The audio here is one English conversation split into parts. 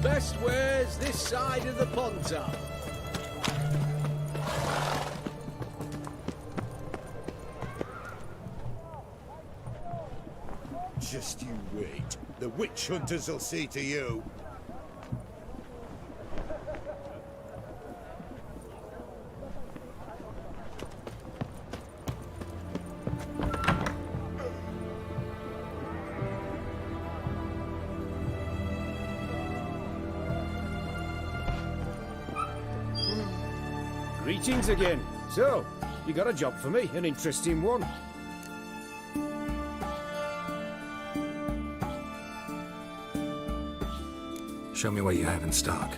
Best wares this side of the Pontar. Just you wait. The witch hunters will see to you. Greetings again. So, you got a job for me, an interesting one. Show me what you have in stock.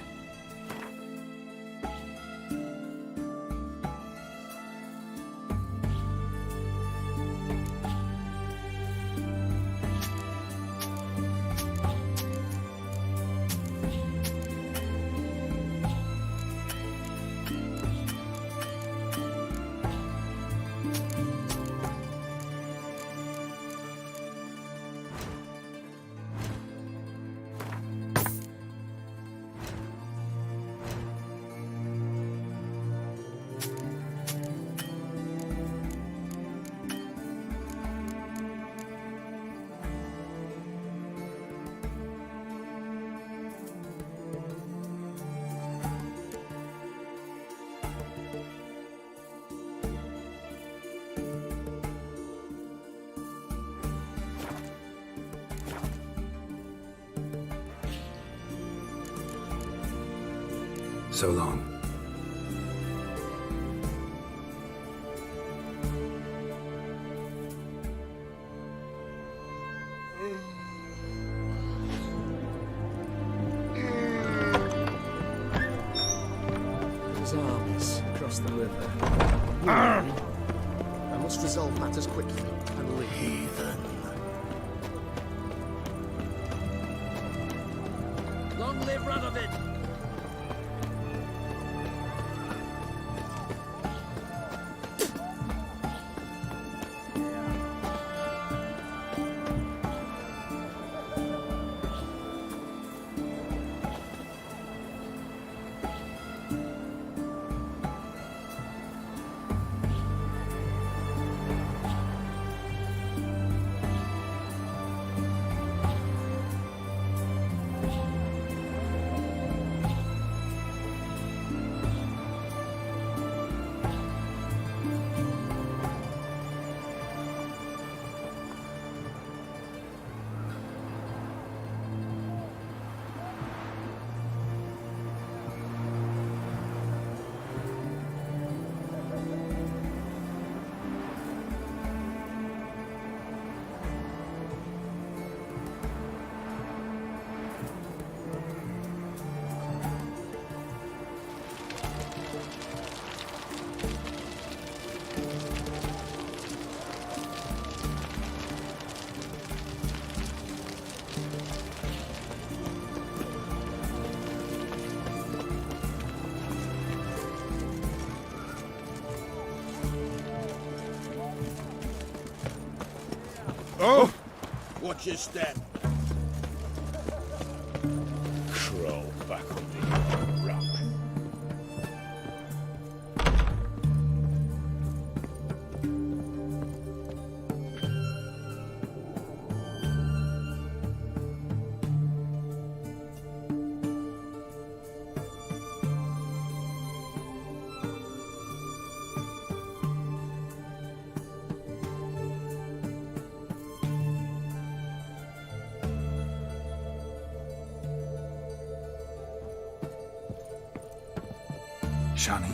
So long. There's armies across the river. I must resolve matters quickly and leave. Heathen. Long live Radovid! Oh! Watch your step. Crawl back under your rock. Shani,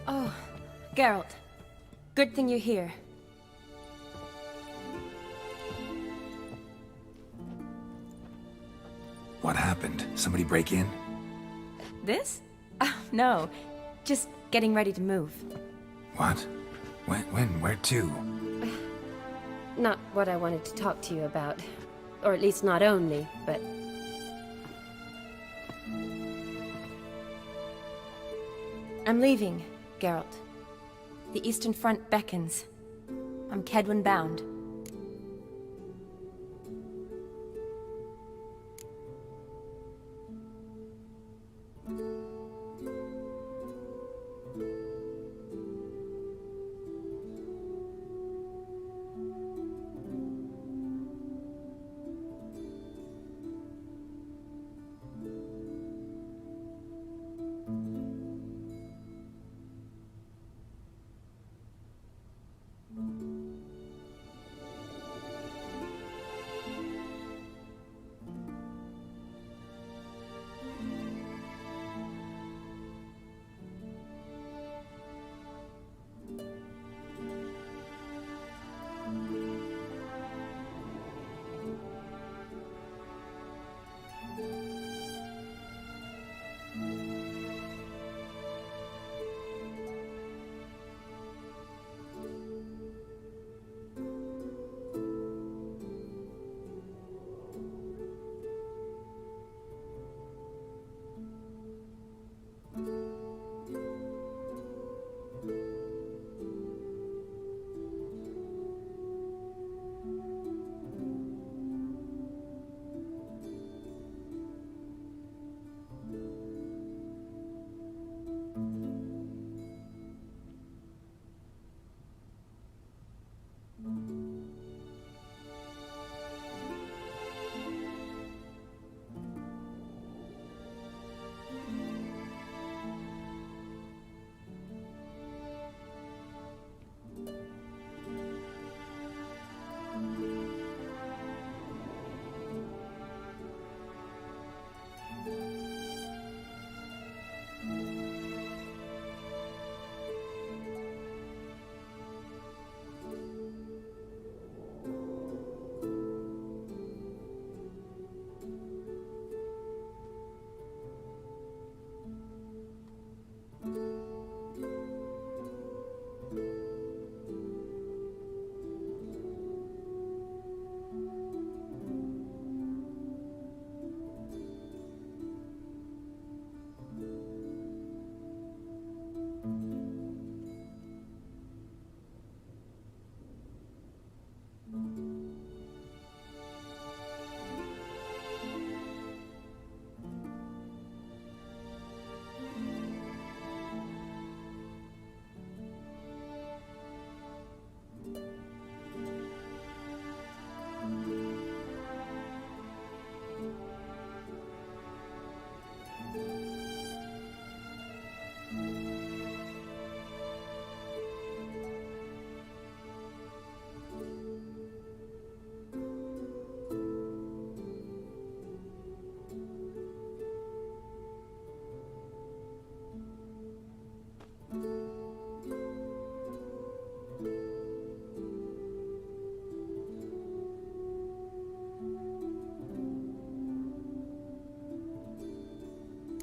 Oh, Geralt. Good thing you're here. what happened? Somebody break in? This? No. Just getting ready to move. What? When? Where to? Not what I wanted to talk to you about. Or at least not only, but... I'm leaving, Geralt. The Eastern Front beckons. I'm Kedwin bound.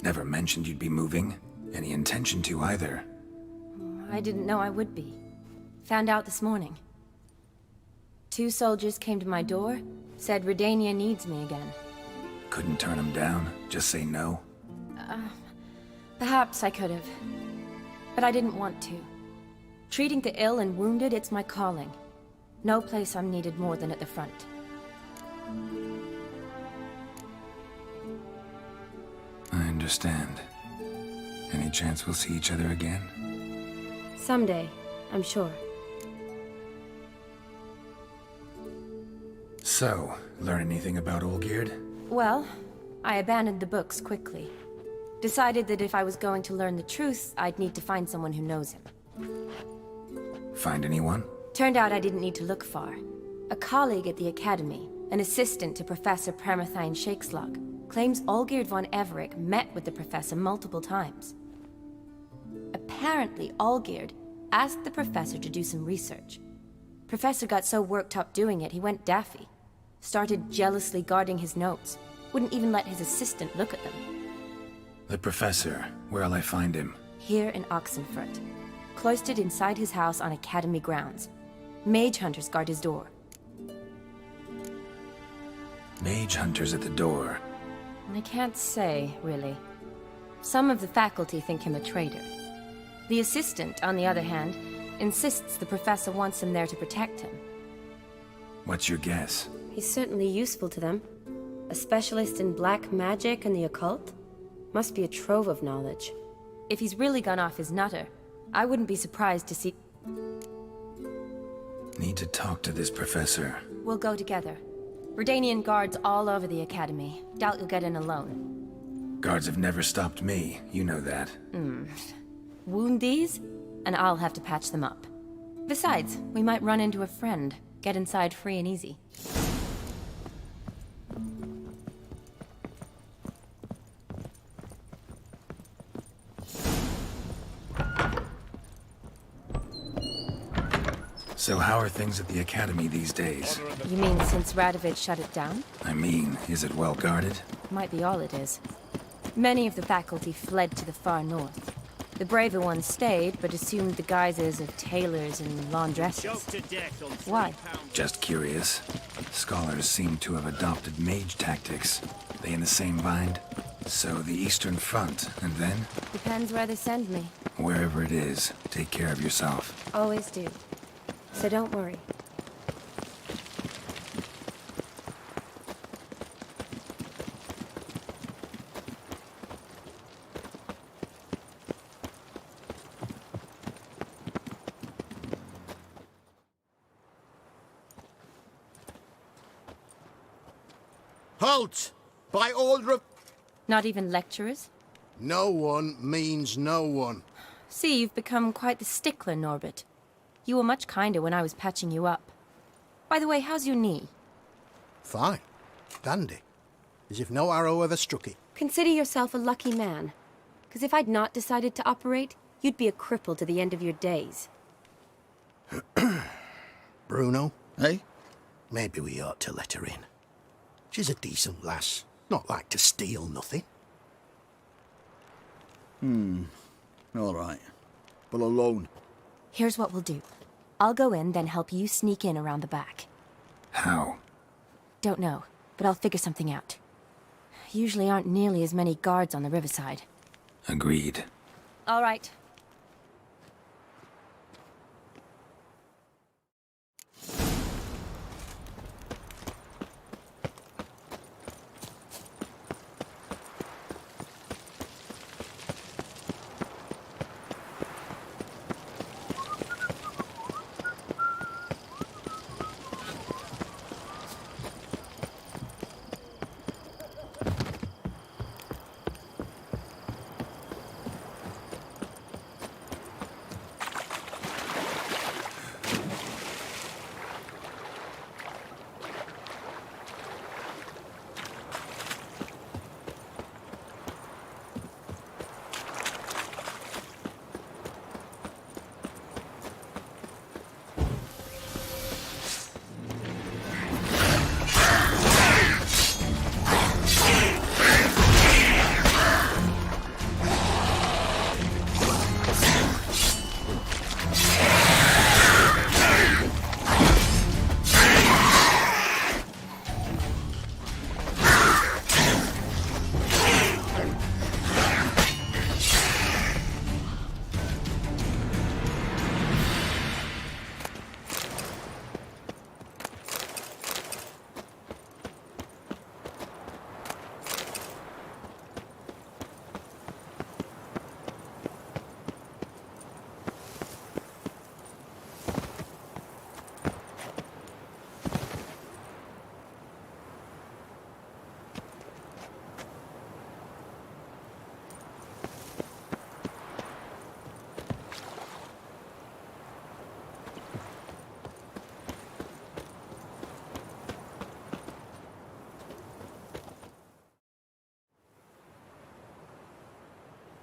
Never mentioned you'd be moving. Any intention to either. I didn't know I would be. Found out this morning. 2 soldiers came to my door, said Redania needs me again. Couldn't turn him down? Just say no? Perhaps I could have. But I didn't want to. Treating the ill and wounded, it's my calling. No place I'm needed more than at the front. I understand. Any chance we'll see each other again? Someday, I'm sure. So, learn anything about Olgierd? Well, I abandoned the books quickly. Decided that if I was going to learn the truth, I'd need to find someone who knows him. Find anyone? Turned out I didn't need to look far. A colleague at the Academy, an assistant to Professor Premathine Shakeslug, claims Olgierd von Everec met with the professor multiple times. Apparently, Olgierd asked the professor to do some research. Professor got so worked up doing it, he went daffy. Started jealously guarding his notes. Wouldn't even let his assistant look at them. The professor. Where'll I find him? Here in Oxenfurt. Cloistered inside his house on Academy grounds. Mage hunters guard his door. Mage hunters at the door. I can't say, really. Some of the faculty think him a traitor. The assistant, on the other hand, insists the professor wants him there to protect him. What's your guess? He's certainly useful to them. A specialist in black magic and the occult? Must be a trove of knowledge. If he's really gone off his nutter, I wouldn't be surprised to see... Need to talk to this professor. We'll go together. Redanian guards all over the Academy. Doubt you'll get in alone. Guards have never stopped me, you know that. Wound these, and I'll have to patch them up. Besides, we might run into a friend. Get inside free and easy. So how are things at the Academy these days? You mean since Radovid shut it down? I mean, is it well guarded? Might be all it is. Many of the faculty fled to the far north. The braver ones stayed, but assumed the guises of tailors and laundresses. Why? Just curious. Scholars seem to have adopted mage tactics. They in the same bind? So the Eastern Front, and then? Depends where they send me. Wherever it is, take care of yourself. Always do. So don't worry. Halt! By order of... Not even lecturers? No one means no one. See, you've become quite the stickler, Norbert. You were much kinder when I was patching you up. By the way, how's your knee? Fine. Dandy. As if no arrow ever struck it. Consider yourself a lucky man. Because if I'd not decided to operate, you'd be a cripple to the end of your days. Bruno? Hey? Maybe we ought to let her in. She's a decent lass. Not like to steal nothing. All right. But alone. Here's what we'll do. I'll go in, then help you sneak in around the back. How? Don't know, but I'll figure something out. Usually aren't nearly as many guards on the riverside. Agreed. All right.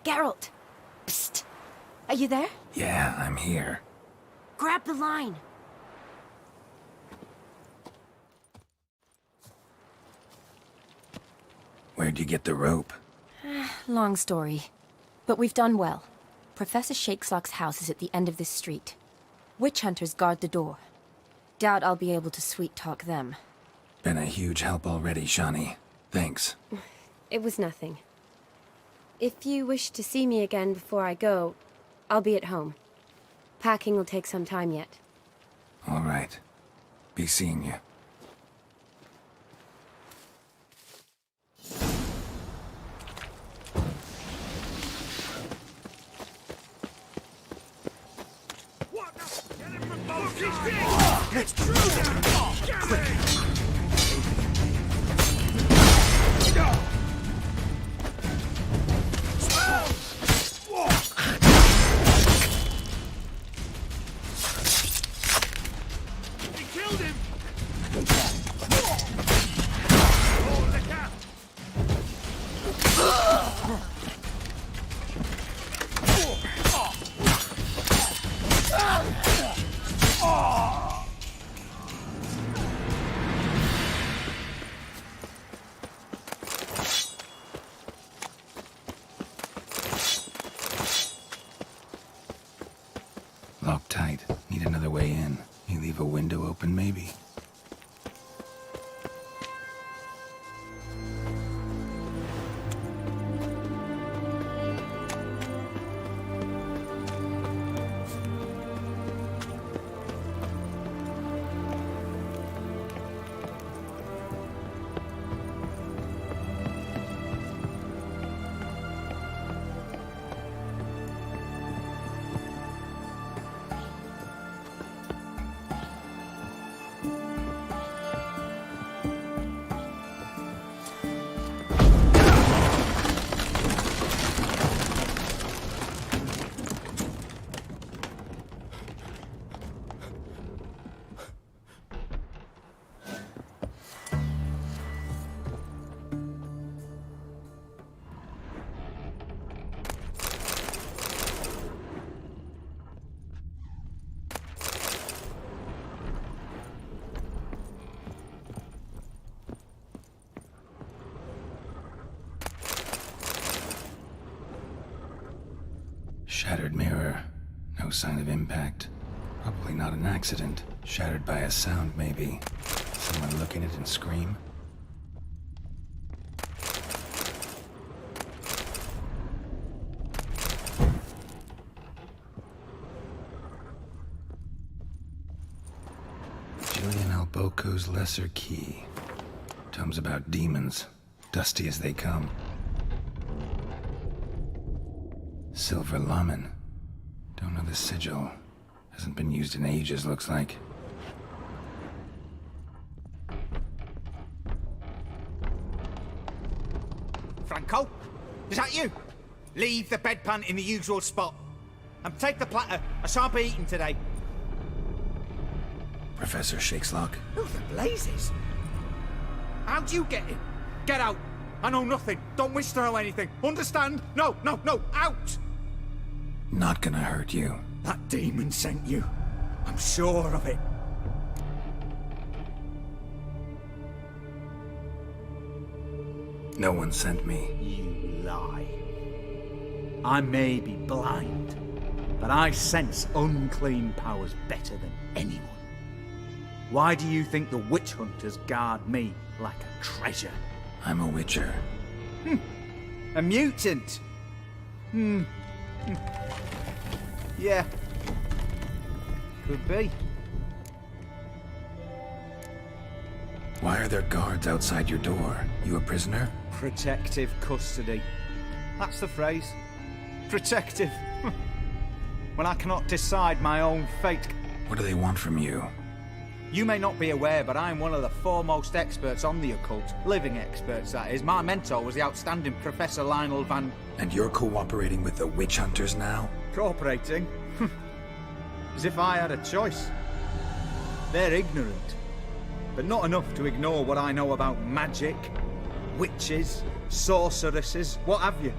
Geralt! Psst! Are you there? Yeah, I'm here. Grab the line! Where'd you get the rope? Long story. But we've done well. Professor Shakeslock's house is at the end of this street. Witch hunters guard the door. Doubt I'll be able to sweet-talk them. Been a huge help already, Shawnee. Thanks. It was nothing. If you wish to see me again before I go, I'll be at home. Packing will take some time yet. All right. Be seeing you. Let's do it! Quick! Locked tight. Need another way in. You leave a window open, maybe? Shattered mirror. No sign of impact. Probably not an accident. Shattered by a sound, maybe. Someone look at it and scream? Julian Alboco's Lesser Key. Tomes about demons. Dusty as they come. Silver Lamen. Don't know the sigil. Hasn't been used in ages, looks like. Franco? Is that you? Leave the bedpan in the usual spot. And take the platter. I shan't be eating today. Professor Shakeslock? Who the blazes? How'd you get in? Get out. I know nothing. Don't wish to know anything. Understand? No, no, no. Out! Not gonna hurt you. That demon sent you. I'm sure of it. No one sent me. You lie. I may be blind, but I sense unclean powers better than anyone. Why do you think the witch hunters guard me like a treasure? I'm a witcher. A mutant? Yeah. Could be. Why are there guards outside your door? You a prisoner? Protective custody. That's the phrase. Protective. When I cannot decide my own fate. What do they want from you? You may not be aware, but I'm one of the foremost experts on the occult. Living experts, that is. My mentor was the outstanding Professor Lionel Van... And you're cooperating with the witch hunters now? Cooperating? As if I had a choice. They're ignorant, but not enough to ignore what I know about magic, witches, sorceresses, what have you.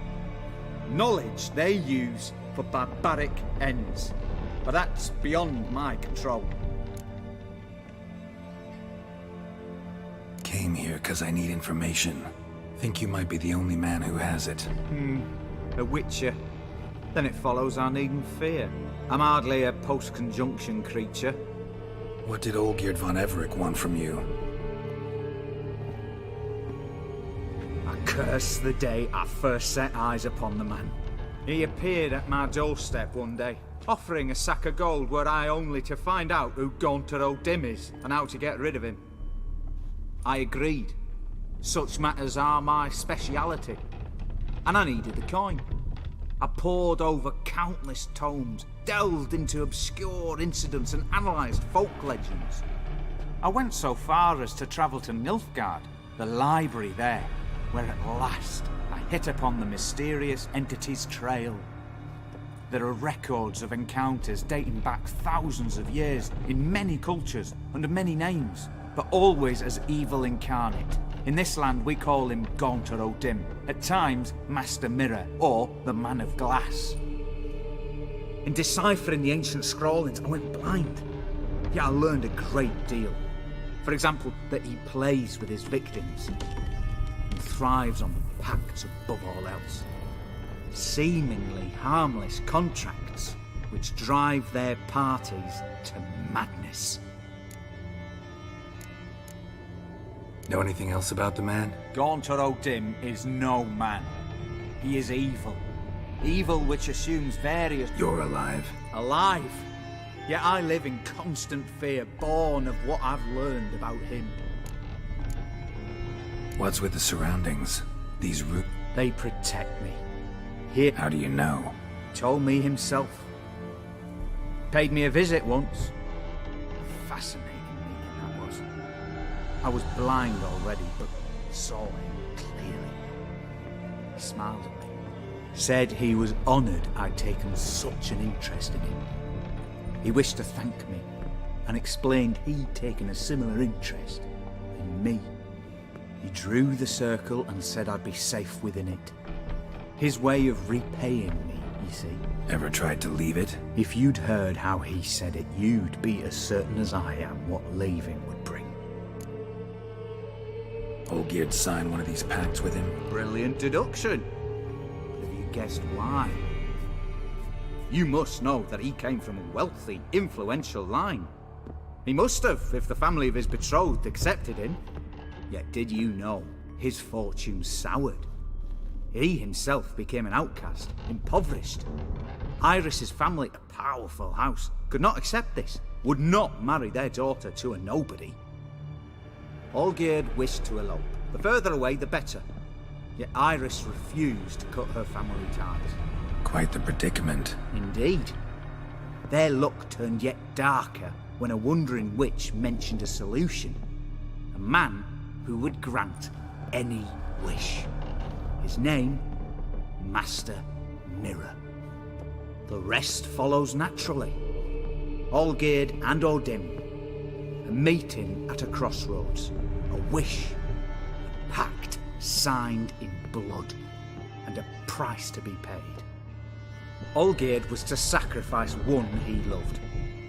Knowledge they use for barbaric ends. But that's beyond my control. Came here because I need information. Think you might be the only man who has it. A witcher. Then it follows I needn't fear. I'm hardly a post-conjunction creature. What did Olgierd von Everec want from you? I curse the day I first set eyes upon the man. He appeared at my doorstep one day, offering a sack of gold were I only to find out who Gaunter O'Dim is and how to get rid of him. I agreed. Such matters are my speciality. And I needed the coin. I pored over countless tomes, delved into obscure incidents and analysed folk legends. I went so far as to travel to Nilfgaard, the library there, where at last I hit upon the mysterious entity's trail. There are records of encounters dating back thousands of years in many cultures under many names, but always as evil incarnate. In this land we call him Gaunter O'Dim, at times Master Mirror or the Man of Glass. In deciphering the ancient scrawlings I went blind, yet I learned a great deal. For example, that he plays with his victims and thrives on pacts above all else. Seemingly harmless contracts which drive their parties to madness. Know anything else about the man? Gaunter O'Dim is no man. He is evil. Evil which assumes various... You're alive. Alive? Yet I live in constant fear, born of what I've learned about him. What's with the surroundings? These They protect me. Here... How do you know? Told me himself. Paid me a visit once. Fascinating meeting that was. I was blind already, but saw him clearly. He smiled at me. Said he was honoured I'd taken such an interest in him. He wished to thank me, and explained he'd taken a similar interest in me. He drew the circle and said I'd be safe within it. His way of repaying me, you see. Ever tried to leave it? If you'd heard how he said it, you'd be as certain as I am what leaving would bring. Olgierd signed one of these pacts with him? Brilliant deduction. But have you guessed why? You must know that he came from a wealthy, influential line. He must have, if the family of his betrothed accepted him. Yet did you know his fortune soured? He himself became an outcast, impoverished. Iris's family, a powerful house, could not accept this, would not marry their daughter to a nobody. Olgierd wished to elope. The further away, the better. Yet Iris refused to cut her family ties. Quite the predicament. Indeed. Their luck turned yet darker when a wandering witch mentioned a solution. A man who would grant any wish. His name, Master Mirror. The rest follows naturally. Olgierd and O'Dim. A meeting at a crossroads. A wish. A pact signed in blood. And a price to be paid. Olgierd was to sacrifice one he loved.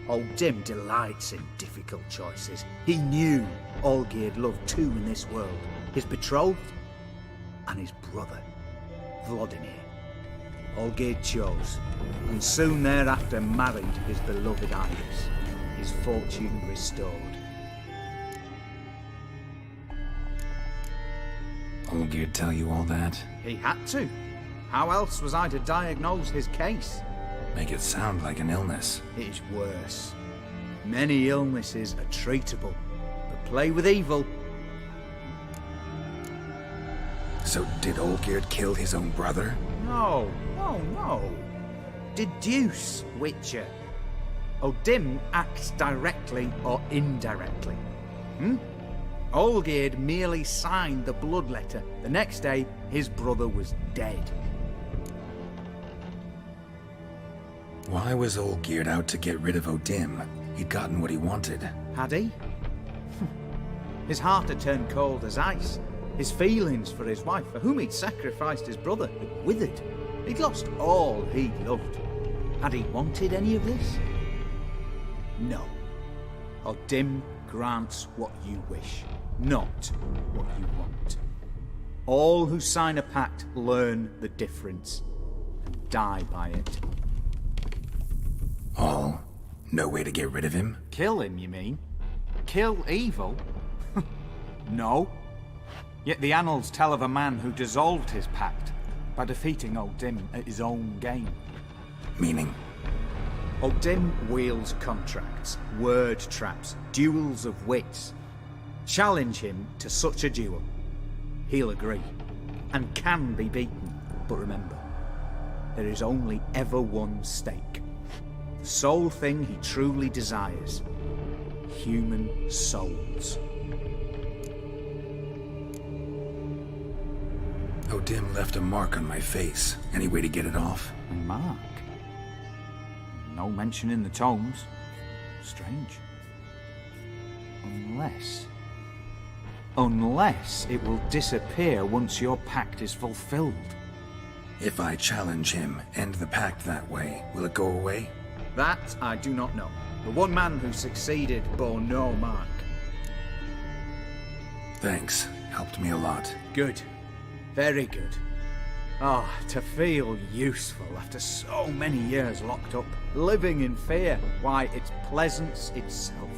O'Dim delights in difficult choices. He knew Olgierd loved two in this world. His betrothed and his brother, Vladimir. Olgierd chose, and soon thereafter married his beloved Iris, his fortune restored. Olgierd tell you all that? He had to. How else was I to diagnose his case? Make it sound like an illness. It is worse. Many illnesses are treatable, but play with evil. So did Olgierd kill his own brother? No. Deduce, Witcher. O'Dim acts directly or indirectly. Olgierd merely signed the blood letter. The next day, his brother was dead. Why was Olgierd out to get rid of O'Dim? He'd gotten what he wanted. Had he? His heart had turned cold as ice. His feelings for his wife, for whom he'd sacrificed his brother, had withered. He'd lost all he loved. Had he wanted any of this? No. Odim grants what you wish, not what you want. All who sign a pact learn the difference and die by it. All? No way to get rid of him? Kill him, you mean? Kill evil? No. Yet the annals tell of a man who dissolved his pact by defeating Odim at his own game. Meaning? Odim wields contracts, word traps, duels of wits. Challenge him to such a duel. He'll agree, and can be beaten. But remember, there is only ever one stake. The sole thing he truly desires. Human souls. Odim left a mark on my face. Any way to get it off? A mark? No mention in the tomes. Strange. Unless it will disappear once your pact is fulfilled. If I challenge him, end the pact that way, will it go away? That I do not know. The one man who succeeded bore no mark. Thanks. Helped me a lot. Good. Very good. Ah, to feel useful after so many years locked up, living in fear. Why, it's pleasance itself.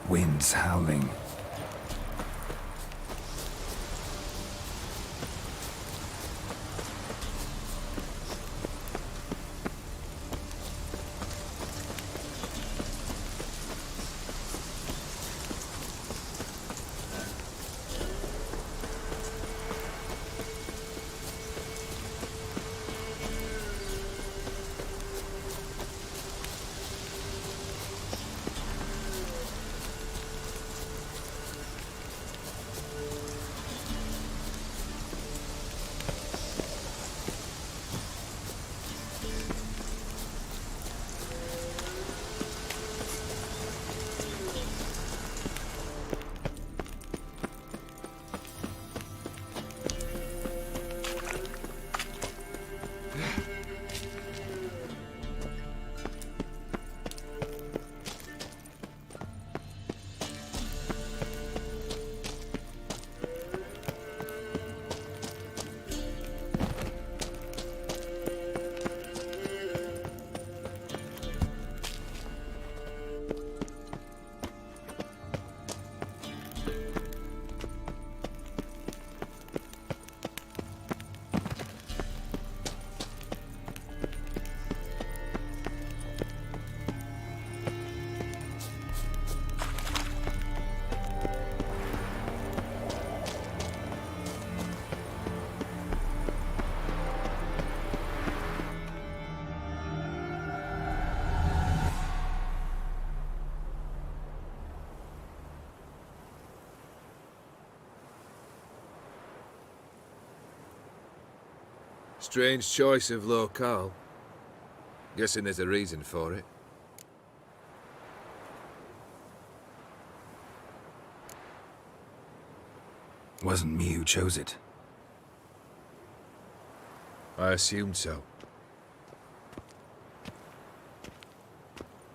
Winds howling. Strange choice of locale. Guessing there's a reason for it. Wasn't me who chose it. I assumed so.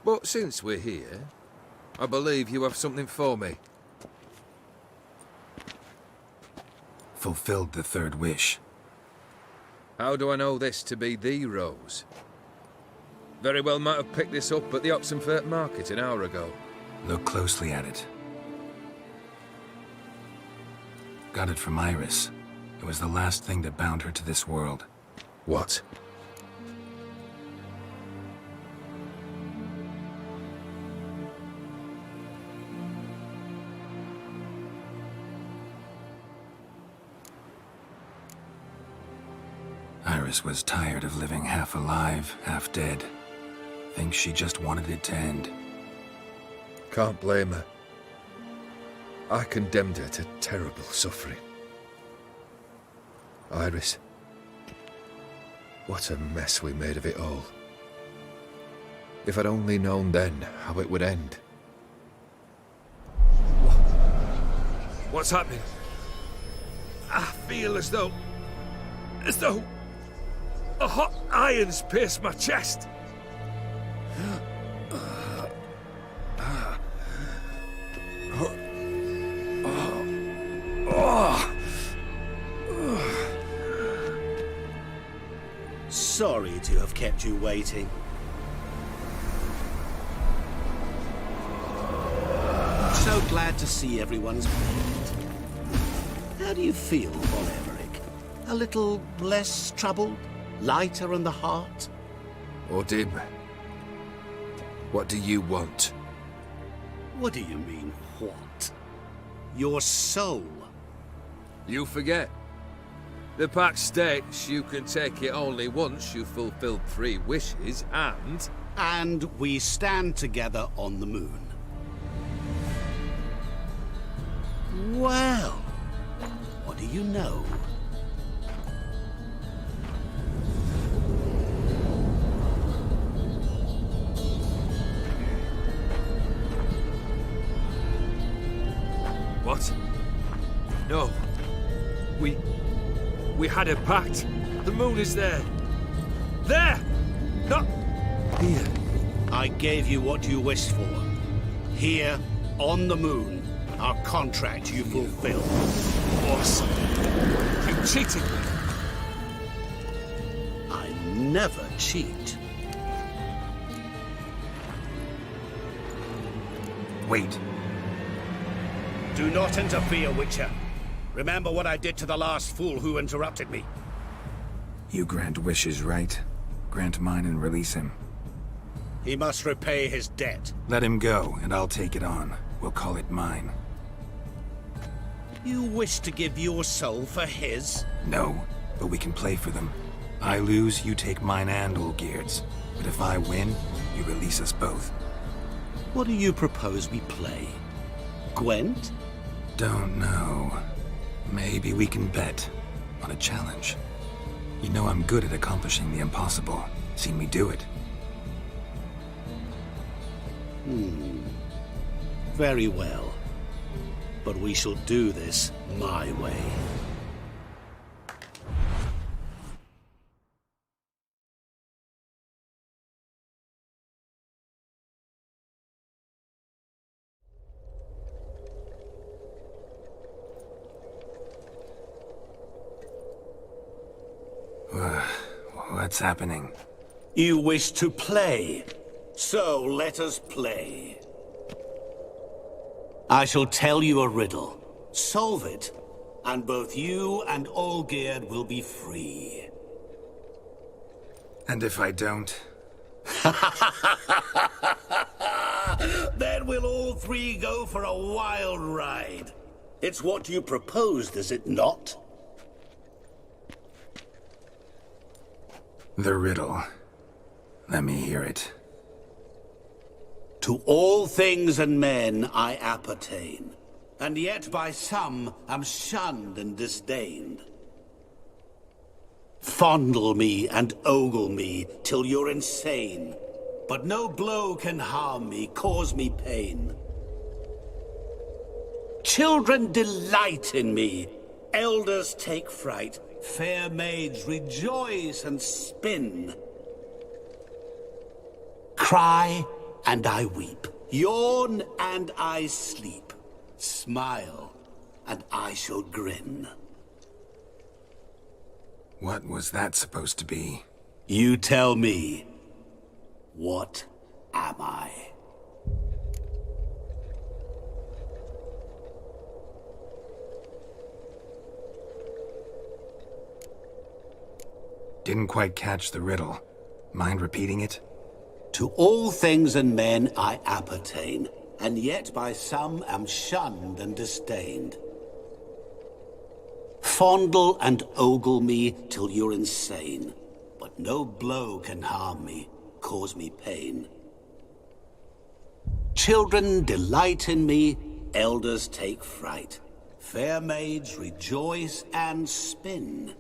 But since we're here, I believe you have something for me. Fulfilled the third wish. How do I know this to be the rose? Very well might have picked this up at the Oxenfurt market an hour ago. Look closely at it. Got it from Iris. It was the last thing that bound her to this world. What? Iris was tired of living half alive, half dead. Thinks she just wanted it to end. Can't blame her. I condemned her to terrible suffering. Iris. What a mess we made of it all. If I'd only known then how it would end. What's happening? I feel as though a hot iron's pierced my chest. Sorry to have kept you waiting. So glad to see everyone's made. How do you feel, Von Emmerich? A little less troubled? Lighter on the heart? Odim, what do you want? What do you mean, what? Your soul. You forget. The pact states you can take it only once you've fulfilled 3 wishes, and... And we stand together on the moon. Well, what do you know? What? No. We had a pact. The moon is there. There! Not here. I gave you what you wished for. Here, on the moon, our contract you fulfilled. Boss, you cheated me. I never cheat. Wait. Do not interfere, Witcher. Remember what I did to the last fool who interrupted me. You grant wishes, right? Grant mine and release him. He must repay his debt. Let him go, and I'll take it on. We'll call it mine. You wish to give your soul for his? No, but we can play for them. I lose, you take mine and Olgierd's. But if I win, you release us both. What do you propose we play? Gwent? Don't know. Maybe we can bet on a challenge. You know I'm good at accomplishing the impossible. Seen me do it. Very well. But we shall do this my way. What's happening? You wish to play, so let us play. I shall tell you a riddle. Solve it, and both you and Olgierd will be free. And if I don't? Then we'll all three go for a wild ride. It's what you proposed, is it not? The riddle. Let me hear it. To all things and men I appertain, and yet by some am shunned and disdained. Fondle me and ogle me till you're insane, but no blow can harm me, cause me pain. Children delight in me, elders take fright, fair maids rejoice and spin. Cry and I weep, yawn and I sleep, smile and I shall grin. What was that supposed to be? You tell me, what am I? Didn't quite catch the riddle. Mind repeating it? To all things and men I appertain, and yet by some am shunned and disdained. Fondle and ogle me till you're insane, but no blow can harm me, cause me pain. Children delight in me, elders take fright, fair maids rejoice and spin.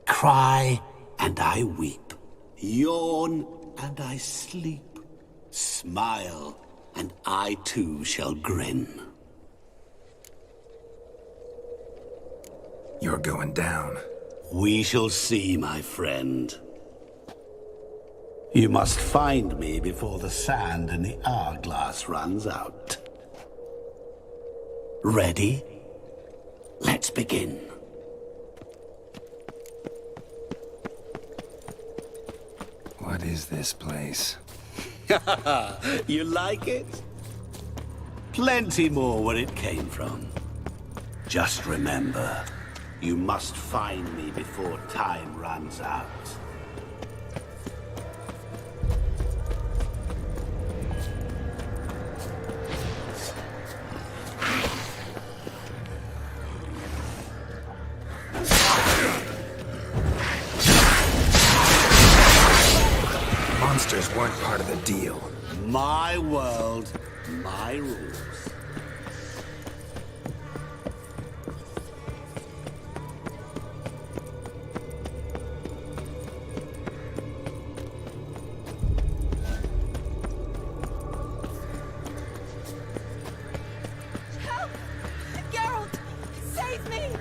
Cry and I weep, yawn and I sleep, smile and I too shall grin. You're going down. We shall see, my friend. You must find me before the sand in the hourglass runs out. Ready? Let's begin. What is this place? You like it? Plenty more where it came from. Just remember, you must find me before time runs out. Monsters weren't part of the deal. My world, my rules. Help! Geralt! Save me!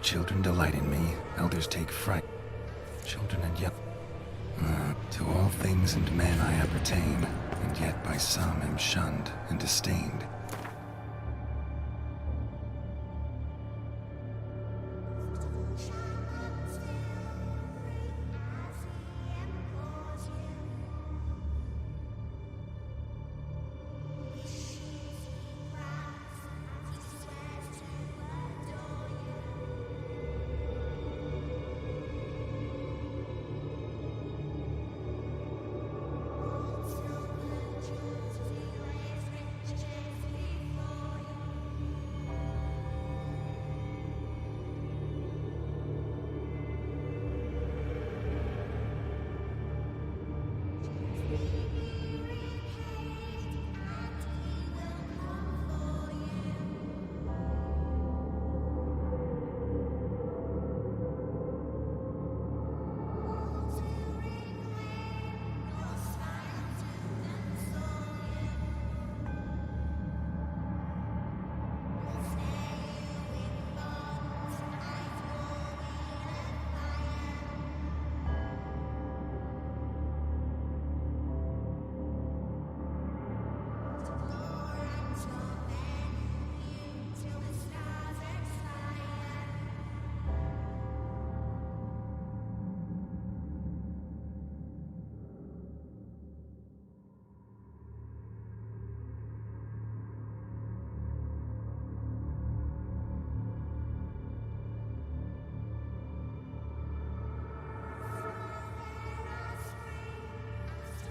Children delight in me, elders take fright. Children and young. To all things and men I appertain, and yet by some am shunned and disdained.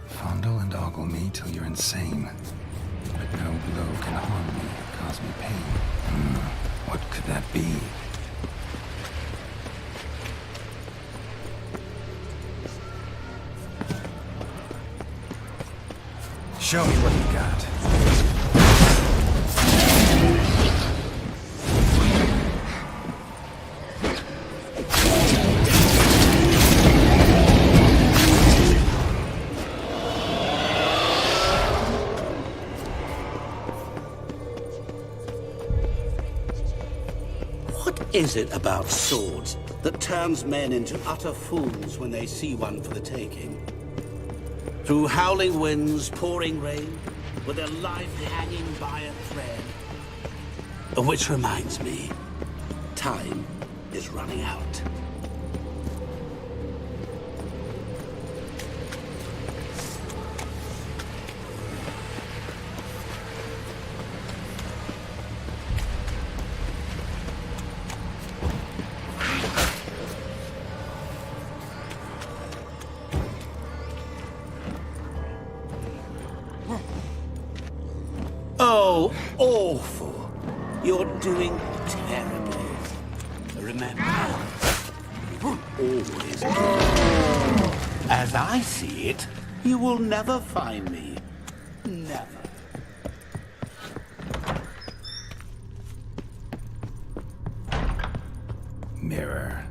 Fondle and ogle me till you're insane. But no blow can harm me, cause me pain. What could that be? Show me what you got. What is it about swords that turns men into utter fools when they see one for the taking? Through howling winds, pouring rain, with their life hanging by a thread. Which reminds me, time is running out. Oh, awful. You're doing terribly. Remember, always do. As I see it, you will never find me. Never. Mirror.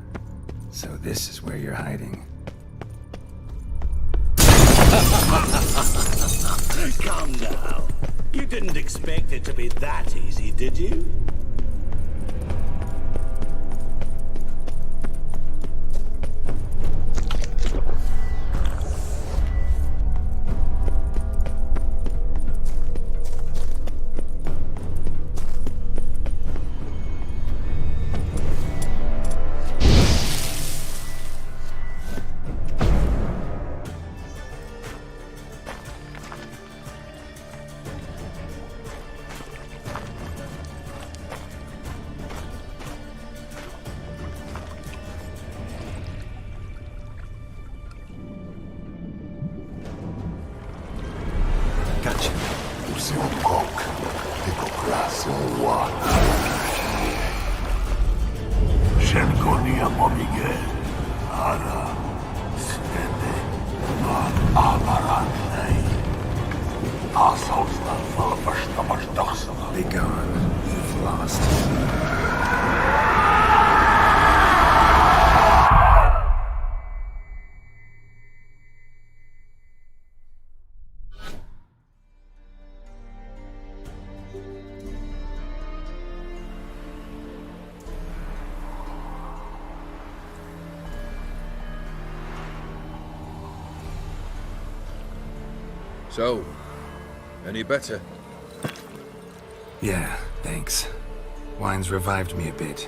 So this is where you're hiding. Come now. You didn't expect it to be that easy, did you? Be gone. You've lost. So, any better? Yeah, thanks. Wine's revived me a bit.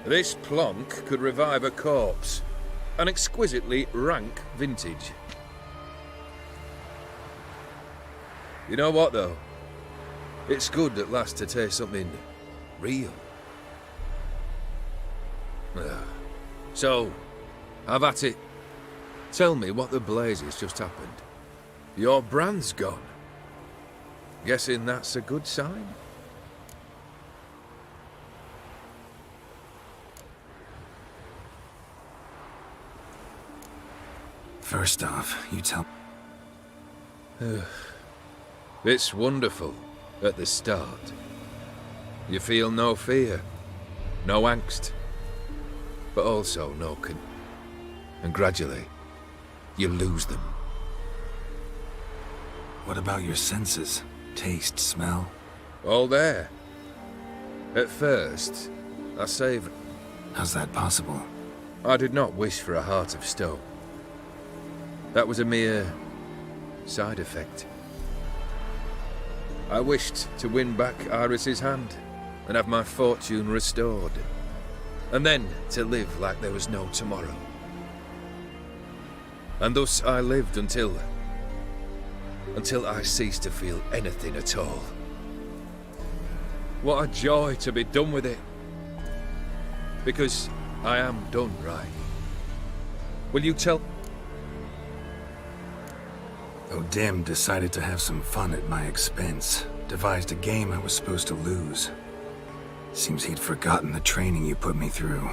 This plonk could revive a corpse. An exquisitely rank vintage. You know what, though? It's good at last to taste something real. So, have at it. Tell me what the blazes just happened. Your brand's gone. Guessing that's a good sign? First off, you tell... It's wonderful at the start. You feel no fear, no angst, but also no and gradually, you lose them. What about your senses? Taste, smell? All there. At first, I savoured. How's that possible? I did not wish for a heart of stone. That was a mere side effect. I wished to win back Iris's hand and have my fortune restored. And then to live like there was no tomorrow. And thus I lived until I ceased to feel anything at all. What a joy to be done with it. Because I am done, right? Will you tell... O'Dim decided to have some fun at my expense. Devised a game I was supposed to lose. Seems he'd forgotten the training you put me through.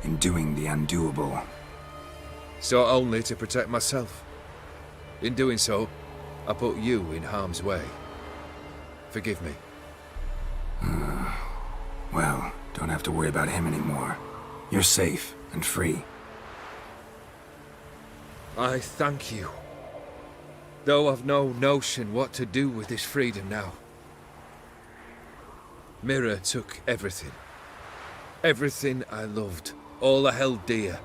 In doing the undoable. So only to protect myself. In doing so, I put you in harm's way. Forgive me. Well, don't have to worry about him anymore. You're safe and free. I thank you. Though I've no notion what to do with this freedom now. Mira took everything. Everything I loved. All I held dear.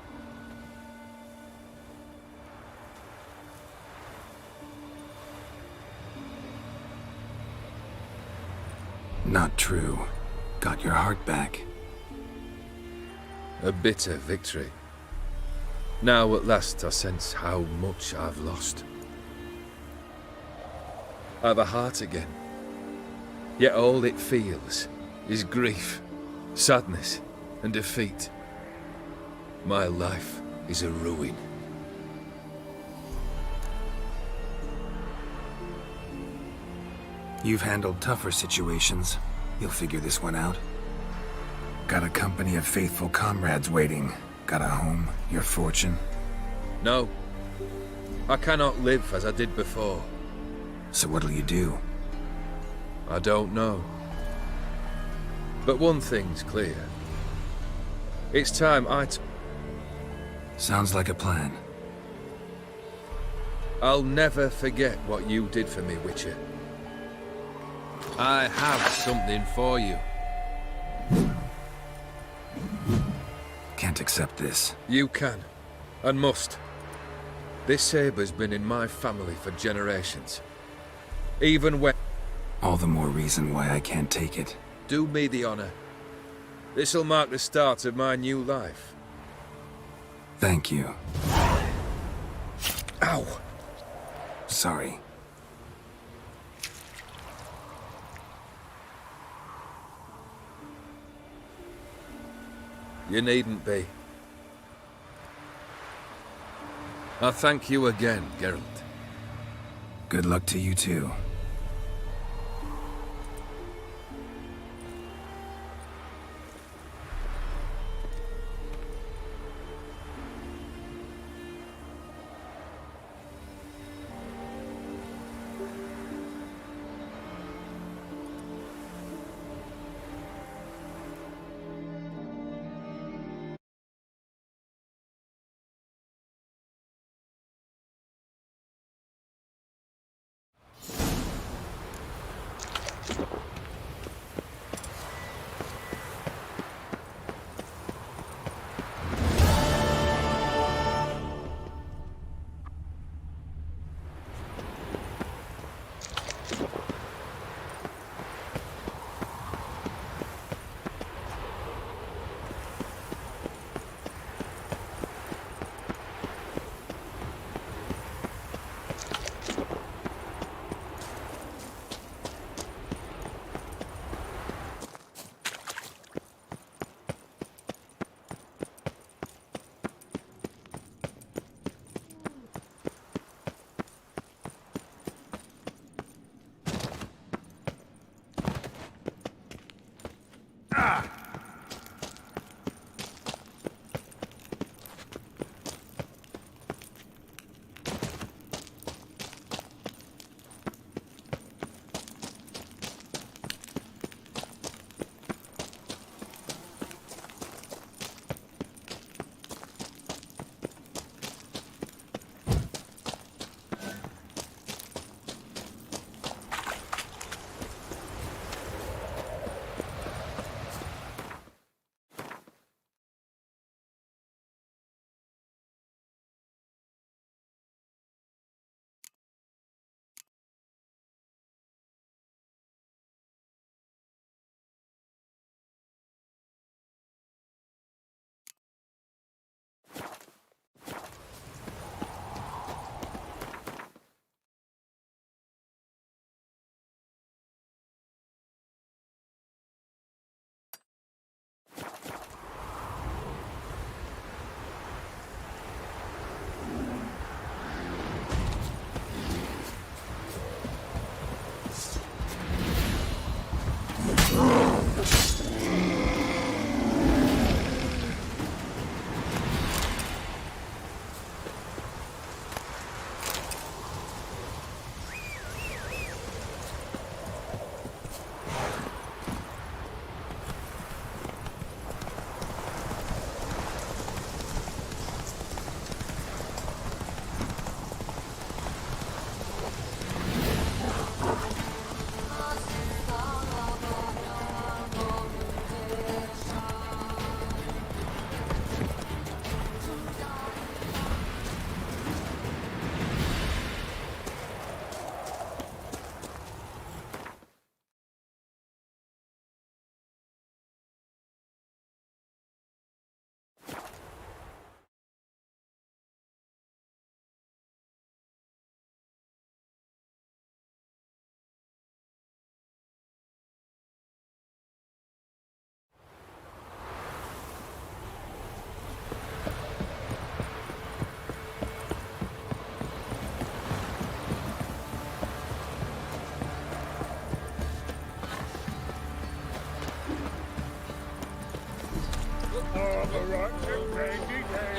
Not true. Got your heart back. A bitter victory. Now at last I sense how much I've lost. I've a heart again. Yet all it feels is grief, sadness, and defeat. My life is a ruin. You've handled tougher situations. You'll figure this one out. Got a company of faithful comrades waiting. Got a home, your fortune. No. I cannot live as I did before. So what'll you do? I don't know. But one thing's clear. It's time Sounds like a plan. I'll never forget what you did for me, Witcher. I have something for you. Can't accept this. You can, and must. This sabre's been in my family for generations. Even when... All the more reason why I can't take it. Do me the honor. This'll mark the start of my new life. Thank you. Ow! Sorry. You needn't be. I thank you again, Geralt. Good luck to you too.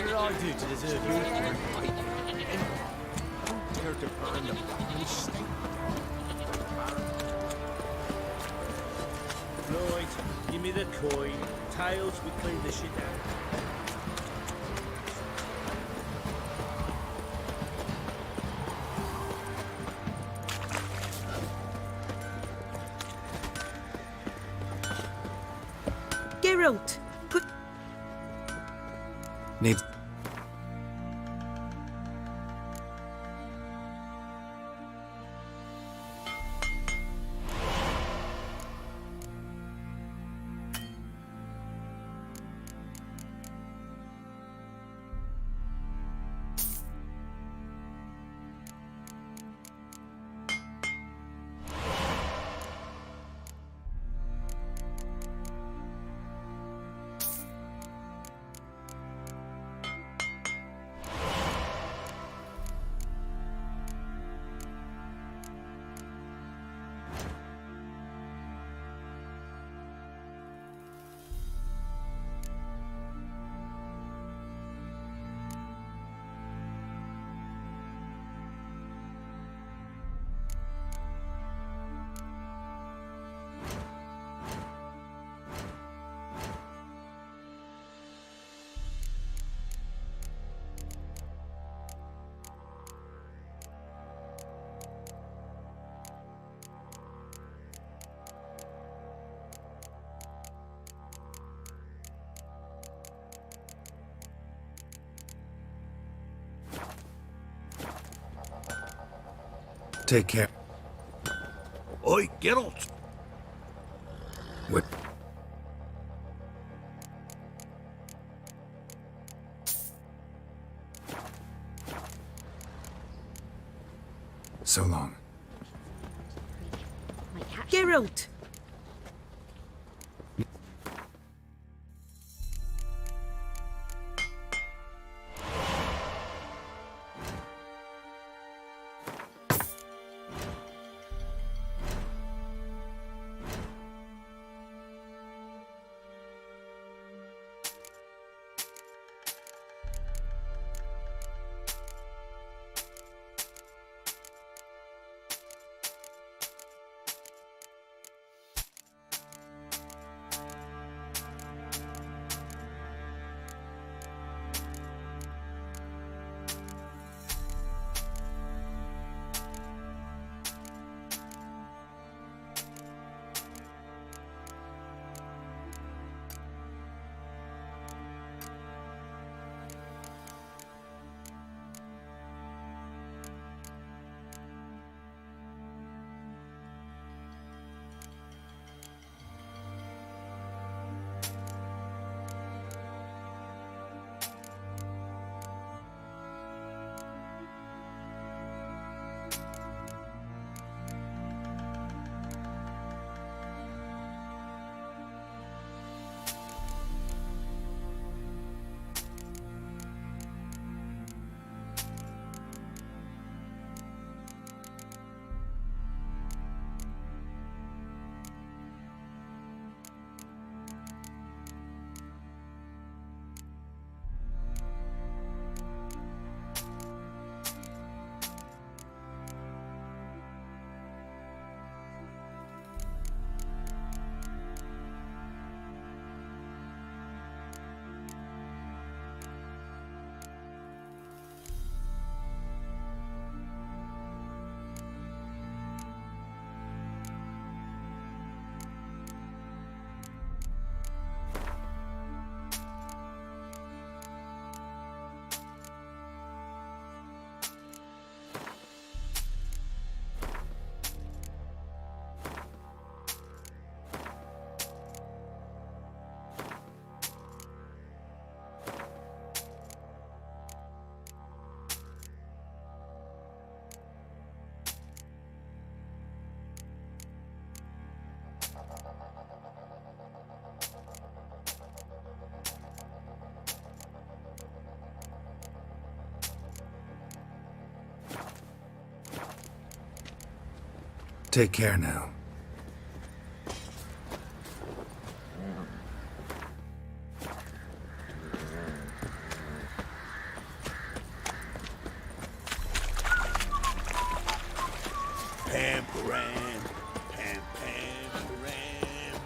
What did I do to deserve your point? Don't dare to burn the fucking stink. Right, give me the coin. Tails, we clean this shit out. Geralt, put... Need... Take care. Oi, Geralt! What? So long. Geralt! Take care now. Pam, param, pam, pam, param,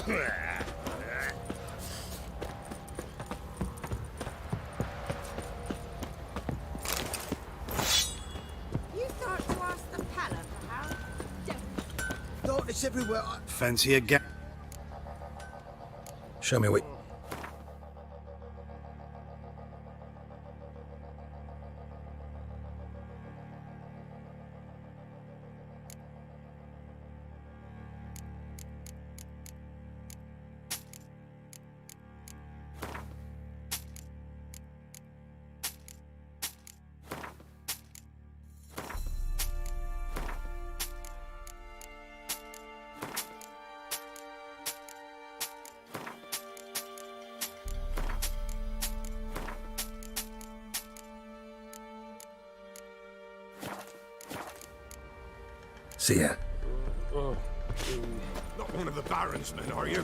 pam, You thought to ask the Pala for help? Darkness everywhere. Fancy a ga- Show me what... See ya. Not one of the Baron's men, are you?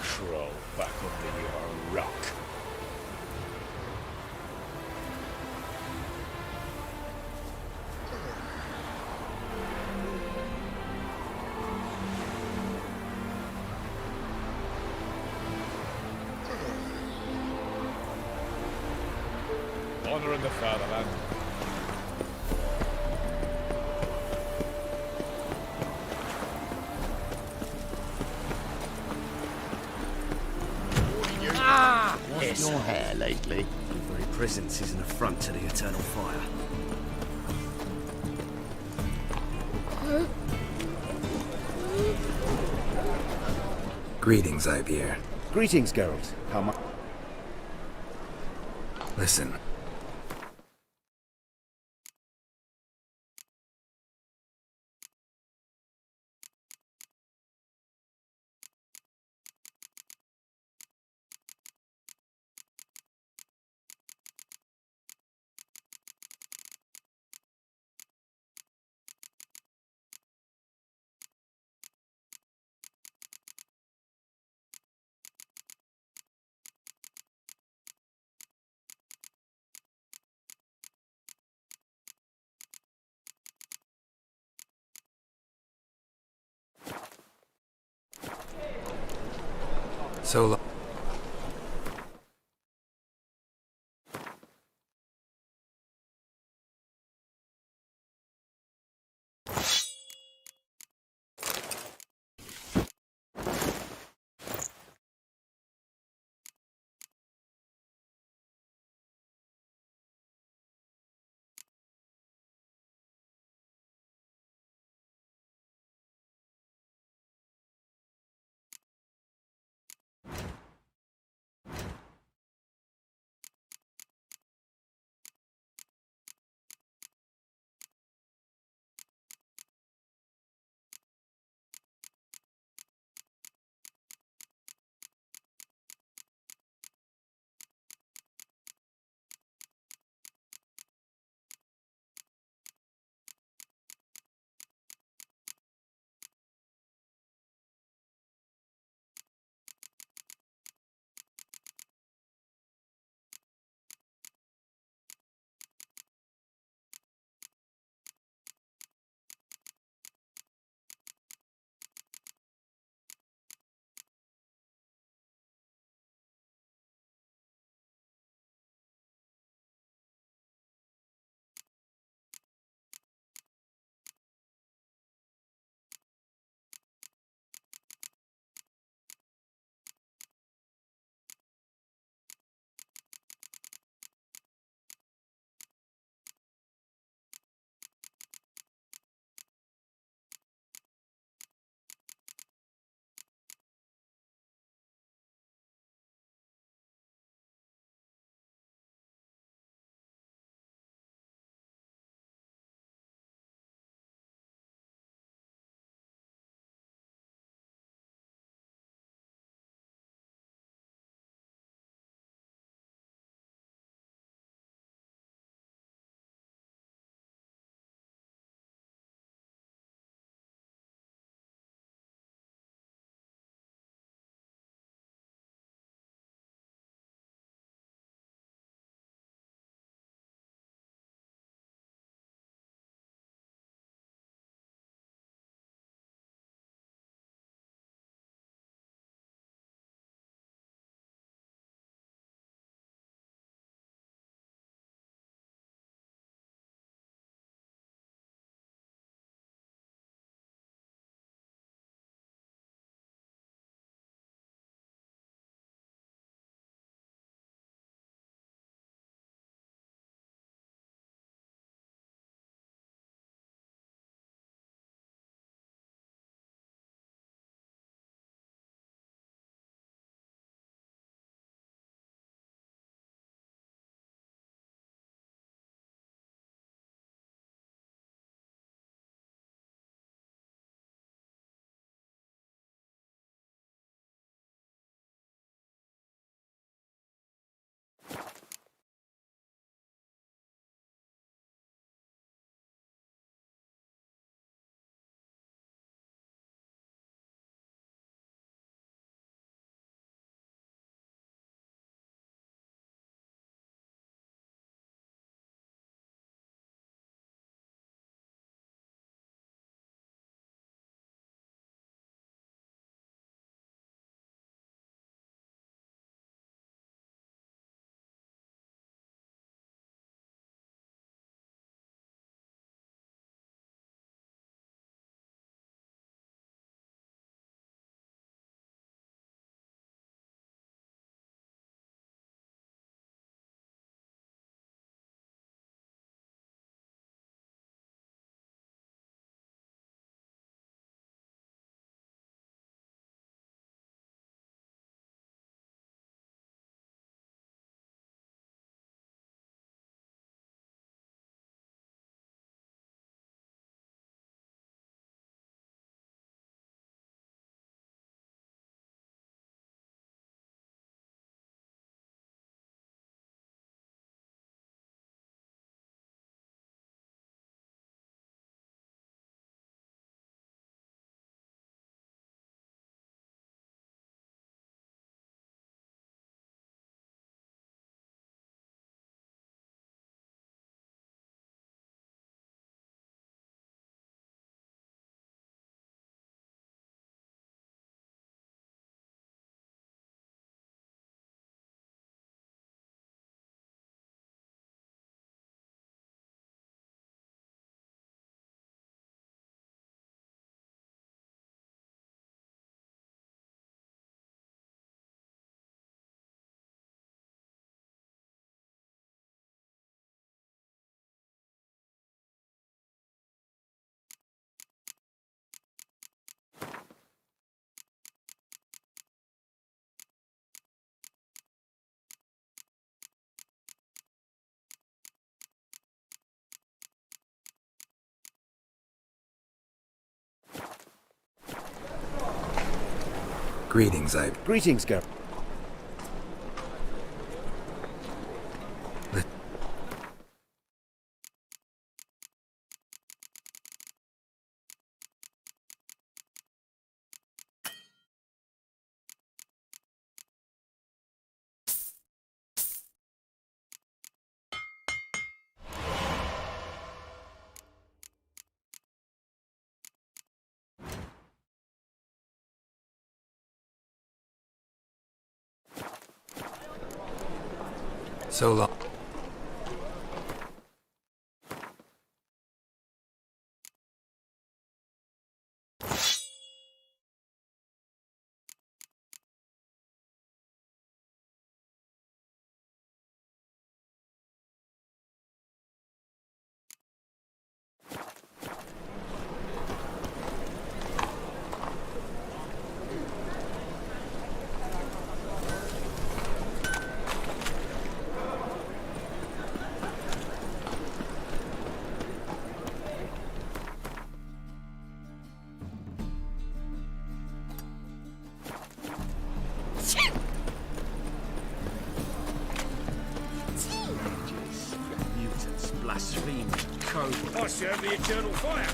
Crawl back under your rock. Honouring the fatherland. lost your hair lately? Your very presence is an affront to the eternal fire. Greetings, Xavier. Greetings, Geralt. How much? Listen. So long. Greetings, Greetings, Gar. So long. Mutants, blasphemers, code. I serve the eternal fire.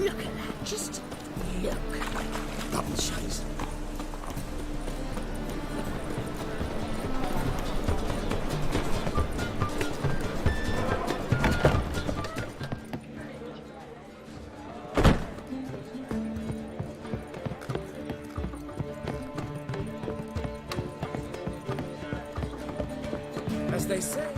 Look at that. Just look. Double chase. As they say.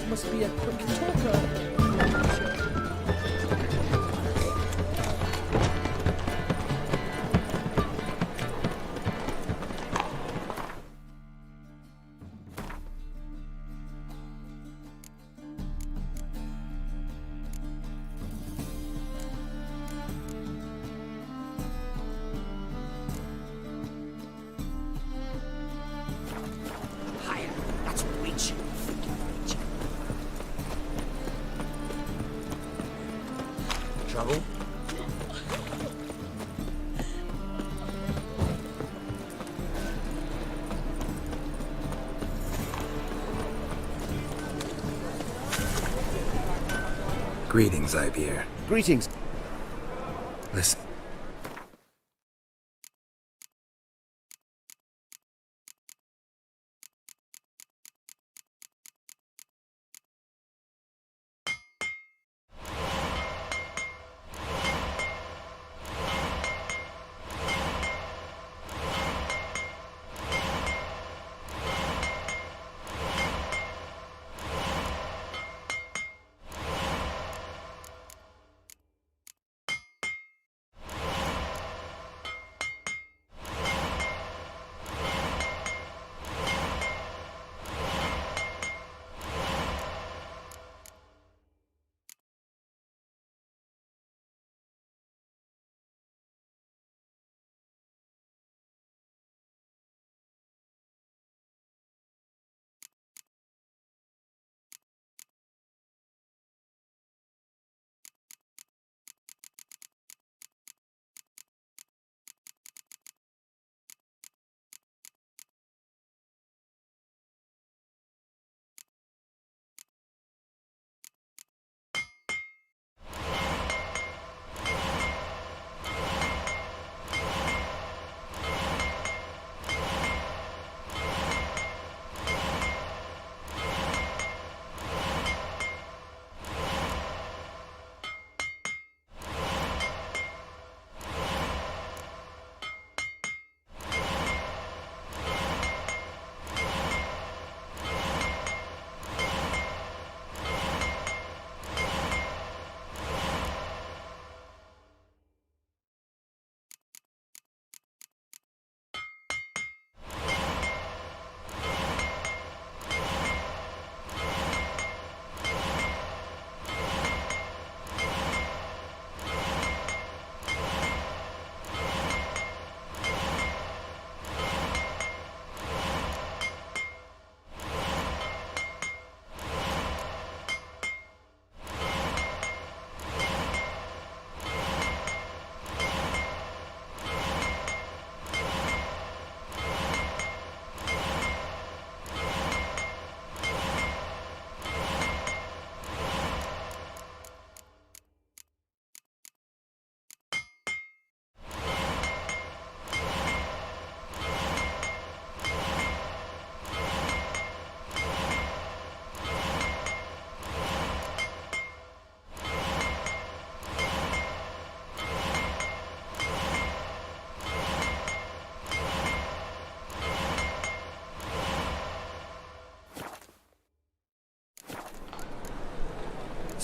Must be a quick talker. Higher. That's reaching. Trouble? Greetings, Ibeer. Greetings. Listen.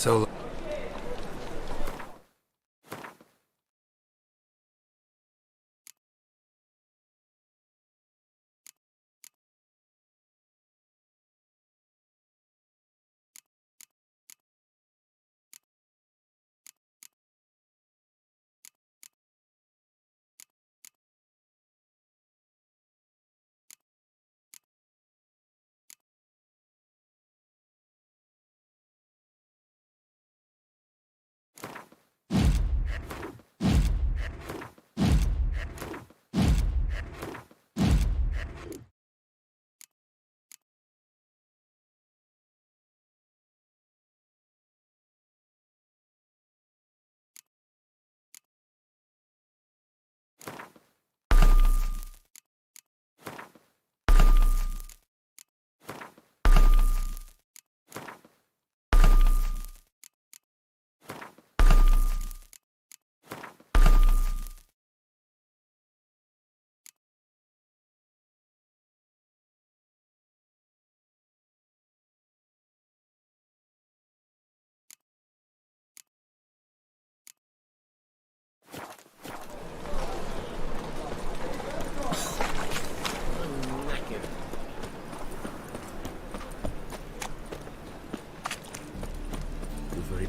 So...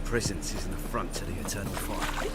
Presence is an affront to the eternal fire.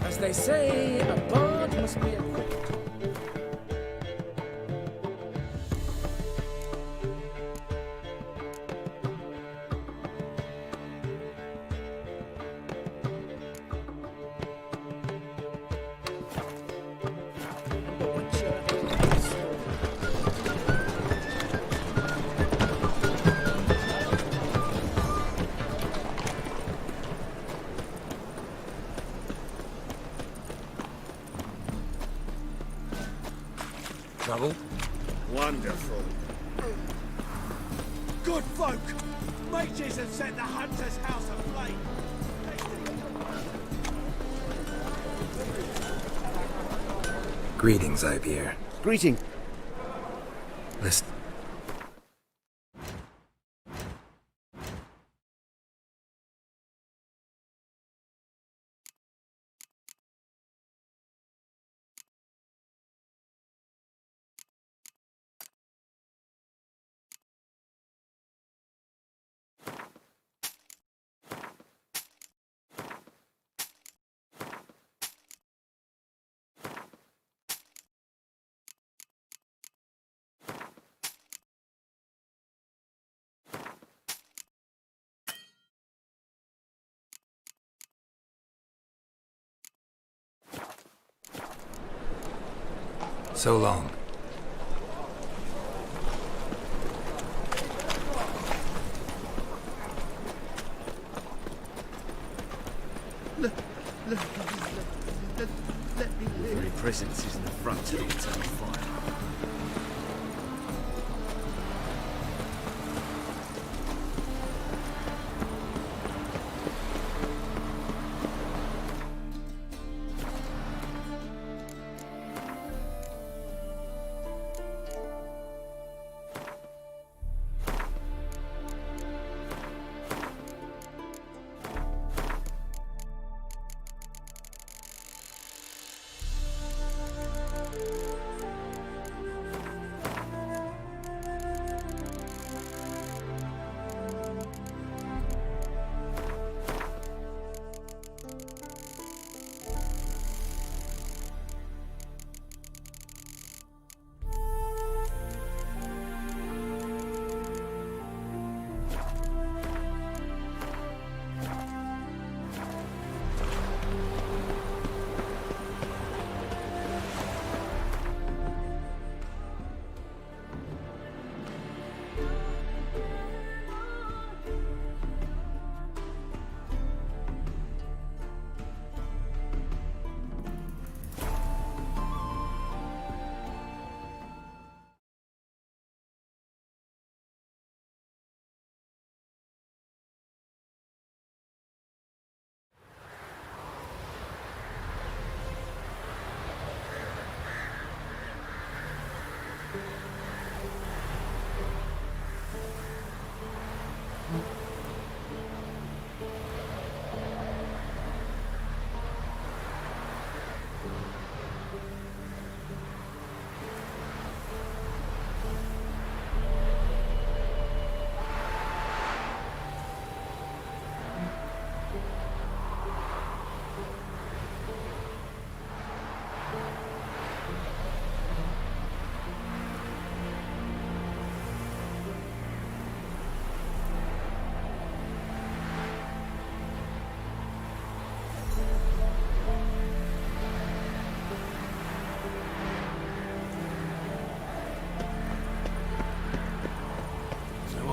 As they say, a bard must be equipped. Trouble? Wonderful. Good folk! Mages have set the hunter's house aflame! Greetings, Ipier. Greeting. Listen. So long. Let me live. Very presence is an affront to the eternal fire.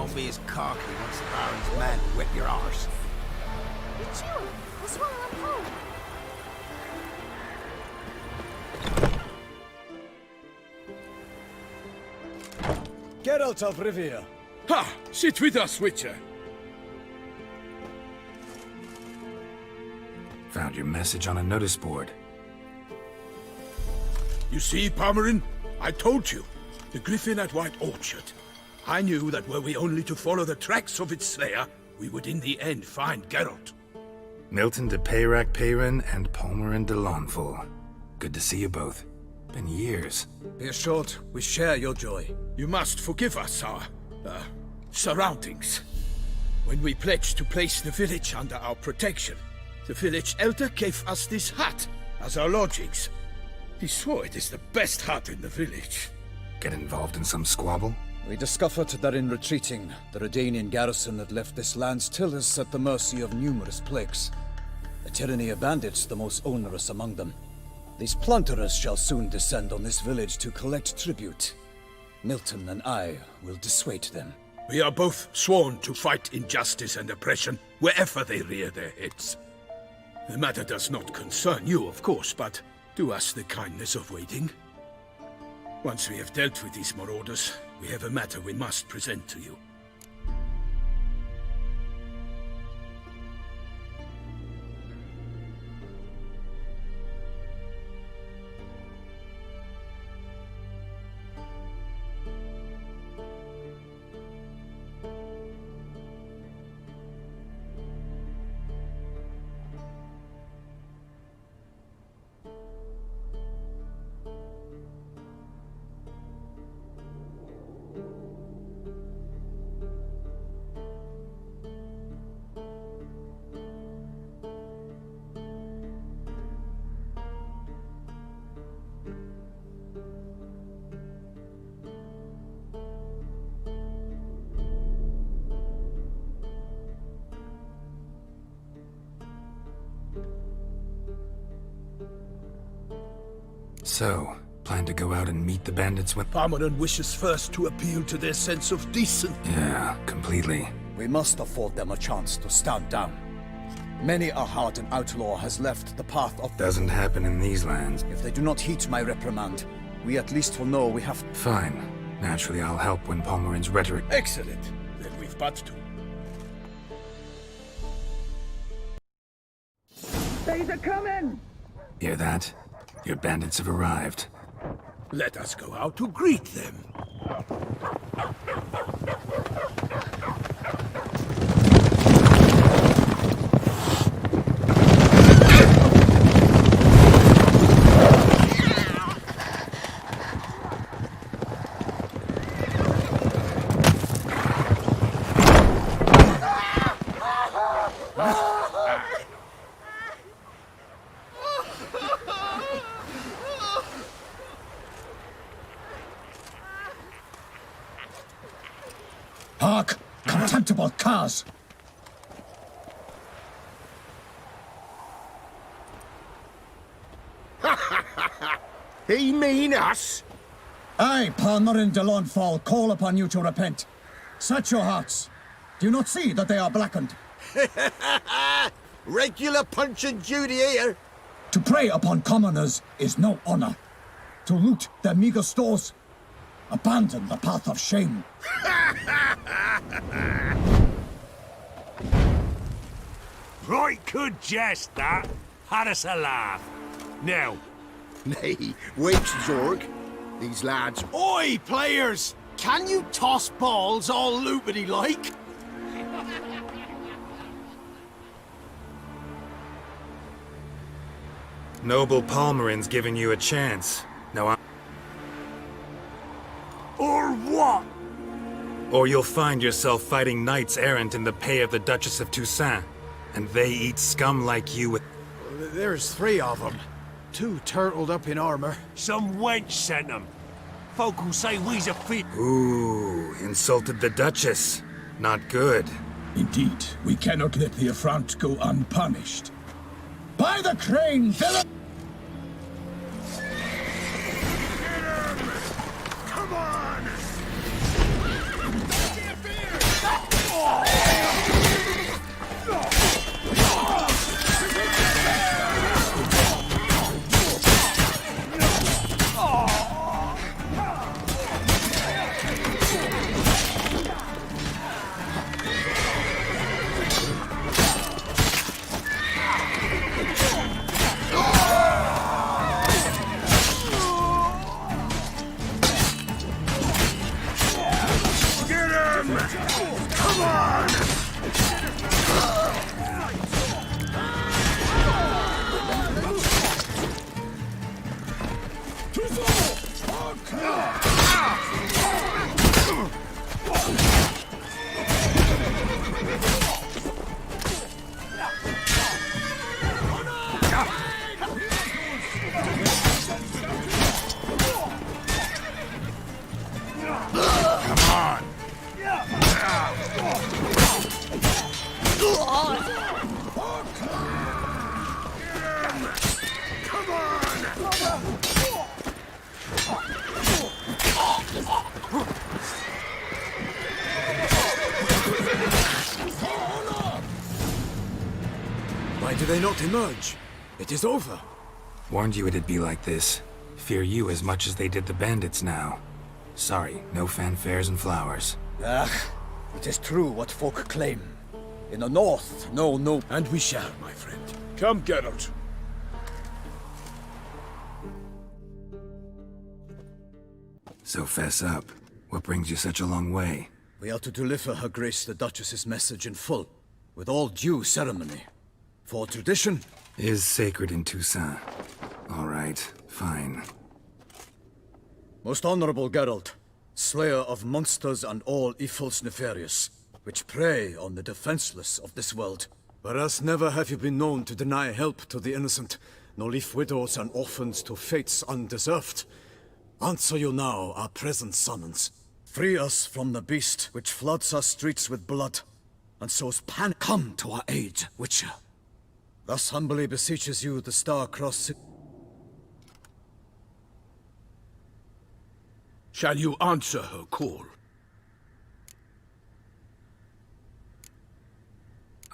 Don't be as cocky once the Baron's men whip your arse. You're chewing. What's wrong with home? Geralt of Rivia. Ha! Sit with us, Witcher. Found your message on a notice board. You see, Palmerin? I told you. The griffin at White Orchard. I knew that were we only to follow the tracks of its slayer, we would in the end find Geralt. Milton de Peyrac Peyran and Palmerin de Lawnful. Good to see you both. Been years. Be assured, we share your joy. You must forgive us our, surroundings. When we pledged to place the village under our protection, the village elder gave us this hut as our lodgings. He swore it is the best hut in the village. Get involved in some squabble? We discovered that in retreating, the Redanian garrison had left this land's tillers at the mercy of numerous plagues. A tyranny of bandits, the most onerous among them. These plunderers shall soon descend on this village to collect tribute. Milton and I will dissuade them. We are both sworn to fight injustice and oppression wherever they rear their heads. The matter does not concern you, of course, but do us the kindness of waiting. Once we have dealt with these marauders, we have a matter we must present to you. So, plan to go out and meet the bandits when... Palmerin wishes first to appeal to their sense of decent... Yeah, completely. We must afford them a chance to stand down. Many a hardened outlaw has left the path of... Doesn't happen in these lands. If they do not heed my reprimand, we at least will know we have... Fine. Naturally, I'll help when Palmerin's rhetoric... Excellent. Then we've but to... They're coming! Hear that? Your bandits have arrived. Let us go out to greet them. Hark! Contemptible curs! He mean us? I, Palmerin de Lawnfall, call upon you to repent. Set your hearts. Do you not see that they are blackened? Regular punch and Judy here. To prey upon commoners is no honor. To loot their meager stores, abandon the path of shame. Right good jest, that. Had us a laugh. Now. Nay, wait, Zorg. These lads... Oi, players! Can you toss balls all loopity-like? Noble Palmerin's giving you a chance. No, Or what? Or you'll find yourself fighting knights errant in the pay of the Duchess of Toussaint. And they eat scum like you with... There's 3 of them. 2 turtled up in armor. Some wench sent them. Folk who say we's a fit. Ooh, insulted the Duchess. Not good. Indeed, we cannot let the affront go unpunished. By the crane, villain! Come on! they not emerge? It is over. Warned you it'd be like this. Fear you as much as they did the bandits now. Sorry, no fanfares and flowers. Ah, it is true what folk claim. In the north, no... And we shall, my friend. Come, Geralt. So fess up. What brings you such a long way? We are to deliver Her Grace the Duchess's message in full, with all due ceremony. For tradition... Is sacred in Toussaint. All right, fine. Most honorable Geralt, slayer of monsters and all evils nefarious, which prey on the defenseless of this world. Whereas never have you been known to deny help to the innocent, nor leave widows and orphans to fates undeserved. Answer you now our present summons. Free us from the beast which floods our streets with blood, and sows panic. Come to our aid, Witcher. Thus humbly beseeches you the star-crossed... Shall you answer her call?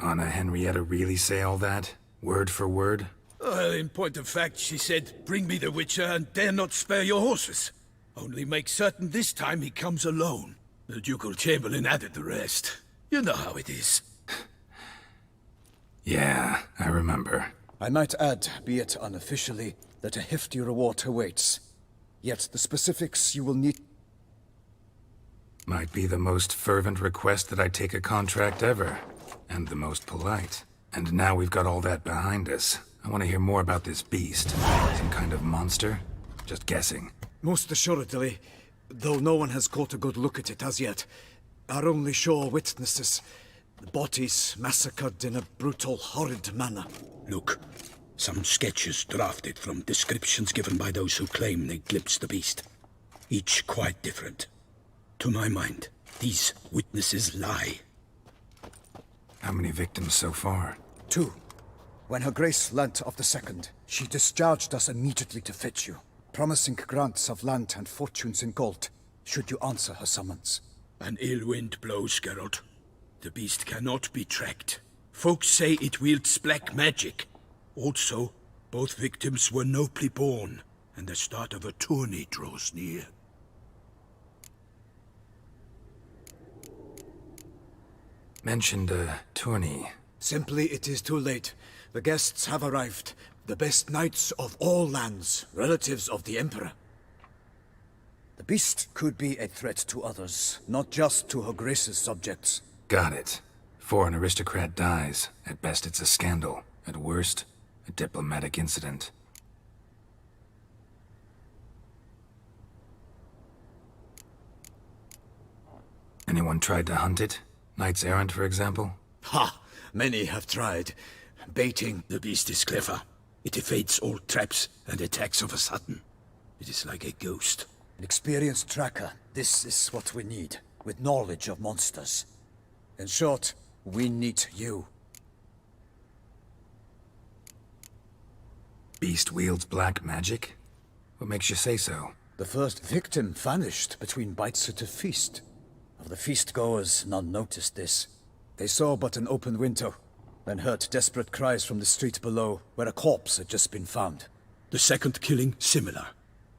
Anna Henrietta really say all that? Word for word? Well, in point of fact, she said, bring me the Witcher and dare not spare your horses. Only make certain this time he comes alone. The Ducal Chamberlain added the rest. You know how it is. Yeah, I remember. I might add, be it unofficially, that a hefty reward awaits. Yet the specifics you will need... Might be the most fervent request that I take a contract ever. And the most polite. And now we've got all that behind us. I want to hear more about this beast. Some kind of monster? Just guessing. Most assuredly, though no one has caught a good look at it as yet. Our only sure witnesses... The bodies massacred in a brutal, horrid manner. Look, some sketches drafted from descriptions given by those who claim they glimpsed the beast. Each quite different. To my mind, these witnesses lie. How many victims so far? 2. When Her Grace learnt of the second, she discharged us immediately to fetch you, promising grants of land and fortunes in gold, should you answer her summons. An ill wind blows, Geralt. The beast cannot be tracked. Folks say it wields black magic. Also, both victims were nobly born, and the start of a tourney draws near. Mentioned a tourney. Simply, it is too late. The guests have arrived. The best knights of all lands, relatives of the Emperor. The beast could be a threat to others, not just to Her Grace's subjects. Got it. Before an aristocrat dies, at best it's a scandal. At worst, a diplomatic incident. Anyone tried to hunt it? Knights errant, for example? Ha! Many have tried. Baiting. The beast is clever. It evades all traps and attacks of a sudden. It is like a ghost. An experienced tracker. This is what we need, with knowledge of monsters. In short, we need you. Beast wields black magic? What makes you say so? The first victim vanished between bites at a feast. Of the feast-goers, none noticed this. They saw but an open window, then heard desperate cries from the street below, where a corpse had just been found. The second killing, similar.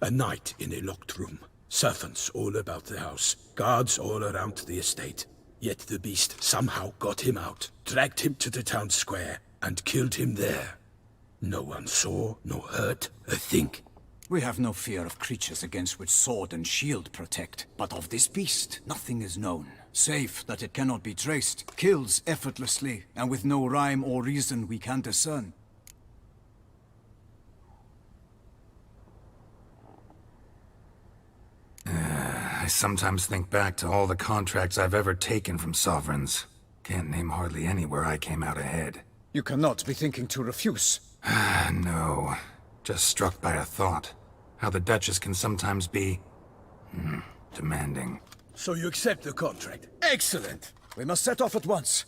A night in a locked room. Servants all about the house. Guards all around the estate. Yet the beast somehow got him out, dragged him to the town square, and killed him there. No one saw, nor heard a thing. We have no fear of creatures against which sword and shield protect. But of this beast, nothing is known. Save that it cannot be traced, kills effortlessly, and with no rhyme or reason we can discern. I sometimes think back to all the contracts I've ever taken from sovereigns. Can't name hardly any where I came out ahead. You cannot be thinking to refuse. No. Just struck by a thought. How the Duchess can sometimes be... demanding. So you accept the contract? Excellent! We must set off at once.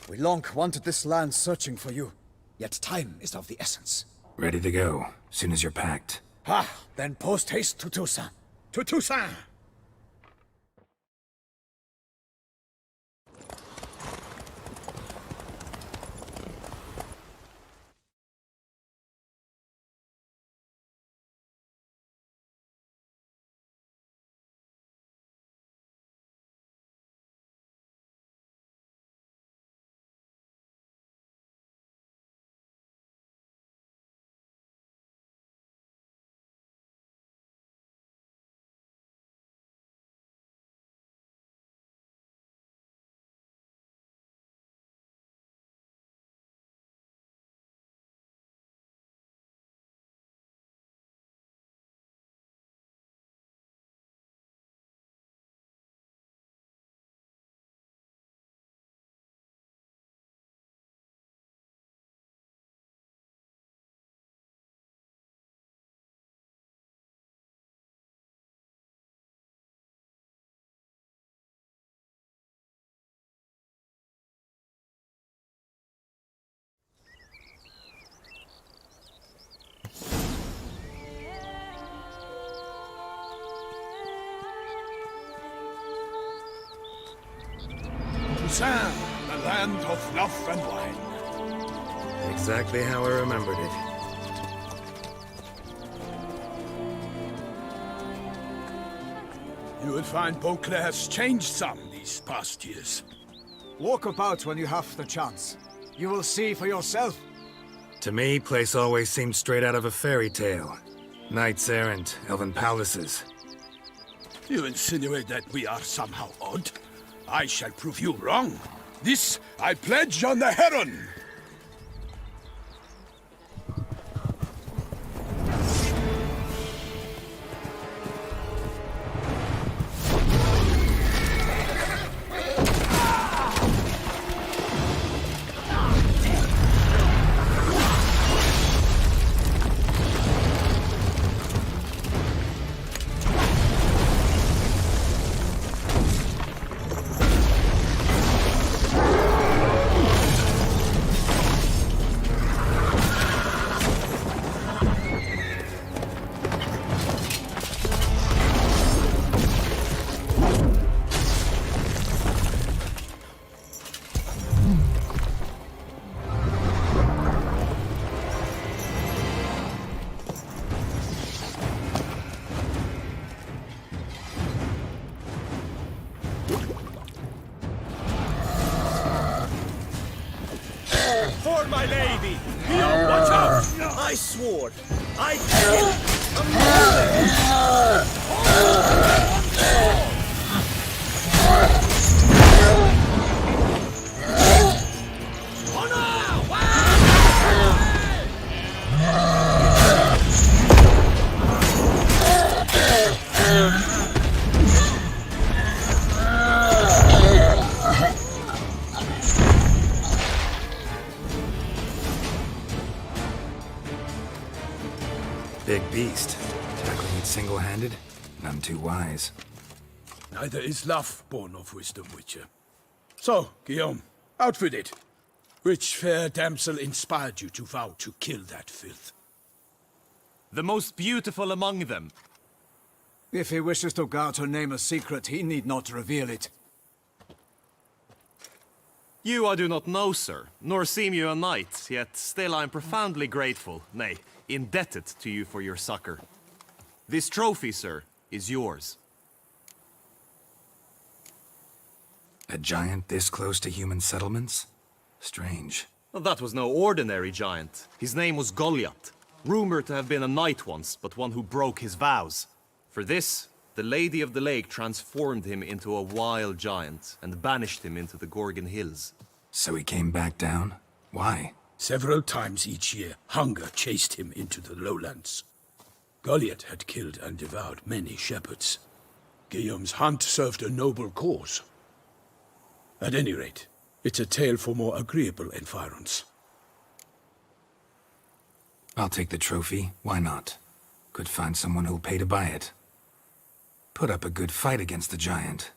We long wanted this land searching for you. Yet time is of the essence. Ready to go, soon as you're packed. Ah, then post-haste to Toussaint. To Toussaint! Transmissão, the land of love and wine. Exactly how I remembered it. You will find Beauclair's changed some these past years. Walk about when you have the chance. You will see for yourself. To me, place always seemed straight out of a fairy tale. Knights errant, elven palaces. You insinuate that we are somehow odd? I shall prove you wrong. This I pledge on the Heron! For my lady! Guillaume, watch out! I swore! I killed Big beast. Tackling it single-handed? None too wise. Neither is love born of wisdom, Witcher. So, Guillaume, out with it. Which fair damsel inspired you to vow to kill that filth? The most beautiful among them. If he wishes to guard her name a secret, he need not reveal it. You I do not know, sir, nor seem you a knight, yet still I am profoundly grateful, nay, indebted to you for your succor. This trophy, sir, is yours. A giant this close to human settlements? Strange. Well, that was no ordinary giant. His name was Goliath, rumored to have been a knight once, but one who broke his vows. For this, the Lady of the Lake transformed him into a wild giant and banished him into the Gorgon Hills. So he came back down? Why? Several times each year, hunger chased him into the lowlands. Goliath had killed and devoured many shepherds. Guillaume's hunt served a noble cause. At any rate, it's a tale for more agreeable environs. I'll take the trophy. Why not? Could find someone who'll pay to buy it. Put up a good fight against the giant.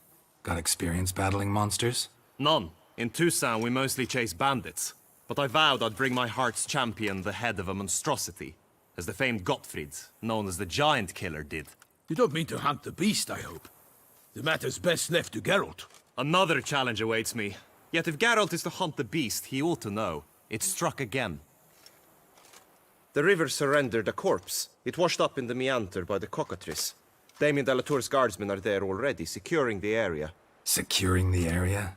Got experience battling monsters? None. In Toussaint we mostly chase bandits. But I vowed I'd bring my heart's champion the head of a monstrosity, as the famed Gottfried, known as the Giant Killer, did. You don't mean to hunt the beast, I hope. The matter's best left to Geralt. Another challenge awaits me. Yet if Geralt is to hunt the beast, he ought to know. It struck again. The river surrendered a corpse. It washed up in the meander by the cockatrice. Damien de la Tour's guardsmen are there already, securing the area. Securing the area?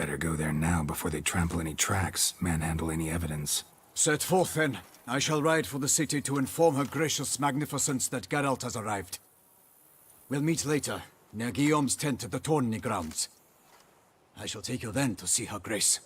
Better go there now before they trample any tracks, manhandle any evidence. Set forth, then. I shall ride for the city to inform her gracious magnificence that Geralt has arrived. We'll meet later, near Guillaume's tent at the Tourney grounds. I shall take you then to see her grace.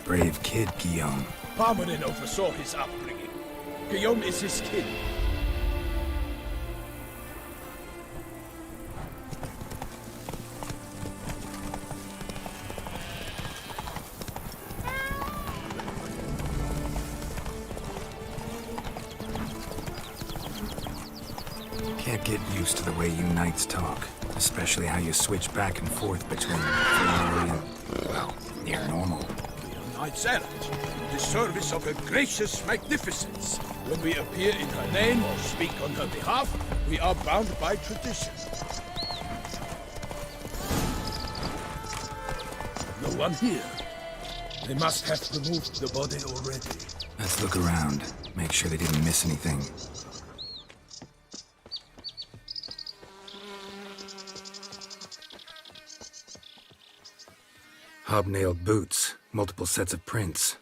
Brave kid, Guillaume. Parmanin oversaw his upbringing. Guillaume is his kin. Can't get used to the way you knights talk. Especially how you switch back and forth between friendly and, well, near normal. We are knights errant, in the service of her gracious magnificence. When we appear in her name or speak on her behalf, we are bound by tradition. No one here. They must have removed the body already. Let's look around. Make sure they didn't miss anything. Hobnailed boots, multiple sets of prints.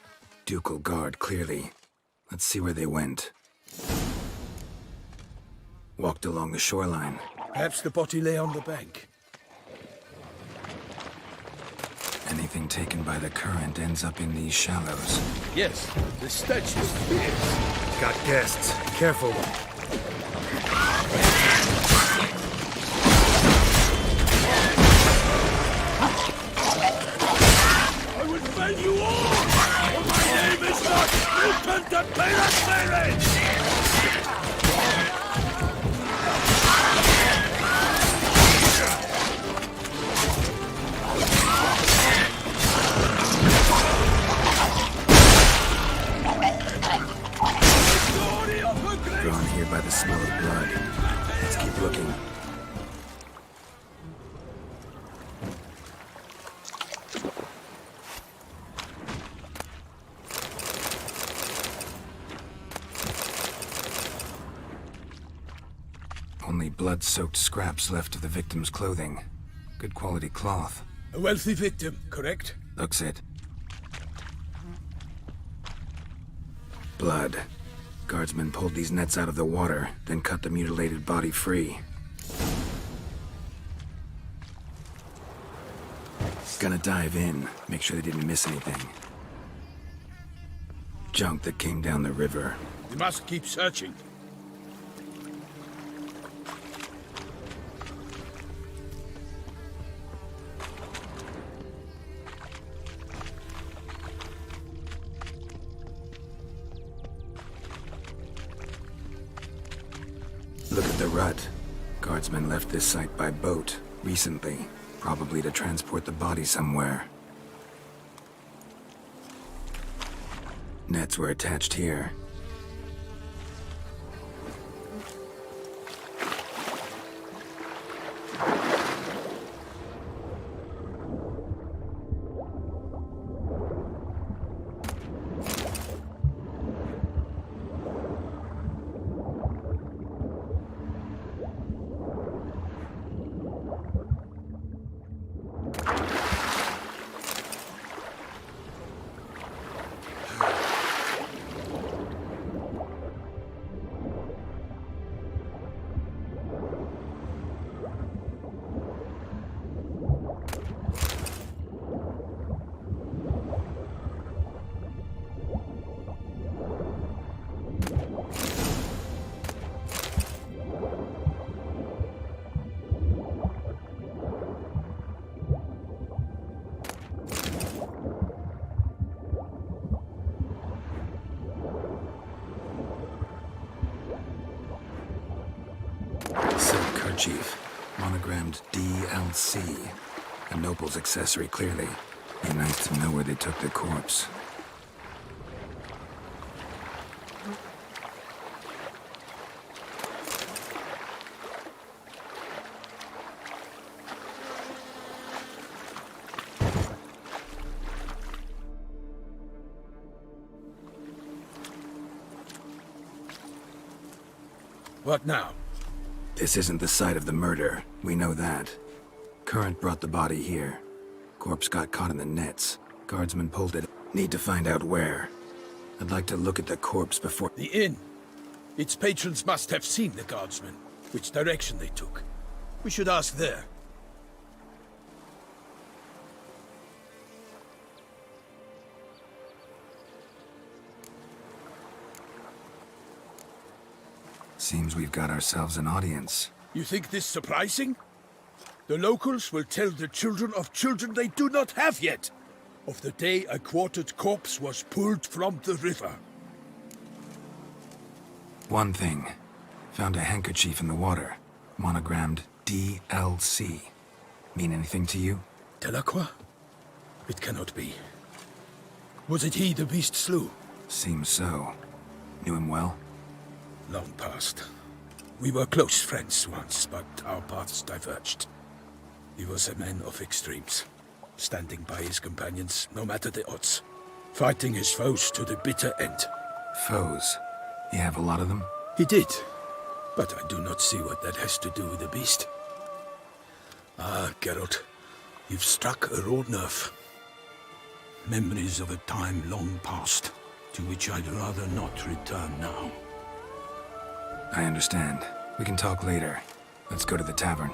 Ducal guard, clearly. Let's see where they went. Walked along the shoreline. Perhaps the body lay on the bank. Anything taken by the current ends up in these shallows. Yes, the stench is fierce. Got guests. Careful. I will fell you all! For my name is not Newton the Pirate! Drawn here by the smell of blood. Let's keep looking. Only blood-soaked scraps left of the victim's clothing. Good quality cloth. A wealthy victim, correct? Looks it. Blood. Guardsmen pulled these nets out of the water, then cut the mutilated body free. Gonna dive in, make sure they didn't miss anything. Junk that came down the river. We must keep searching. Look at the rut. Guardsmen left this site by boat, recently. Probably to transport the body somewhere. Nets were attached here. Silk kerchief, monogrammed DLC. A noble's accessory, clearly. Be nice to know where they took the corpse. What now? This isn't the site of the murder. We know that. Current brought the body here. Corpse got caught in the nets. Guardsmen pulled it. Need to find out where. I'd like to look at the corpse before... The inn. Its patrons must have seen the guardsmen. Which direction they took. We should ask there. Seems we've got ourselves an audience. You think this surprising? The locals will tell the children of children they do not have yet, of the day a quartered corpse was pulled from the river. One thing. Found a handkerchief in the water. Monogrammed DLC. Mean anything to you? Delacroix? It cannot be. Was it he the beast slew? Seems so. Knew him well? Long past. We were close friends once, but our paths diverged. He was a man of extremes, standing by his companions no matter the odds, fighting his foes to the bitter end. Foes? You have a lot of them? He did, but I do not see what that has to do with the beast. Ah, Geralt, you've struck a raw nerve. Memories of a time long past, to which I'd rather not return now. I understand. We can talk later. Let's go to the tavern.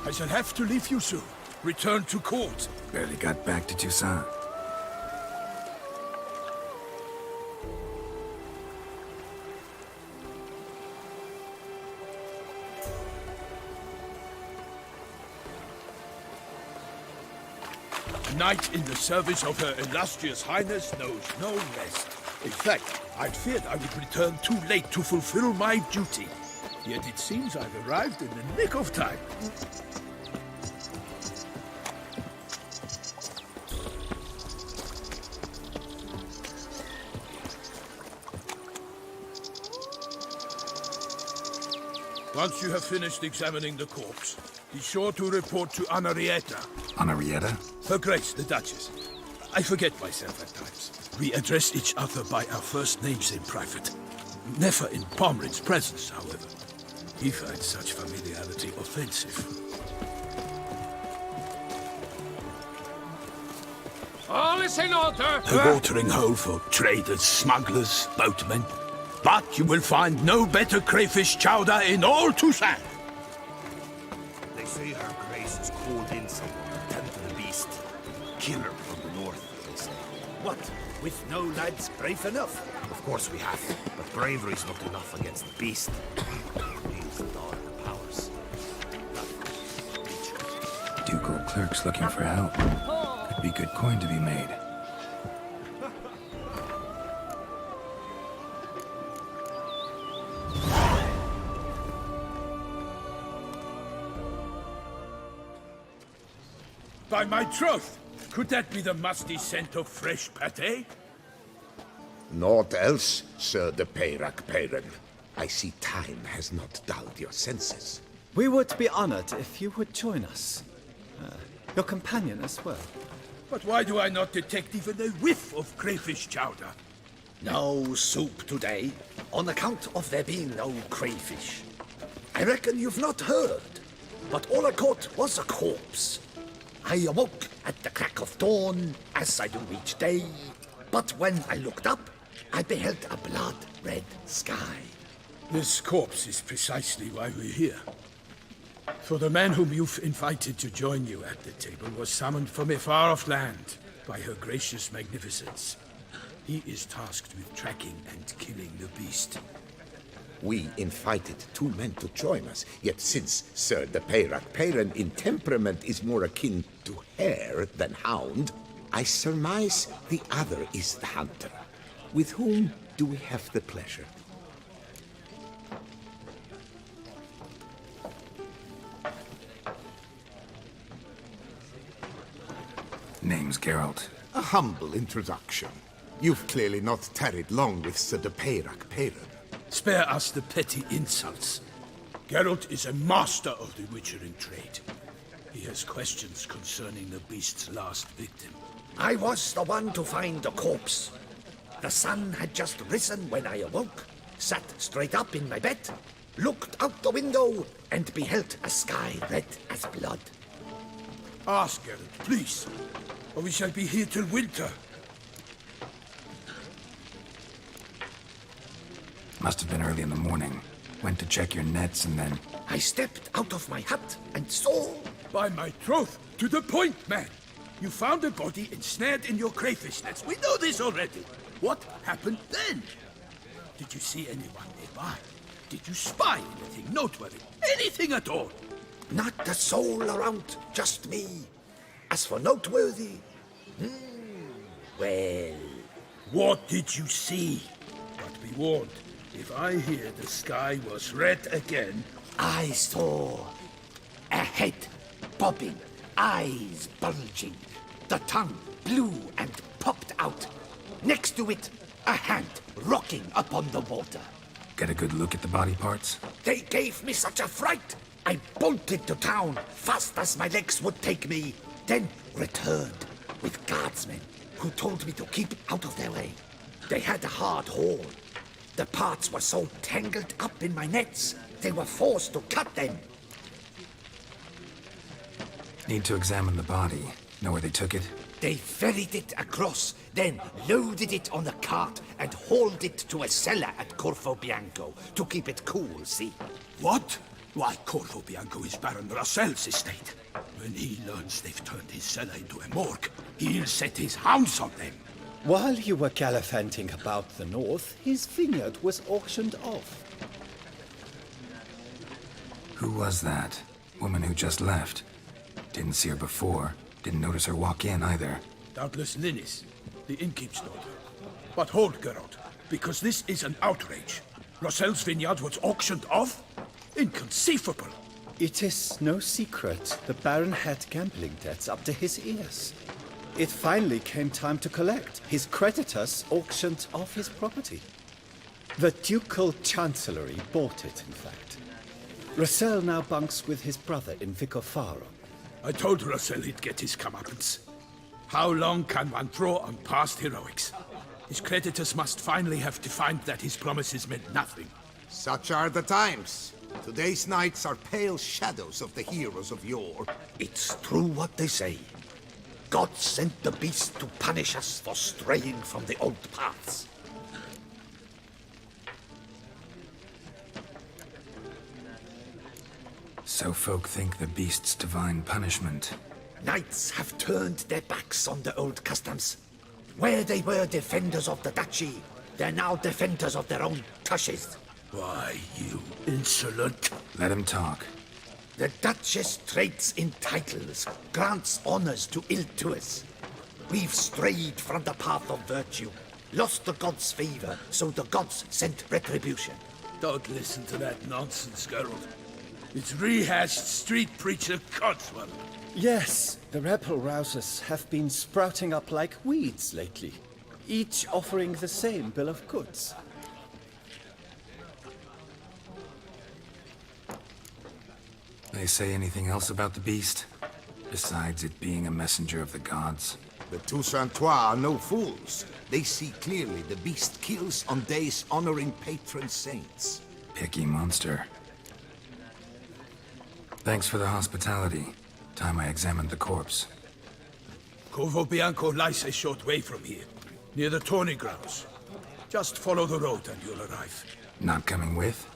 I shall have to leave you soon. Return to court. Barely got back to Toussaint. A knight in the service of Her Illustrious Highness knows no rest. In fact, I'd feared I would return too late to fulfill my duty. Yet it seems I've arrived in the nick of time. Once you have finished examining the corpse, be sure to report to Anarietta. Anarietta? Her Grace, the Duchess. I forget myself at times. We address each other by our first names in private. Never in Pomrin's presence, however. He finds such familiarity offensive. All is in order! A watering hole for traders, smugglers, boatmen. But you will find no better crayfish chowder in all Toussaint. They say Her Grace has called in someone to tend to the beast. Killer from the north, they say. What? With no lads brave enough? Of course we have, but bravery's not enough against the beast. These dark powers. Ducal clerks looking for help. Could be good coin to be made. By my troth, could that be the musty scent of fresh pâté? Naught else, Sir de Peyrac-Peyran. I see time has not dulled your senses. We would be honored if you would join us. Your companion as well. But why do I not detect even a whiff of crayfish chowder? No soup today, on account of there being no crayfish. I reckon you've not heard, but all I caught was a corpse. I awoke at the crack of dawn, as I do each day, but when I looked up, I beheld a blood-red sky. This corpse is precisely why we're here. For the man whom you've invited to join you at the table was summoned from a far-off land by Her Gracious Magnificence. He is tasked with tracking and killing the beast. We invited two men to join us, yet since Sir de Peyrac-Peyran in temperament is more akin to hare than hound, I surmise the other is the hunter. With whom do we have the pleasure? Name's Geralt. A humble introduction. You've clearly not tarried long with Sir de Peyrac-Peyran. Spare us the petty insults. Geralt is a master of the witchering trade. He has questions concerning the beast's last victim. I was the one to find the corpse. The sun had just risen when I awoke, sat straight up in my bed, looked out the window, and beheld a sky red as blood. Ask Geralt, please, or we shall be here till winter. Must have been early in the morning. Went to check your nets and then... I stepped out of my hut and saw... By my troth, to the point, man! You found a body ensnared in your crayfish nets. We know this already. What happened then? Did you see anyone nearby? Did you spy anything noteworthy? Anything at all? Not a soul around, just me. As for noteworthy, well... What did you see? But be warned, if I hear the sky was red again... I saw a head bobbing, eyes bulging, the tongue blue and popped out. Next to it, a hand rocking upon the water. Get a good look at the body parts? They gave me such a fright. I bolted to town fast as my legs would take me, then returned with guardsmen who told me to keep out of their way. They had a hard haul. The parts were so tangled up in my nets, they were forced to cut them. Need to examine the body. Know where they took it? They ferried it across, then loaded it on a cart and hauled it to a cellar at Corvo Bianco to keep it cool, see? What? Why, Corvo Bianco is Baron Russell's estate. When he learns they've turned his cellar into a morgue, he'll set his hounds on them. While you were gallivanting about the north, his vineyard was auctioned off. Who was that? Woman who just left. Didn't see her before. Didn't notice her walk in either. Doubtless Linnis, the innkeep's daughter. But hold, Geralt, because this is an outrage. Russell's vineyard was auctioned off? Inconceivable! It is no secret the Baron had gambling debts up to his ears. It finally came time to collect. His creditors auctioned off his property. The Ducal Chancellery bought it, in fact. Russell now bunks with his brother in Vicofaro. I told Russell he'd get his comeuppance. How long can one draw on past heroics? His creditors must finally have defined that his promises meant nothing. Such are the times. Today's knights are pale shadows of the heroes of yore. It's true what they say. God sent the beast to punish us for straying from the old paths. So folk think the beast's divine punishment. Knights have turned their backs on the old customs. Where they were defenders of the duchy, they're now defenders of their own tushes. Why, you insolent... Let him talk. The Duchess trades in titles, grants honors to ill-doers. We've strayed from the path of virtue, lost the gods' favor, so the gods sent retribution. Don't listen to that nonsense, Geralt. It's rehashed street preacher Codswell. Yes, the rebel rousers have been sprouting up like weeds lately, each offering the same bill of goods. They say anything else about the beast? Besides it being a messenger of the gods? The Toussaintois are no fools. They see clearly the beast kills on days honoring patron saints. Picky monster. Thanks for the hospitality. Time I examined the corpse. Corvo Bianco lies a short way from here, near the tourney grounds. Just follow the road and you'll arrive. Not coming with?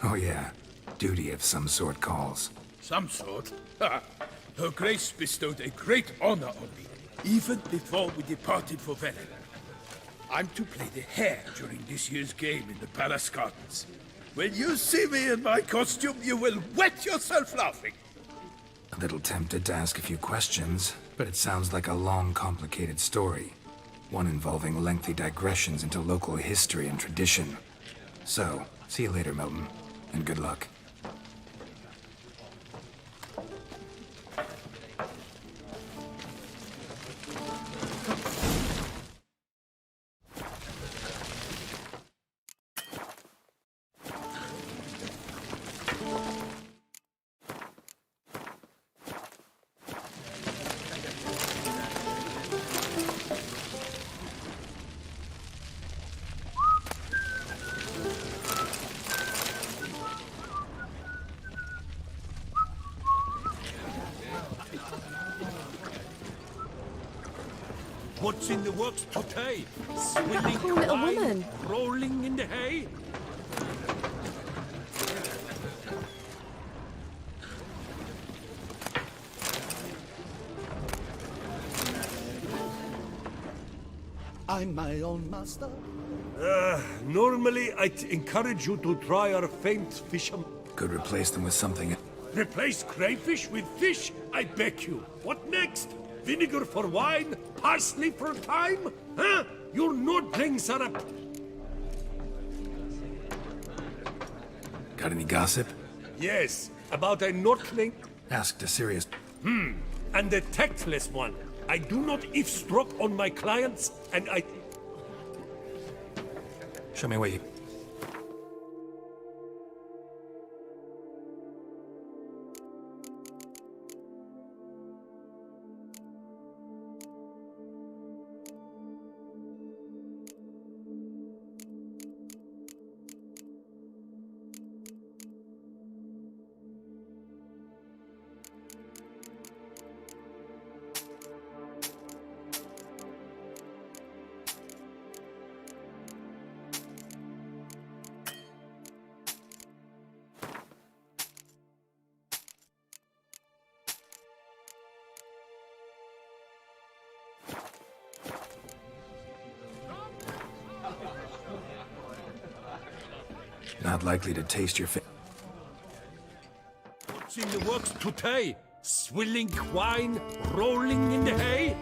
Oh yeah. Duty of some sort calls. Some sort? Ha! Her Grace bestowed a great honor on me, even before we departed for Velen. I'm to play the hare during this year's game in the palace gardens. When you see me in my costume, you will wet yourself laughing. A little tempted to ask a few questions, but it sounds like a long, complicated story. One involving lengthy digressions into local history and tradition. So, see you later, Milton, and good luck. What's in the works today? Swilling Poor little wine, woman. rolling in the hay? I'm my own master. Normally I'd encourage you to try our famed fish. Could replace them with something. Replace crayfish with fish, I beg you. What next? Vinegar for wine? Parsley for thyme? Huh? Your nordlings are a... Got any gossip? Yes, about a nordling. Asked a serious... And a tactless one. I do not eavesdrop on my clients, and I... Show me what you... Not likely to taste your What's in the works today? Swilling wine, rolling in the hay?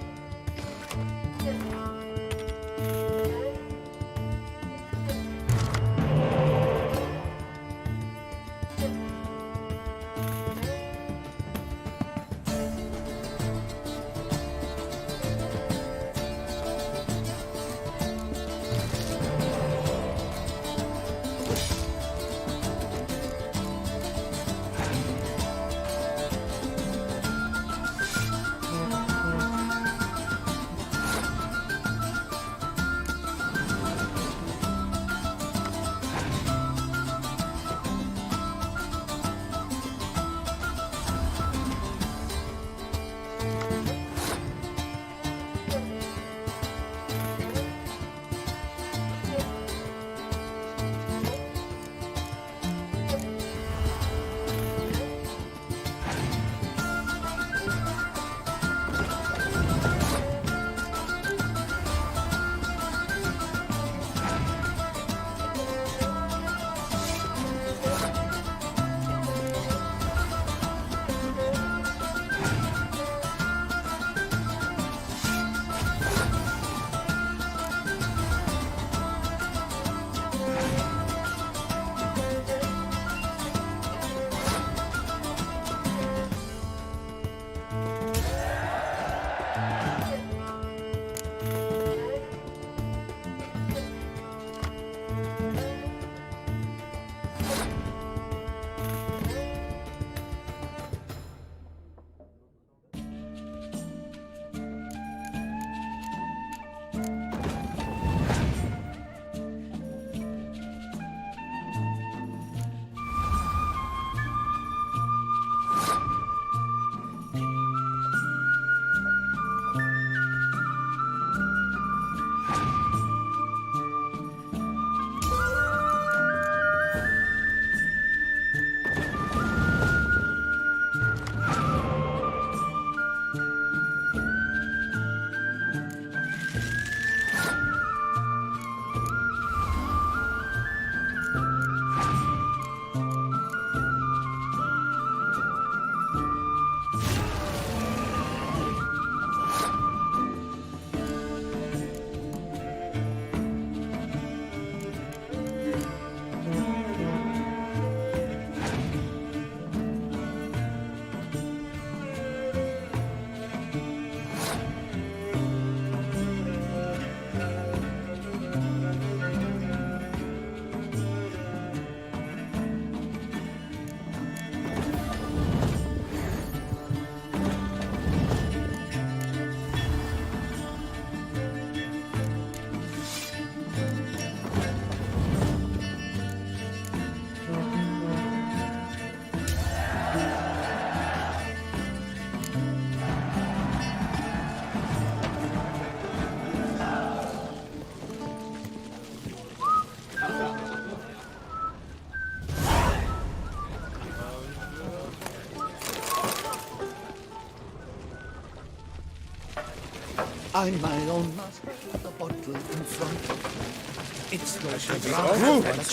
I'm my own master with the bottle in front of me. It's the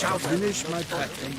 I'll finish my packing.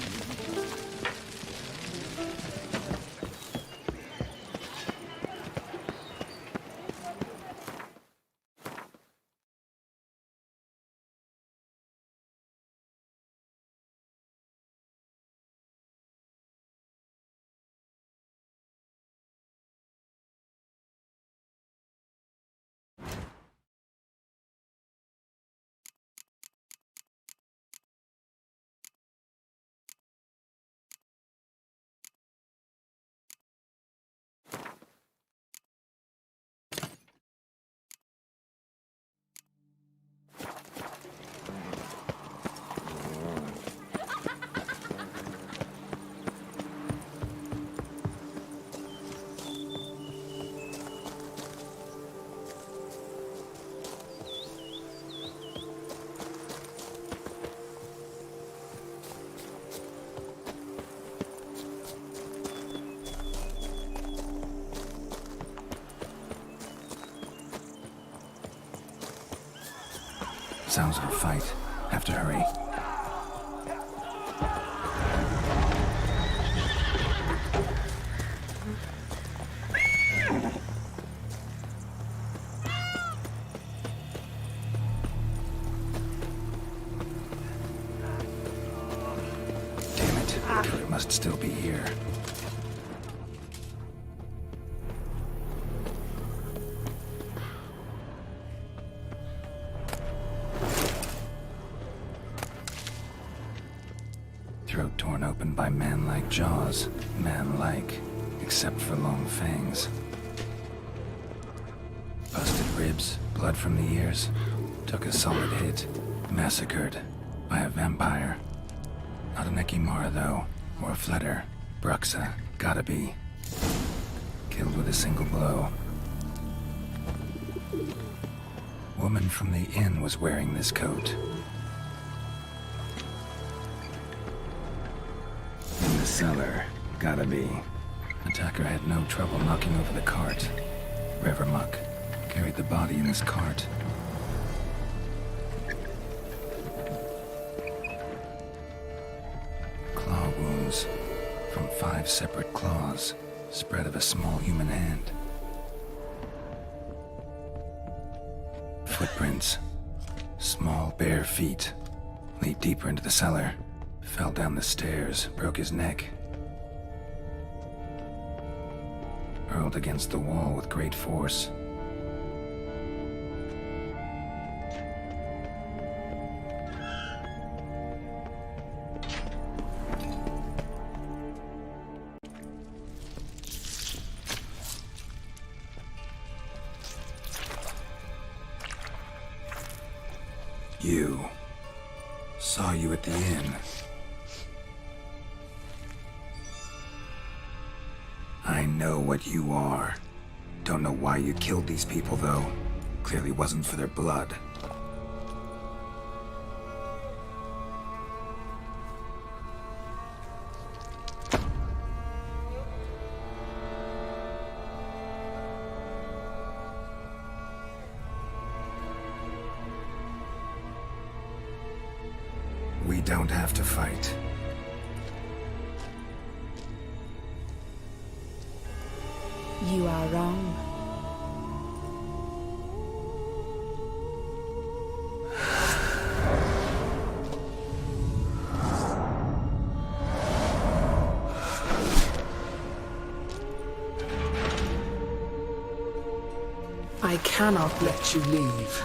Sounds like a fight. Have to hurry. Damn it. It must still be here. Throat torn open by man-like jaws. Man-like, except for long fangs. Busted ribs, blood from the ears. Took a solid hit. Massacred by a vampire. Not an Ekimara, though, or a Fletter. Bruxa, gotta be. Killed with a single blow. Woman from the inn was wearing this coat. In the cellar, gotta be. Attacker had no trouble knocking over the cart. River muck carried the body in his cart. Claw wounds from 5 separate claws, spread of a small human hand. Footprints. Small, bare feet. Lead deeper into the cellar. Fell down the stairs, broke his neck. Hurled against the wall with great force. You. Saw you at the inn. I know what you are. Don't know why you killed these people, though. Clearly wasn't for their blood. We don't have to fight. You are wrong. I cannot let you leave.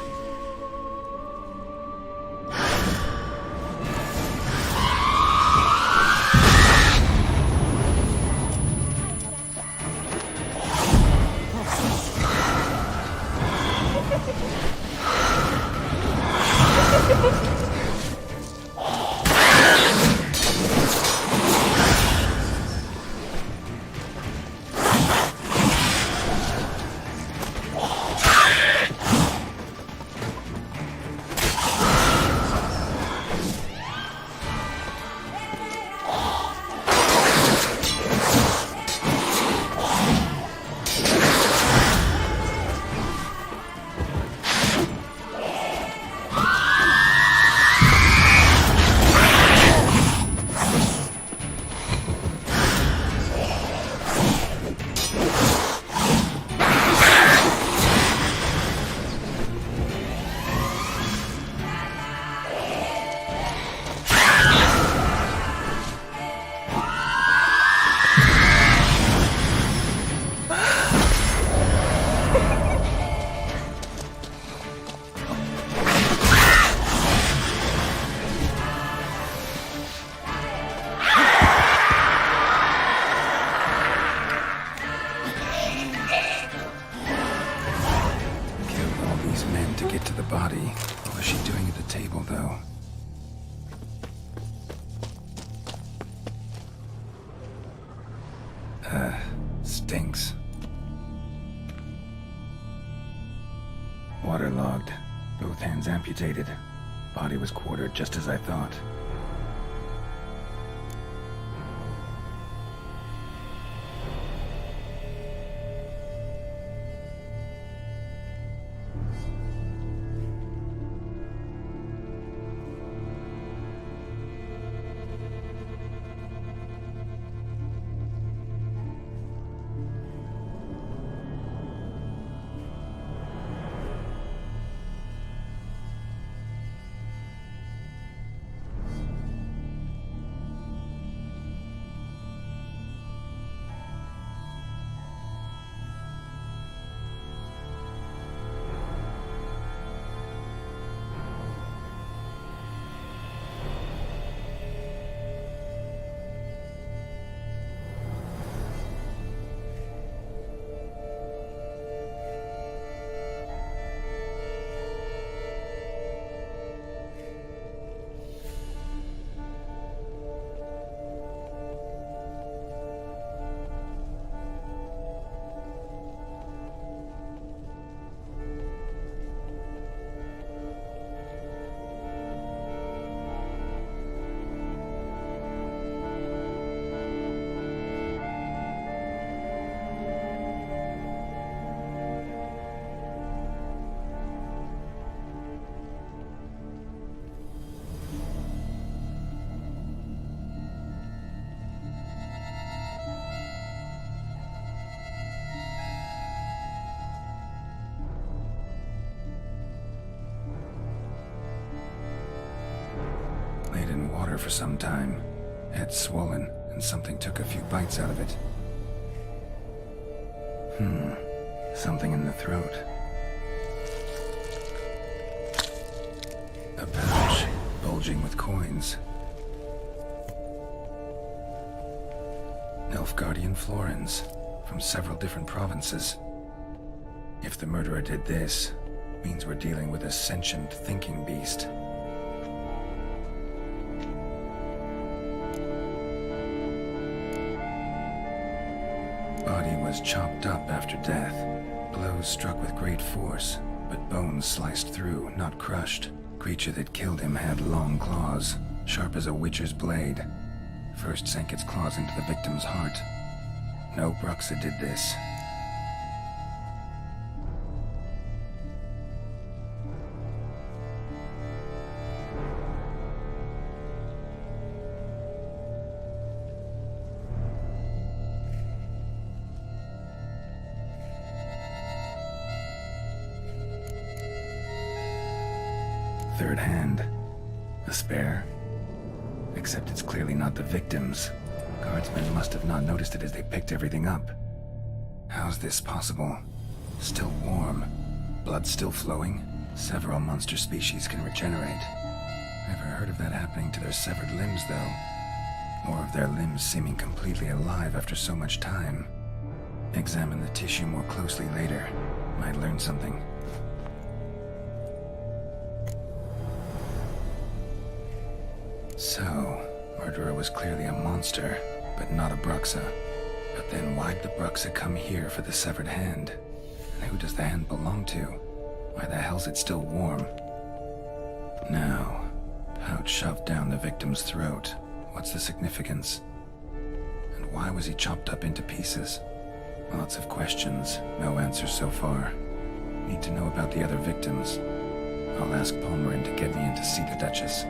to get to the body. What was she doing at the table, though? Stinks. Waterlogged. Both hands amputated. Body was quartered just as I thought. Laid in water for some time. Head swollen, and something took a few bites out of it. Something in the throat. A pouch, bulging with coins. Nilfgaardian florins, from several different provinces. If the murderer did this, means we're dealing with a sentient thinking beast. Body was chopped up after death. Blows struck with great force, but bones sliced through, not crushed. Creature that killed him had long claws, sharp as a witcher's blade. First sank its claws into the victim's heart. No Bruxa did this. Third hand. A spare. Except it's clearly not the victim's. Guardsmen must have not noticed it as they picked everything up. How's this possible? Still warm. Blood still flowing. Several monster species can regenerate. Never heard of that happening to their severed limbs, though. Or of their limbs seeming completely alive after so much time. Examine the tissue more closely later. Might learn something. So, murderer was clearly a monster, but not a Bruxa. But then why'd the Bruxa come here for the severed hand? And who does the hand belong to? Why the hell's it still warm? Now, pouch shoved down the victim's throat. What's the significance? And why was he chopped up into pieces? Lots of questions, no answers so far. Need to know about the other victims. I'll ask Palmerin to get me in to see the Duchess.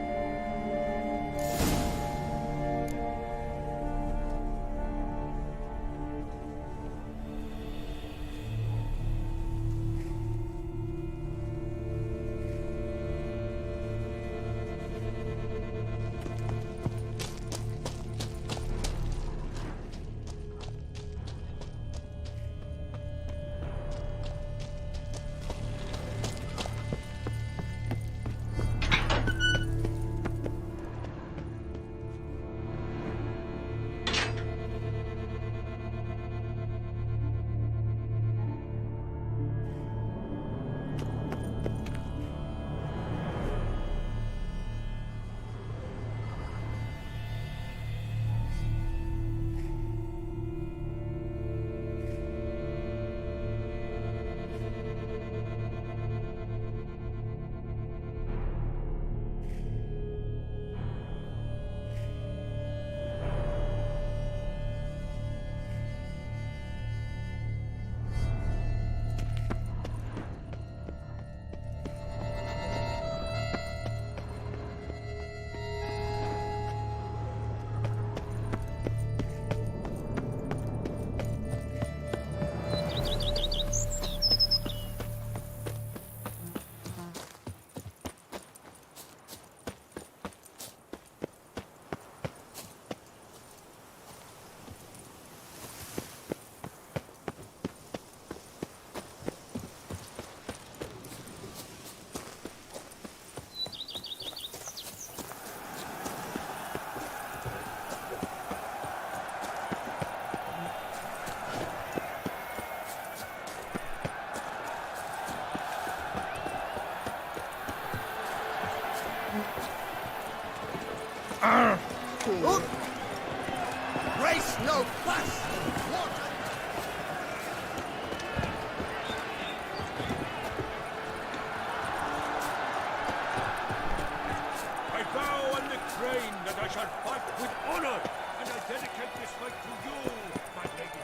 Race no fuss! Water! I vow on the train that I shall fight with honor, and I dedicate this fight to you, my lady.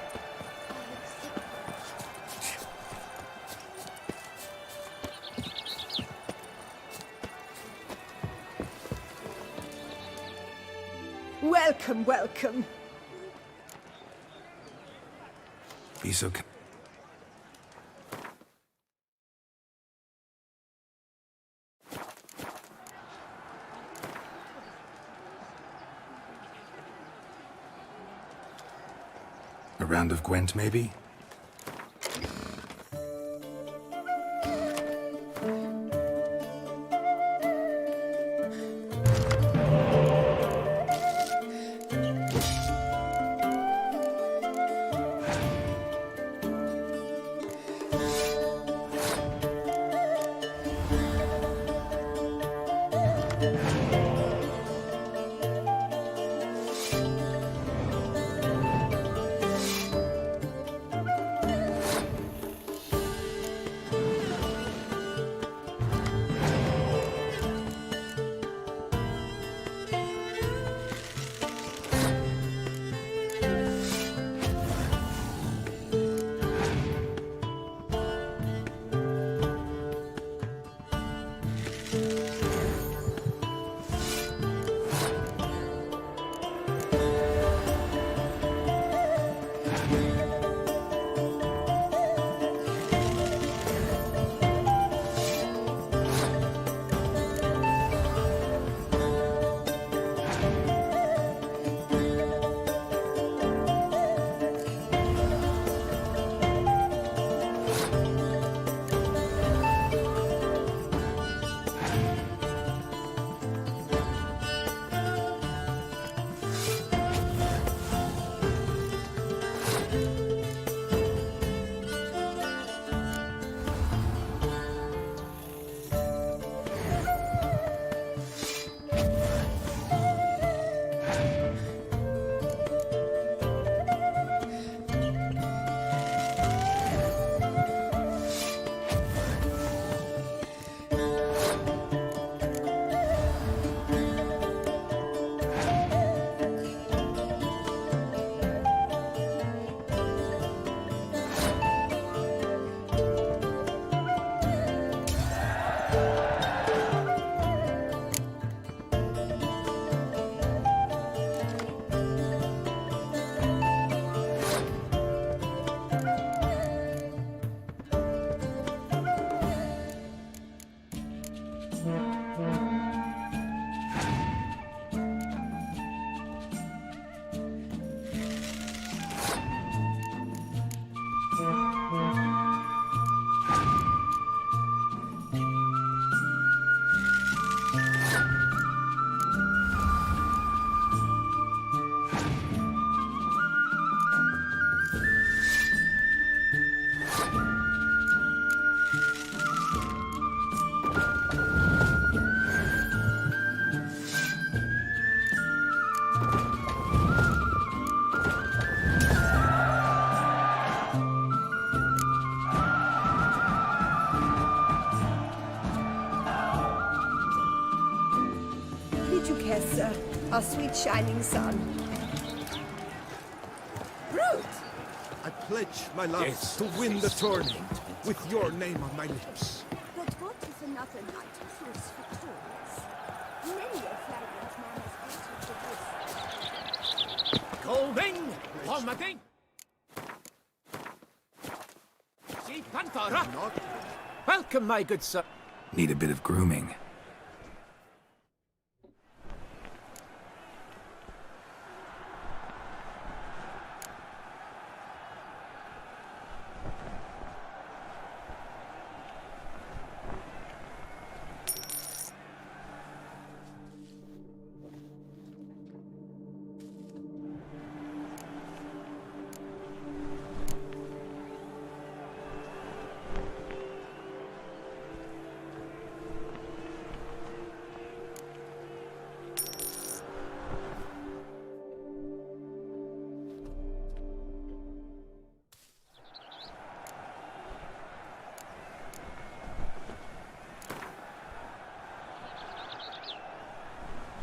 Welcome, welcome. Be so kind. A round of Gwent, maybe? Our sweet shining sun. Brute! I pledge my love to win the tournament with your name on my lips. But what if another knight proves victorious? Many a valiant man has entered the list. Going! Formating! See, Panther! Welcome, my good sir. Need a bit of grooming.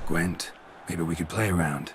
Gwent, maybe we could play around.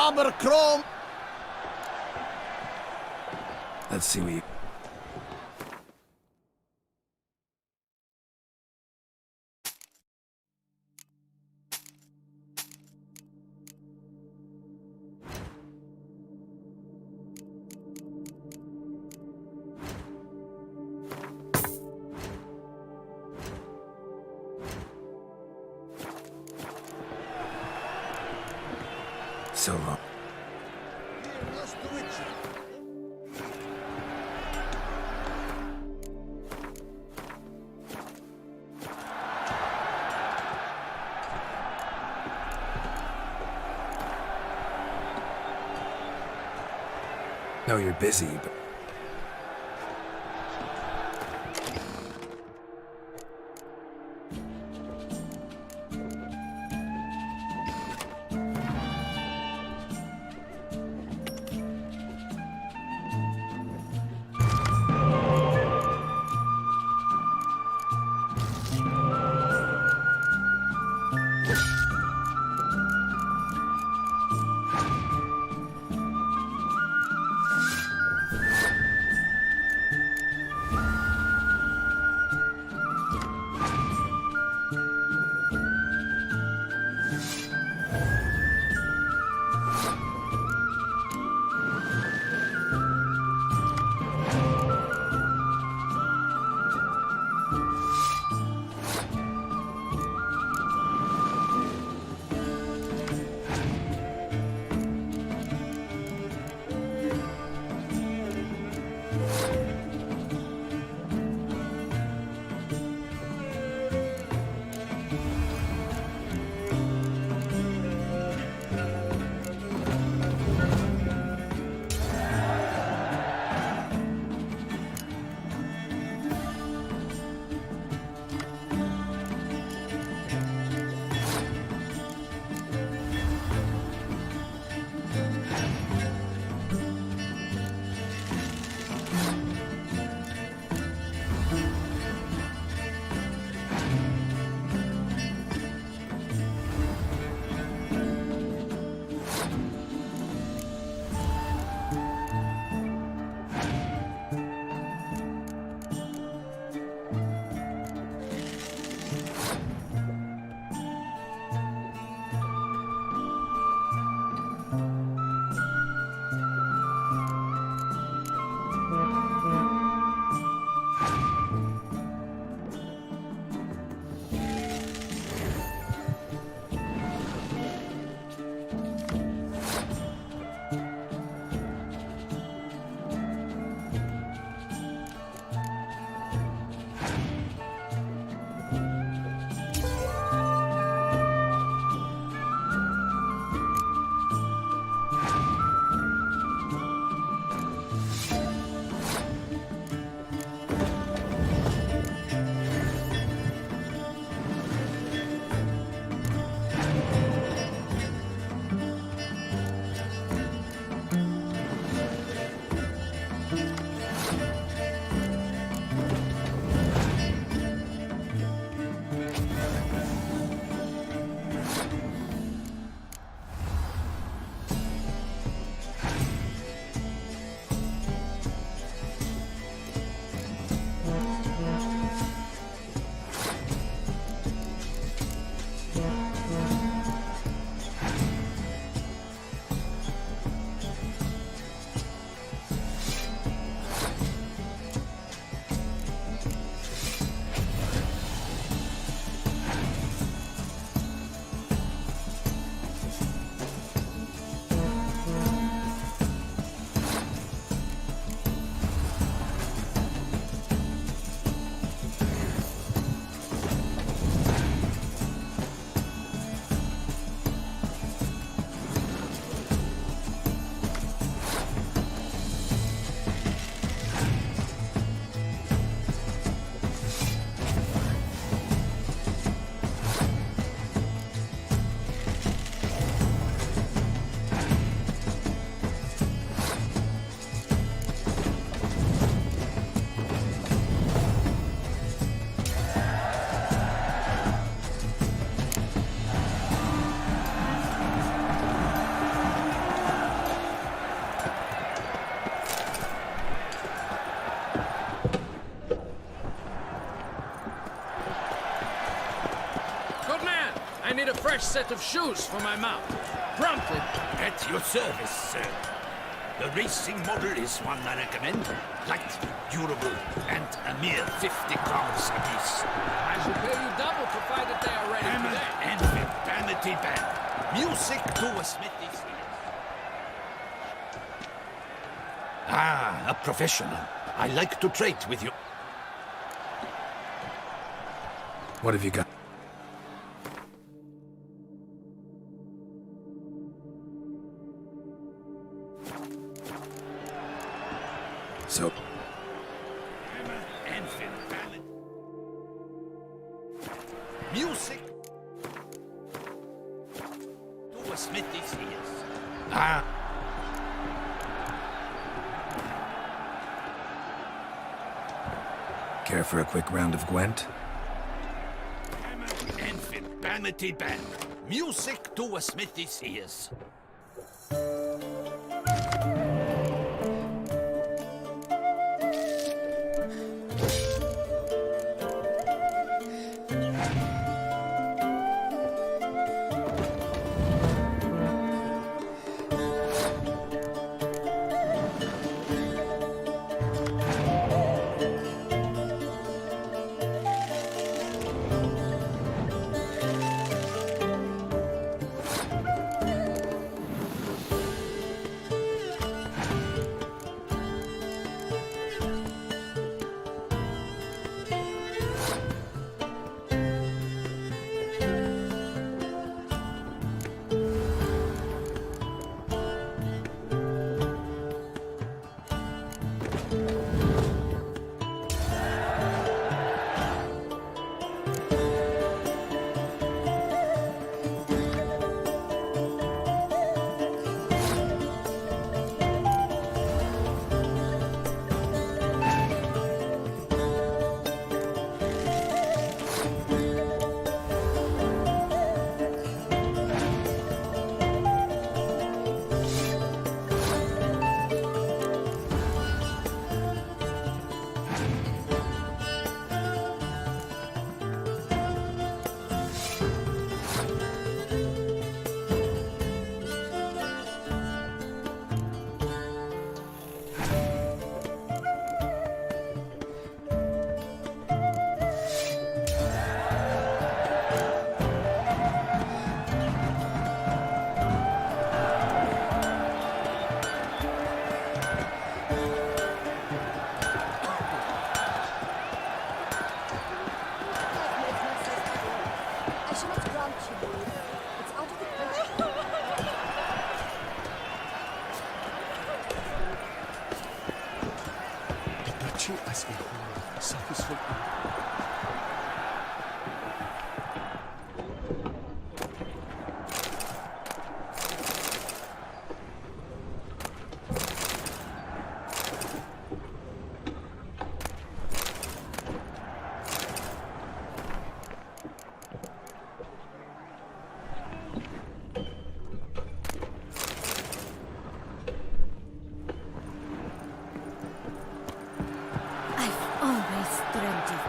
Abercrom! Let's see what you... So long. know you're busy, but... need a fresh set of shoes for my mount. Promptly. At your service, sir. The racing model is one I recommend. Light, durable, and a mere 50 crowns apiece. I should pay you double provided they are ready Hammer today. and Vanity Band. Music to a smithy's. Ah, a professional. I like to trade with you. What have you got? So... Music to a smithy's ears. Care for a quick round of Gwent? Enfant vanity band. Music to a smithy's ears.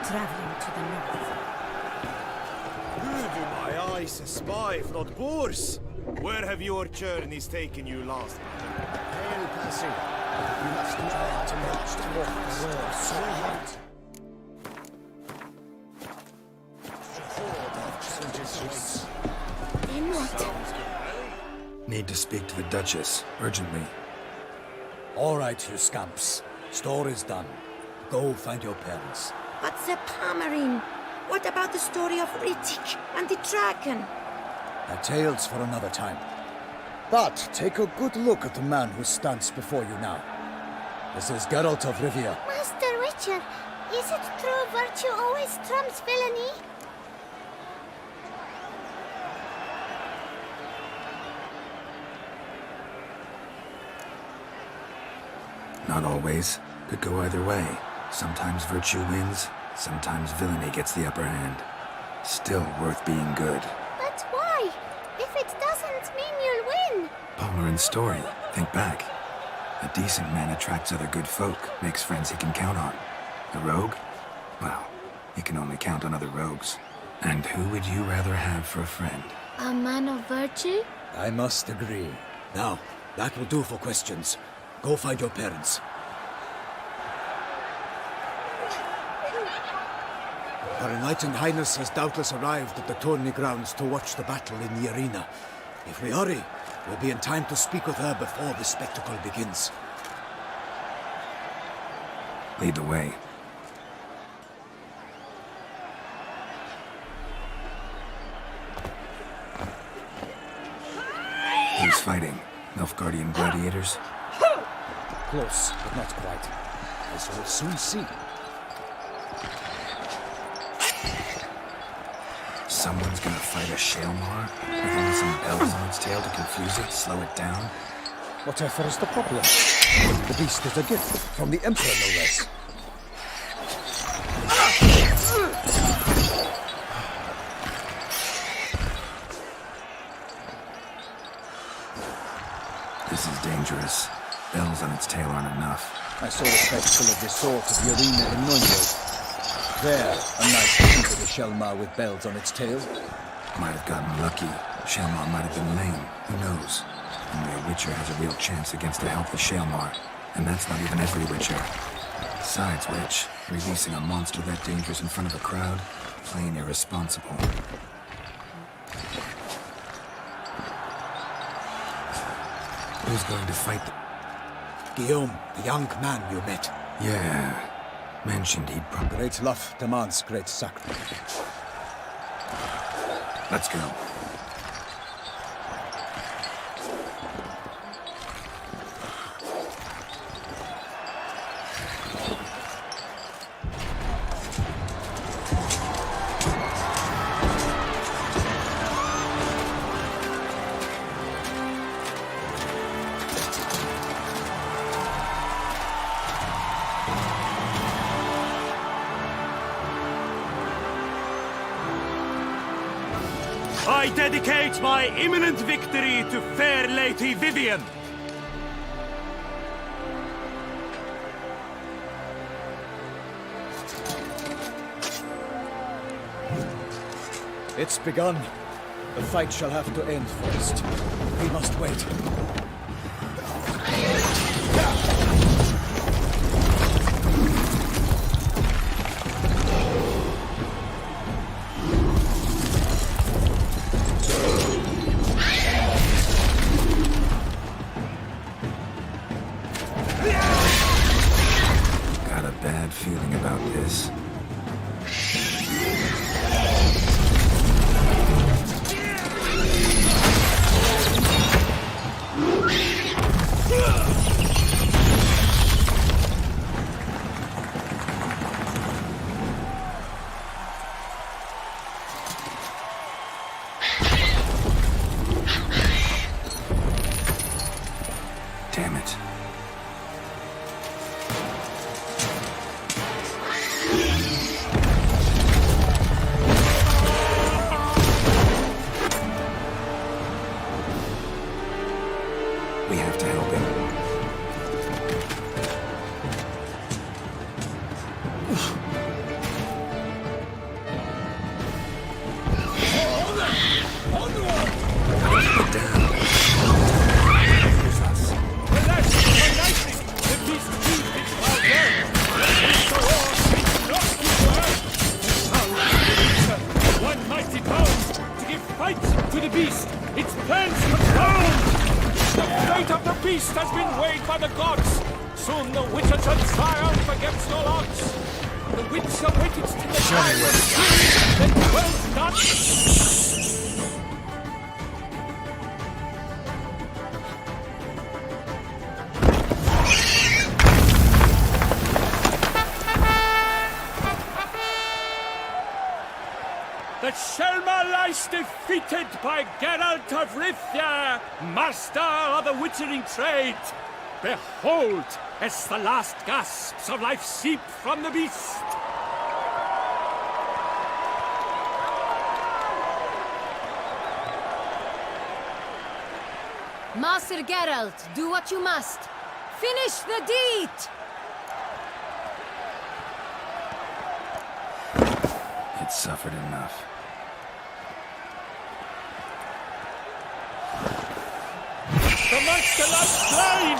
Traveling to the north. Who do my eyes espy, if not Boers? Where have your journeys taken you last? Hail, Krissy. You must try to march towards the road so hot. Then what? Need to speak to the Duchess, urgently. All right, you scamps. Story's done. Go find your parents. But the Pomerine, what about the story of Rittik and the dragon? A tale's for another time. But take a good look at the man who stands before you now. This is Geralt of Rivia. Master Witcher, is it true virtue always trumps villainy? Not always. Could go either way. Sometimes virtue wins, sometimes villainy gets the upper hand. Still worth being good. But why? If it doesn't mean you'll win. Palmer story. Think back. A decent man attracts other good folk, makes friends he can count on. A rogue? Well, he can only count on other rogues. And who would you rather have for a friend? A man of virtue? I must agree. Now, that will do for questions. Go find your parents. Her Enlightened Highness has doubtless arrived at the tourney grounds to watch the battle in the arena. If we hurry, we'll be in time to speak with her before the spectacle begins. Lead the way. Who's fighting? Nilfgaardian gladiators? Close, but not quite. as you'll soon see. Someone's gonna fight a Shaelmar with only some bells on its tail to confuse it, slow it down? Whatever is the problem? The beast is a gift from the Emperor, no less. This is dangerous. Bells on its tail aren't enough. I saw the spectacle of the sword at the arena in Nuremberg. There, a knight defeated a Shaelmar with bells on its tail. Might have gotten lucky. Shaelmar might have been lame. Who knows? Only a Witcher has a real chance against a healthy Shaelmar. And that's not even every Witcher. Besides which, releasing a monster that dangerous in front of a crowd, plain irresponsible. Who's going to fight the... Guillaume, the young man you met. Yeah. Mentioned he'd probably... Great love demands great sacrifice. Let's go. I dedicate my imminent victory to fair Lady Vivian. It's begun. The fight shall have to end first. We must wait. Got a bad feeling about this. Damn it. We have to help him. One mighty pound to give fight to the beast. Its plans confirmed. The fate of the beast has been weighed by the gods. Soon the Witcher shall triumph against all odds. The Witcher waited till the time was spring, then dwelt not. The Shaelmar lies defeated by Geralt of Rivia, master of the witchering trade. Behold, as the last gasps of life seep from the beast. Master Geralt, do what you must. Finish the deed! It suffered enough. The monster lies slain!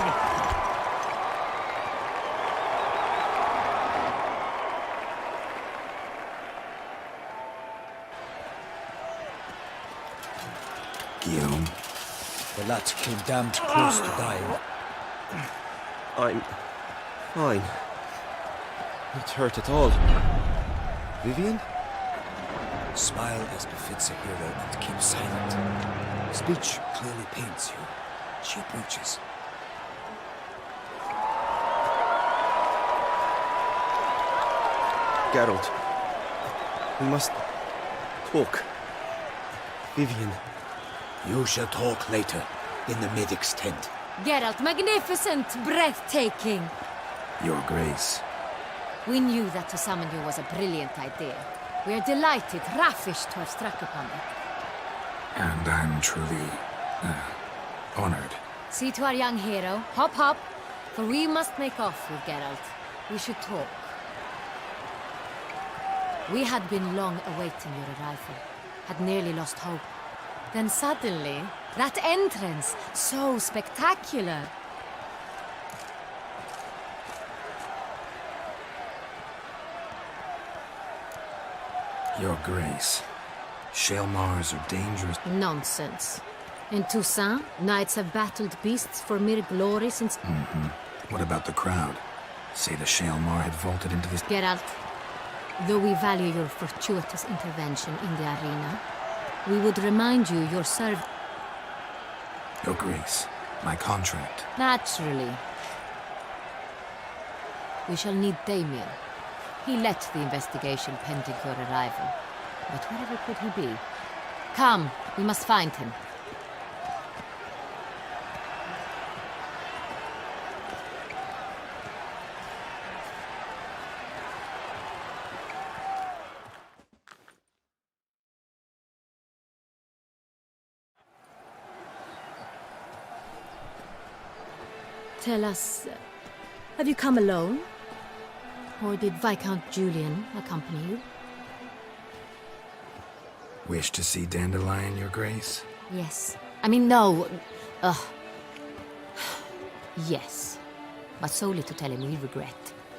Guillaume. The lad came damned close to dying. I'm fine. Not hurt at all. Vivian? Smile as befits a hero and keep silent. Speech clearly pains you. She approaches. Geralt, we must talk. Vivian. You shall talk later, in the medic's tent. Geralt, magnificent, breathtaking. Your Grace. We knew that to summon you was a brilliant idea. We are delighted, ravished to have struck upon it. And I'm truly, honored. See to our young hero. Hop, hop. For we must make off with Geralt. We should talk. We had been long awaiting your arrival. Had nearly lost hope. Then suddenly, that entrance, so spectacular. Your Grace. Shale Mars are dangerous. Nonsense. In Toussaint, knights have battled beasts for mere glory since... What about the crowd? Say the Shale Mar had vaulted into this... Geralt, though we value your fortuitous intervention in the arena, we would remind you your Your Grace, my contract. Naturally. We shall need Damien. He led the investigation pending your arrival. But wherever could he be? Come, we must find him. Tell us, have you come alone? Or did Viscount Julian accompany you? Wish to see Dandelion, Your Grace? Yes. I mean, no. Yes. But solely to tell him we regret.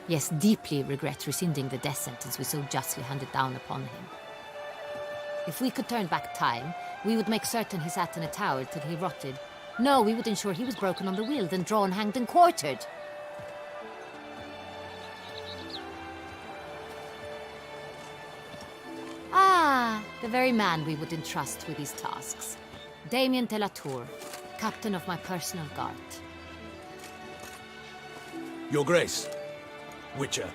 Yes, deeply regret rescinding the death sentence we so justly handed down upon him. If we could turn back time, we would make certain he sat in a tower till he rotted. No, we would ensure he was broken on the wheel, then drawn, hanged, and quartered. Ah, the very man we would entrust with these tasks. Damien de la Tour, captain of my personal guard. Your Grace. Witcher.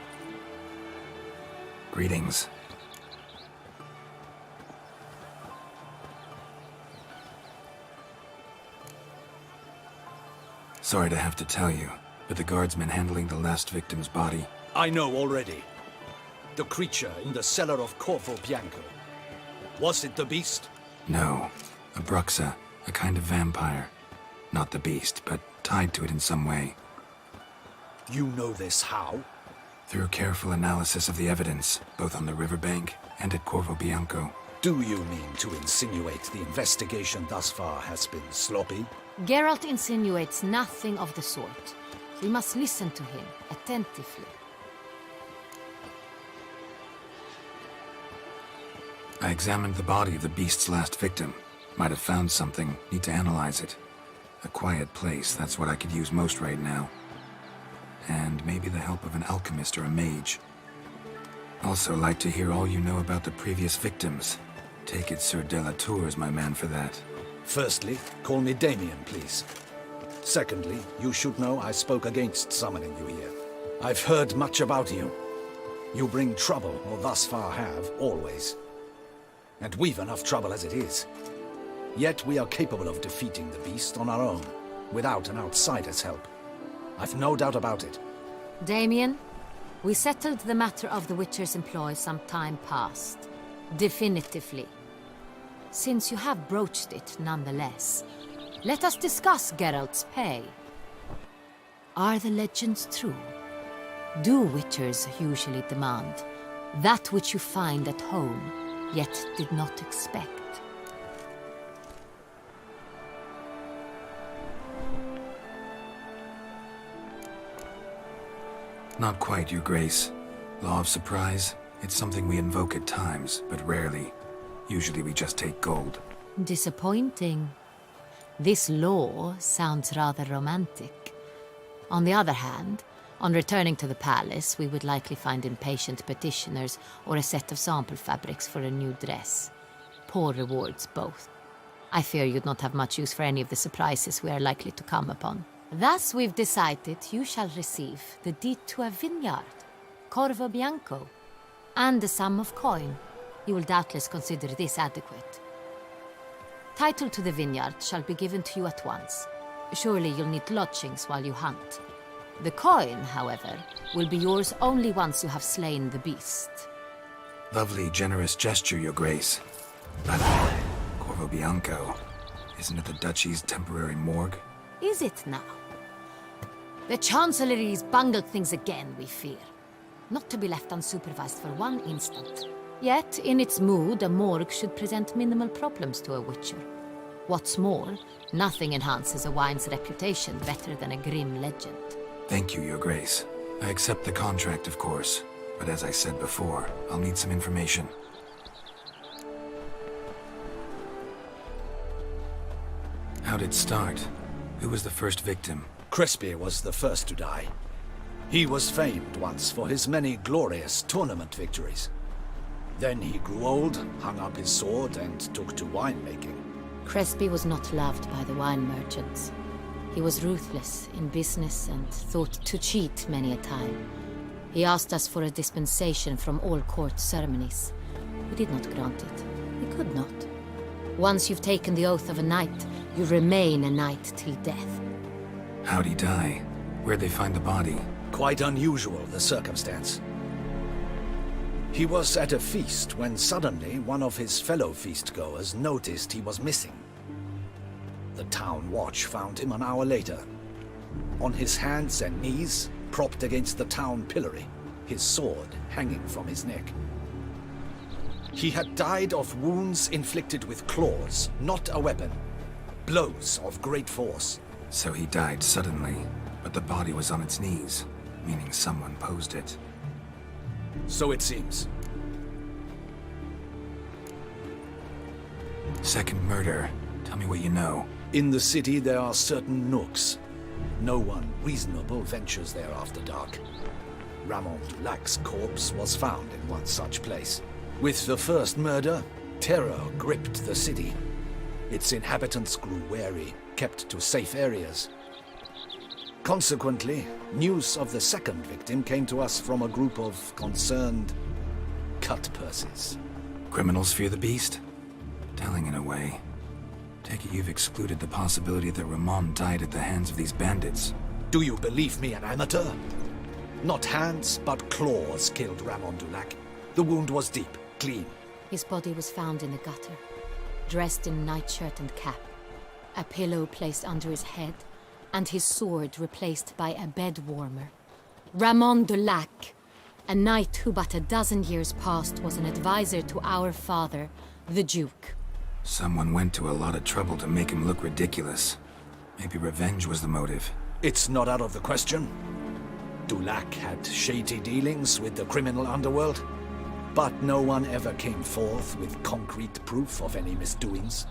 Greetings. Sorry to have to tell you, but the guardsman handling the last victim's body... I know already. The creature in the cellar of Corvo Bianco. Was it the beast? No. A Bruxa, a kind of vampire. Not the beast, but tied to it in some way. You know this how? Through careful analysis of the evidence, both on the riverbank and at Corvo Bianco. Do you mean to insinuate the investigation thus far has been sloppy? Geralt insinuates nothing of the sort. We must listen to him attentively. I examined the body of the beast's last victim. Might have found something. Need to analyze it. A quiet place, that's what I could use most right now. And maybe the help of an alchemist or a mage. Also like to hear all you know about the previous victims. Take it Sir de la Tour is my man for that. Firstly, call me Damien, please. Secondly, you should know I spoke against summoning you here. I've heard much about you. You bring trouble, or thus far have, always. And we've enough trouble as it is. Yet we are capable of defeating the beast on our own, without an outsider's help. I've no doubt about it. Damien, we settled the matter of the Witcher's employ some time past. Definitively. Since you have broached it nonetheless, let us discuss Geralt's pay. Are the legends true? Do Witchers usually demand that which you find at home, yet did not expect? Not quite, Your Grace. Law of surprise, it's something we invoke at times, but rarely. Usually we just take gold. Disappointing. This law sounds rather romantic. On the other hand, on returning to the palace, we would likely find impatient petitioners or a set of sample fabrics for a new dress. Poor rewards, both. I fear you'd not have much use for any of the surprises we are likely to come upon. Thus, we've decided you shall receive the deed to a vineyard, Corvo Bianco. and a sum of coin. You will doubtless consider this adequate. Title to the vineyard shall be given to you at once. Surely you'll need lodgings while you hunt. The coin, however, will be yours only once you have slain the beast. Lovely, generous gesture, Your Grace. But Corvo Bianco, isn't it the Duchy's temporary morgue? Is it now? The Chancellery's bungled things again, we fear. Not to be left unsupervised for one instant. Yet, in its mood, a morgue should present minimal problems to a witcher. What's more, nothing enhances a wine's reputation better than a grim legend. Thank you, Your Grace. I accept the contract, of course. But as I said before, I'll need some information. How'd it start? Who was the first victim? Krissy was the first to die. He was famed once for his many glorious tournament victories. Then he grew old, hung up his sword, and took to winemaking. Krissy was not loved by the wine merchants. He was ruthless in business and thought to cheat many a time. He asked us for a dispensation from all court ceremonies. We did not grant it. We could not. Once you've taken the oath of a knight, you remain a knight till death. How'd he die? Where'd they find the body? Quite unusual, the circumstance. He was at a feast when suddenly one of his fellow feastgoers noticed he was missing. The town watch found him an hour later. On his hands and knees, propped against the town pillory, his sword hanging from his neck. He had died of wounds inflicted with claws, not a weapon. Blows of great force. So he died suddenly, but the body was on its knees, meaning someone posed it. So it seems. Second murder. Tell me what you know. In the city there are certain nooks. No one reasonable ventures there after dark. Ramon Dulac's corpse was found in one such place. With the first murder, terror gripped the city. Its inhabitants grew wary, kept to safe areas. Consequently, news of the second victim came to us from a group of concerned cut-purses. Criminals fear the beast? Telling in a way. Take it you've excluded the possibility that Ramon died at the hands of these bandits. Do you believe me an amateur? Not hands, but claws killed Ramon Dulac. The wound was deep, clean. His body was found in the gutter, dressed in nightshirt and cap, a pillow placed under his head, and his sword replaced by a bed warmer. Ramon Dulac, a knight who but a dozen years past was an advisor to our father, the Duke. Someone went to a lot of trouble to make him look ridiculous. Maybe revenge was the motive. It's not out of the question. Dulac had shady dealings with the criminal underworld, but no one ever came forth with concrete proof of any misdoings.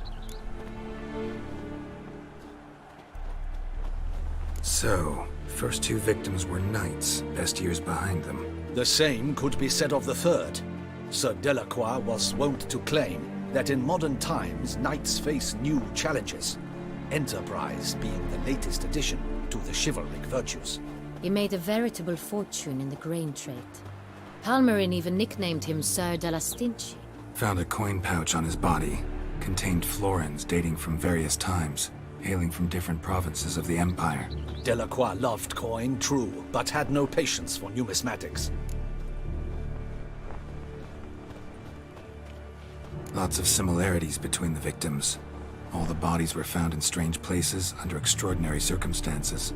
So, first two victims were knights, best years behind them. The same could be said of the third. Sir Delacroix was wont to claim that in modern times knights face new challenges, enterprise being the latest addition to the chivalric virtues. He made a veritable fortune in the grain trade. Palmerin even nicknamed him Sir de la Stinchi. Found a coin pouch on his body. Contained florins dating from various times, hailing from different provinces of the Empire. Delacroix loved coin, true, but had no patience for numismatics. Lots of similarities between the victims. All the bodies were found in strange places under extraordinary circumstances.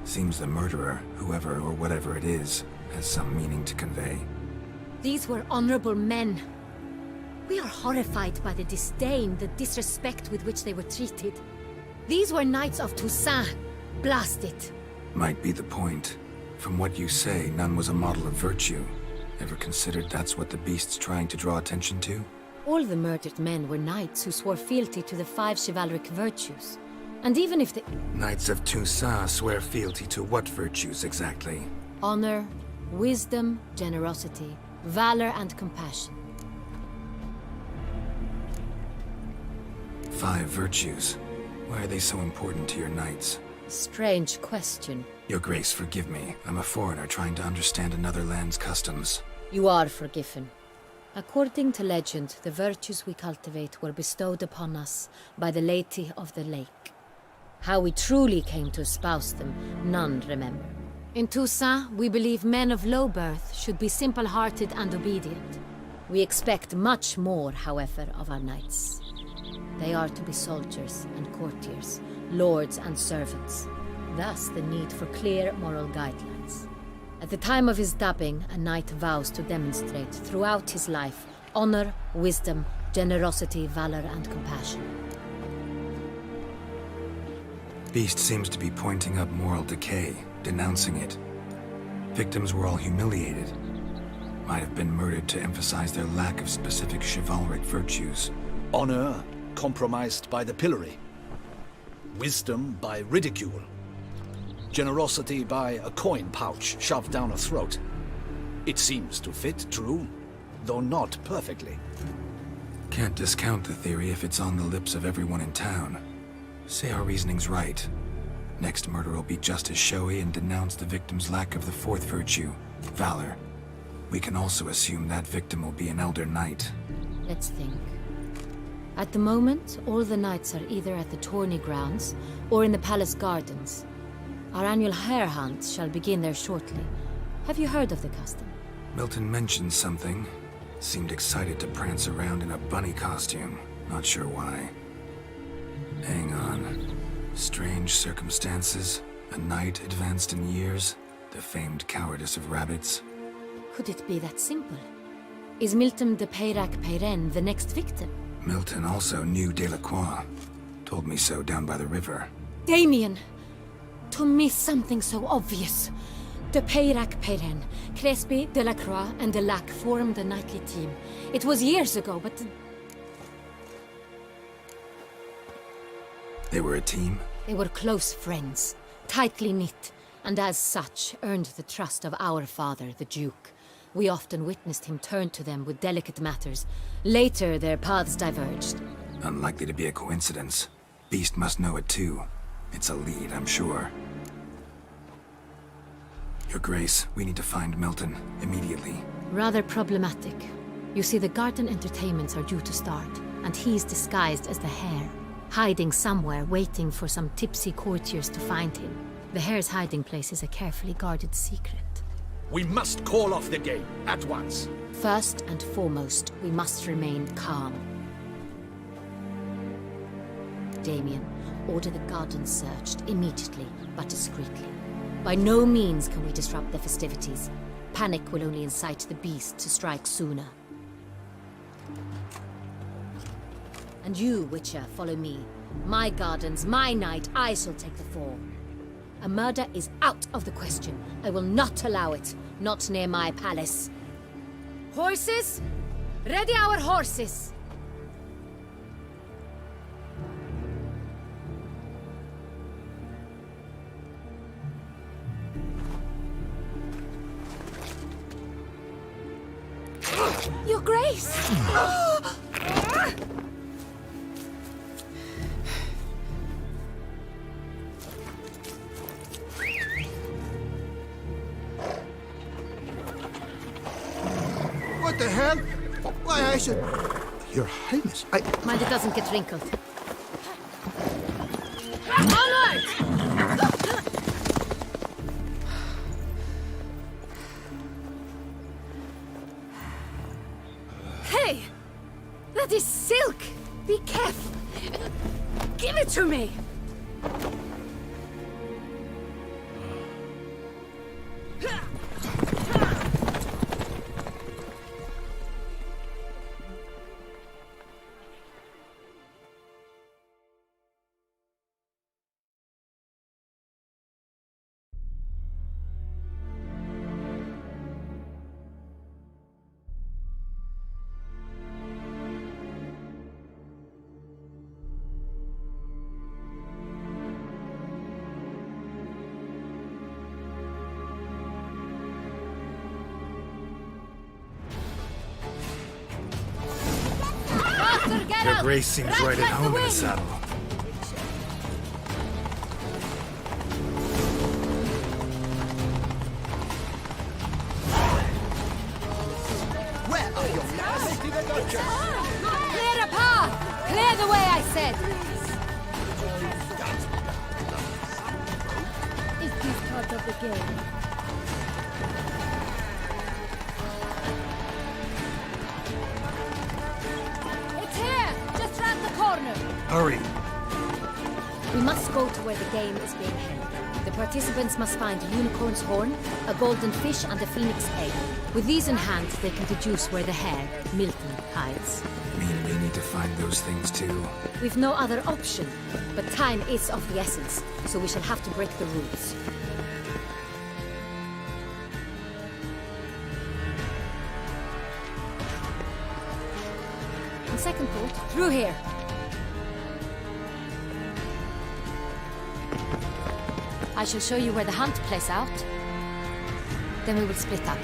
Seems the murderer, whoever or whatever it is, has some meaning to convey. These were honorable men. We are horrified by the disdain, the disrespect with which they were treated. These were knights of Toussaint. Blast it. Might be the point. From what you say, none was a model of virtue. Ever considered that's what the beast's trying to draw attention to? All the murdered men were knights who swore fealty to the 5 chivalric virtues. And even if the... Knights of Toussaint swear fealty to what virtues exactly? Honor, wisdom, generosity, valor, and compassion. 5 virtues. Why are they so important to your knights? Strange question. Your Grace, forgive me. I'm a foreigner trying to understand another land's customs. You are forgiven. According to legend, the virtues we cultivate were bestowed upon us by the Lady of the Lake. How we truly came to espouse them, none remember. In Toussaint, we believe men of low birth should be simple-hearted and obedient. We expect much more, however, of our knights. They are to be soldiers and courtiers, lords and servants. Thus, the need for clear moral guidelines. At the time of his dubbing, a knight vows to demonstrate throughout his life honor, wisdom, generosity, valor, and compassion. Beast seems to be pointing up moral decay, denouncing it. Victims were all humiliated. Might have been murdered to emphasize their lack of specific chivalric virtues. Honor compromised by the pillory. Wisdom by ridicule. Generosity by a coin pouch shoved down a throat. It seems to fit, true, though not perfectly. Can't discount the theory if it's on the lips of everyone in town. Say our reasoning's right. Next murder will be just as showy and denounce the victim's lack of the fourth virtue, valor. We can also assume that victim will be an elder knight. Let's think. At the moment, all the knights are either at the tourney grounds or in the palace gardens. Our annual hare hunt shall begin there shortly. Have you heard of the custom? Milton mentioned something. Seemed excited to prance around in a bunny costume. Not sure why. Hang on. Strange circumstances. A knight advanced in years. The famed cowardice of rabbits. Could it be that simple? Is Milton de Peyrac-Peyren the next victim? Milton also knew Delacroix. Told me so down by the river. Damien! To miss something so obvious. De Peyrac-Peyren, Crespi, Delacroix, and Delac formed a knightly team. It was years ago, but... They were a team? They were close friends, tightly knit, and as such earned the trust of our father, the Duke. We often witnessed him turn to them with delicate matters. Later, their paths diverged. Unlikely to be a coincidence. Beast must know it too. It's a lead, I'm sure. Your Grace, we need to find Milton, immediately. Rather problematic. You see, the garden entertainments are due to start, and he's disguised as the hare, hiding somewhere, waiting for some tipsy courtiers to find him. The hare's hiding place is a carefully guarded secret. We must call off the game, at once. First and foremost, we must remain calm. Damien, order the garden searched immediately, but discreetly. By no means can we disrupt the festivities. Panic will only incite the beast to strike sooner. And you, Witcher, follow me. My gardens, my night, I shall take the fall. A murder is out of the question. I will not allow it. Not near my palace. Horses? Ready our horses! Your Grace! What the hell? Why, I should... Your Highness, Mind it doesn't get wrinkled. Onward! Hey! That is silk! Be careful! Give it to me! Your Grace seems right at home in the saddle. Clear a path! Clear the way, I said! It is part of the game. It's here! Just round the corner! Hurry! We must go to where the game is being held. The participants must find a unicorn's horn, a golden fish, and a phoenix egg. With these in hand, they can deduce where the hare, Milton, hides. Mean we need to find those things too? We've no other option, but time is of the essence, so we shall have to break the rules. On second thought, through here. I shall show you where the hunt plays out. Then we will split up.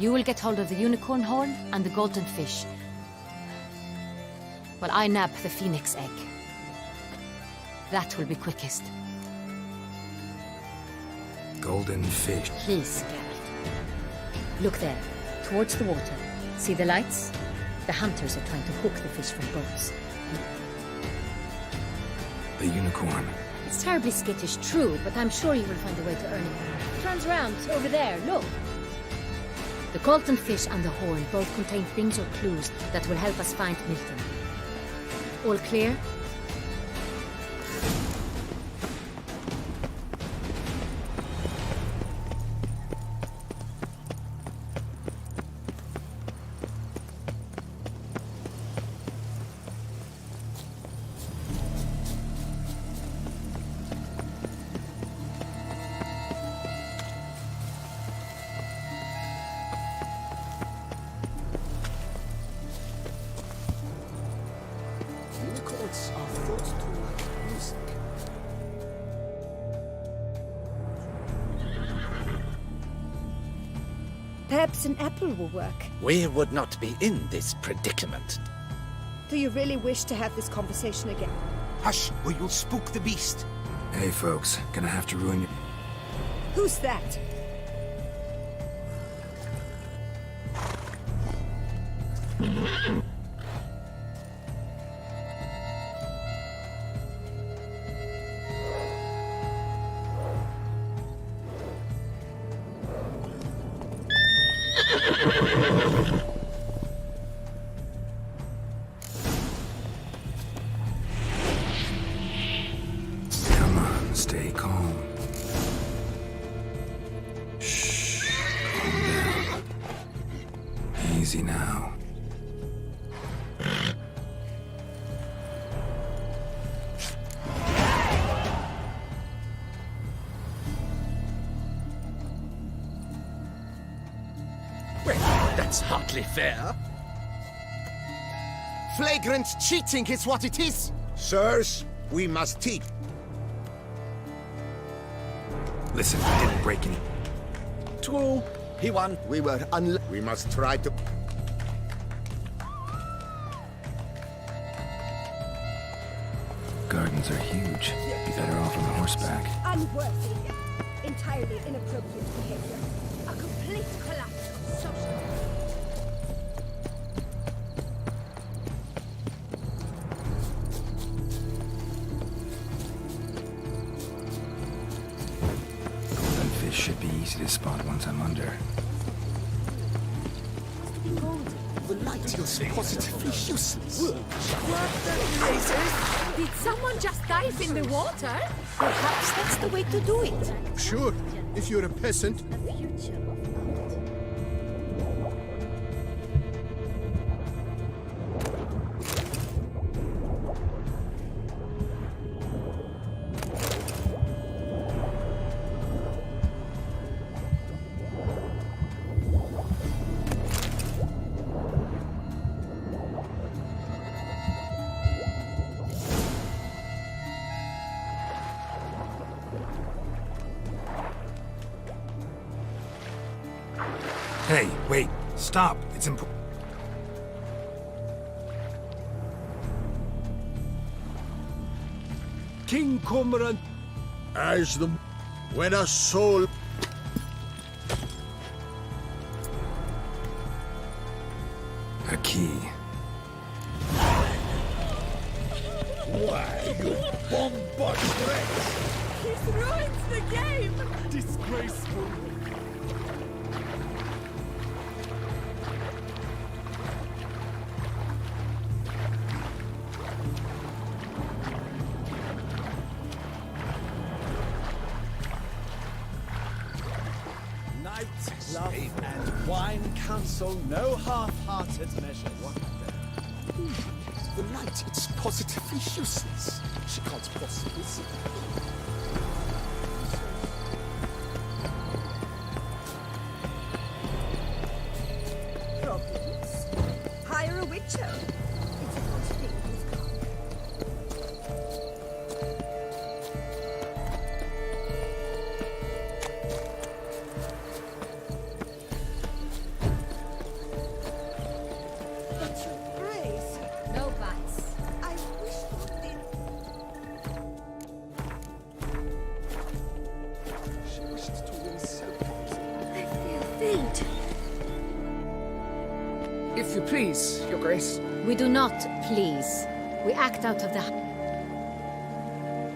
You will get hold of the unicorn horn and the golden fish, while I nab the phoenix egg. That will be quickest. Golden fish. Please, Geralt. Look there, towards the water. See the lights? The hunters are trying to hook the fish from boats. The unicorn. It's terribly skittish, true, but I'm sure you will find a way to earn it. Turns round, over there, look. The golden fish and the horn both contain things or clues that will help us find Milton. All clear? Unicorns are thought to like music. Perhaps an apple will work. We would not be in this predicament. Do you really wish to have this conversation again? Hush, or you'll spook the beast. Hey folks, gonna have to ruin your... Who's that? Come on, stay calm. Shh, calm down. Easy now. Well, that's hardly fair. Flagrant cheating is what it is! Sirs, we must teach. Listen, I didn't break any... True. He won. We were We must try to... Gardens are huge. Be better off on horseback. Unworthy. Entirely inappropriate behavior. A complete collapse of social... Golden fish should be easy to spot once I'm under. The light is positively useless. Did someone just dive in the water? Perhaps that's the way to do it. Sure, if you're a peasant. Hey, wait. Stop. It's important. King Cormorant, as the... When a soul... Die, you bombardier! He's ruined the game! Disgraceful. Night, love, and wine counsel no half-hearted measure. What The light, it's positively useless. She can't possibly see. Problems? Hire a witcher. It's a good thing you've come. But your grace, No buts. I wish you did. She wished to win silver. I feel faint. If you please, Your Grace. We do not please. We act out of the...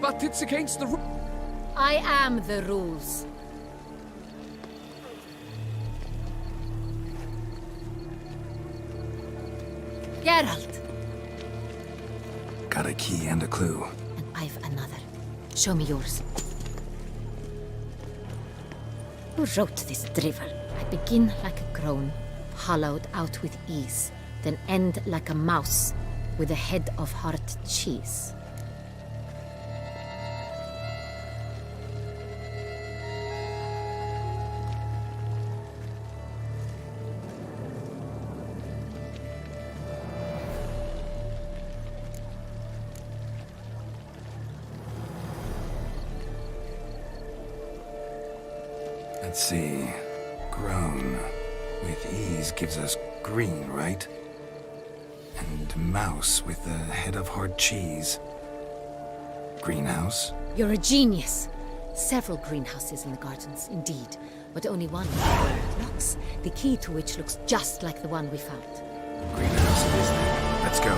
But it's against the rule. I am the rules. Geralt! Got a key and a clue. And I've another. Show me yours. Who wrote this drivel? I begin like a crone, hollowed out with ease, then end like a mouse, with a head of hard cheese. Let's see. Grown with ease gives us green, right? And mouse with the head of hard cheese. Greenhouse? You're a genius. Several greenhouses in the gardens, indeed, but only one locks, the key to which looks just like the one we found. Greenhouse it is then. Let's go.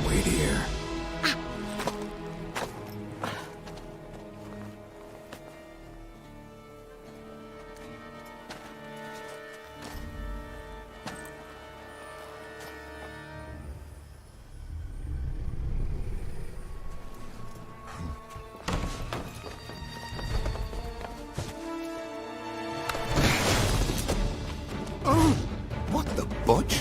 Wait here. Oh, what the butch?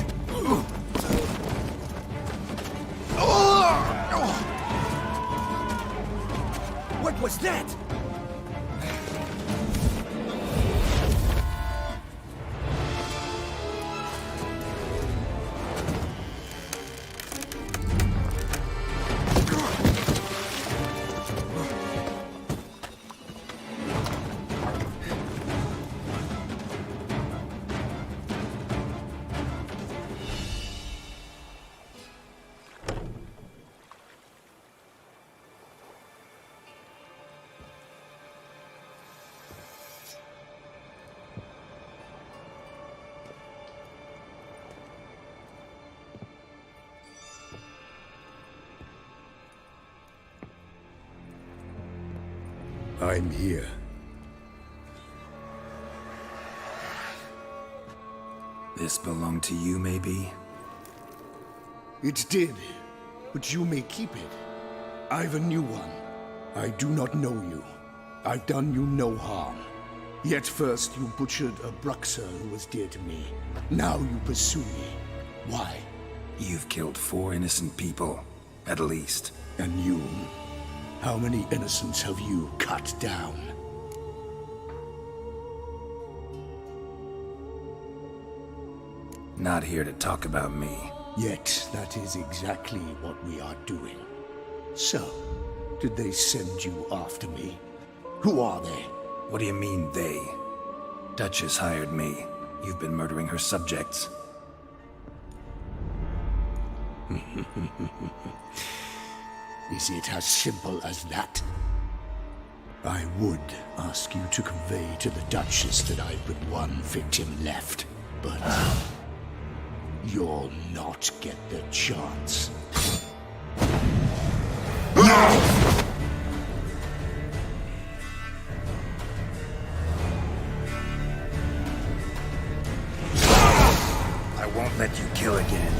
What was that? I'm here. This belonged to you, maybe? It did, but you may keep it. I've a new one. I do not know you. I've done you no harm. Yet first you butchered a Bruxer who was dear to me. Now you pursue me. Why? You've killed 4 innocent people, at least. And you? How many innocents have you cut down? Not here to talk about me. Yet that is exactly what we are doing. So, did they send you after me? Who are they? What do you mean, they? Duchess hired me. You've been murdering her subjects. Is it as simple as that? I would ask you to convey to the Duchess that I've but one victim left, but you'll not get the chance. I won't let you kill again.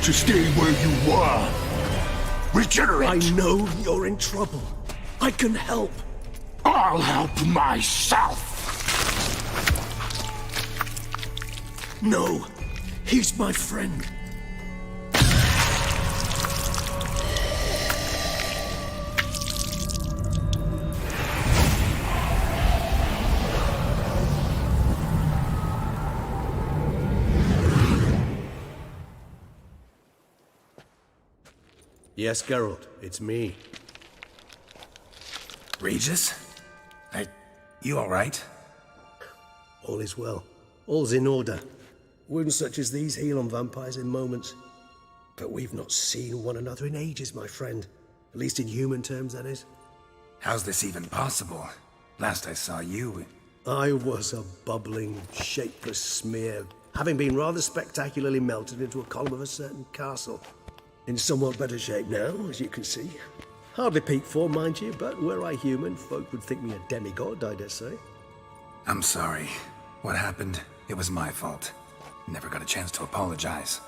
To stay where you were. Regenerate! I know you're in trouble. I can help. I'll help myself! No, he's my friend. Yes, Geralt, it's me. Regis? You alright? All is well. All's in order. Wounds such as these heal on vampires in moments. But we've not seen one another in ages, my friend. At least in human terms, that is. How's this even possible? Last I saw you... I was a bubbling, shapeless smear, having been rather spectacularly melted into a column of a certain castle. In somewhat better shape now, as you can see. Hardly peak form, mind you, but were I human, folk would think me a demigod, I dare say. I'm sorry. What happened, it was my fault. Never got a chance to apologize.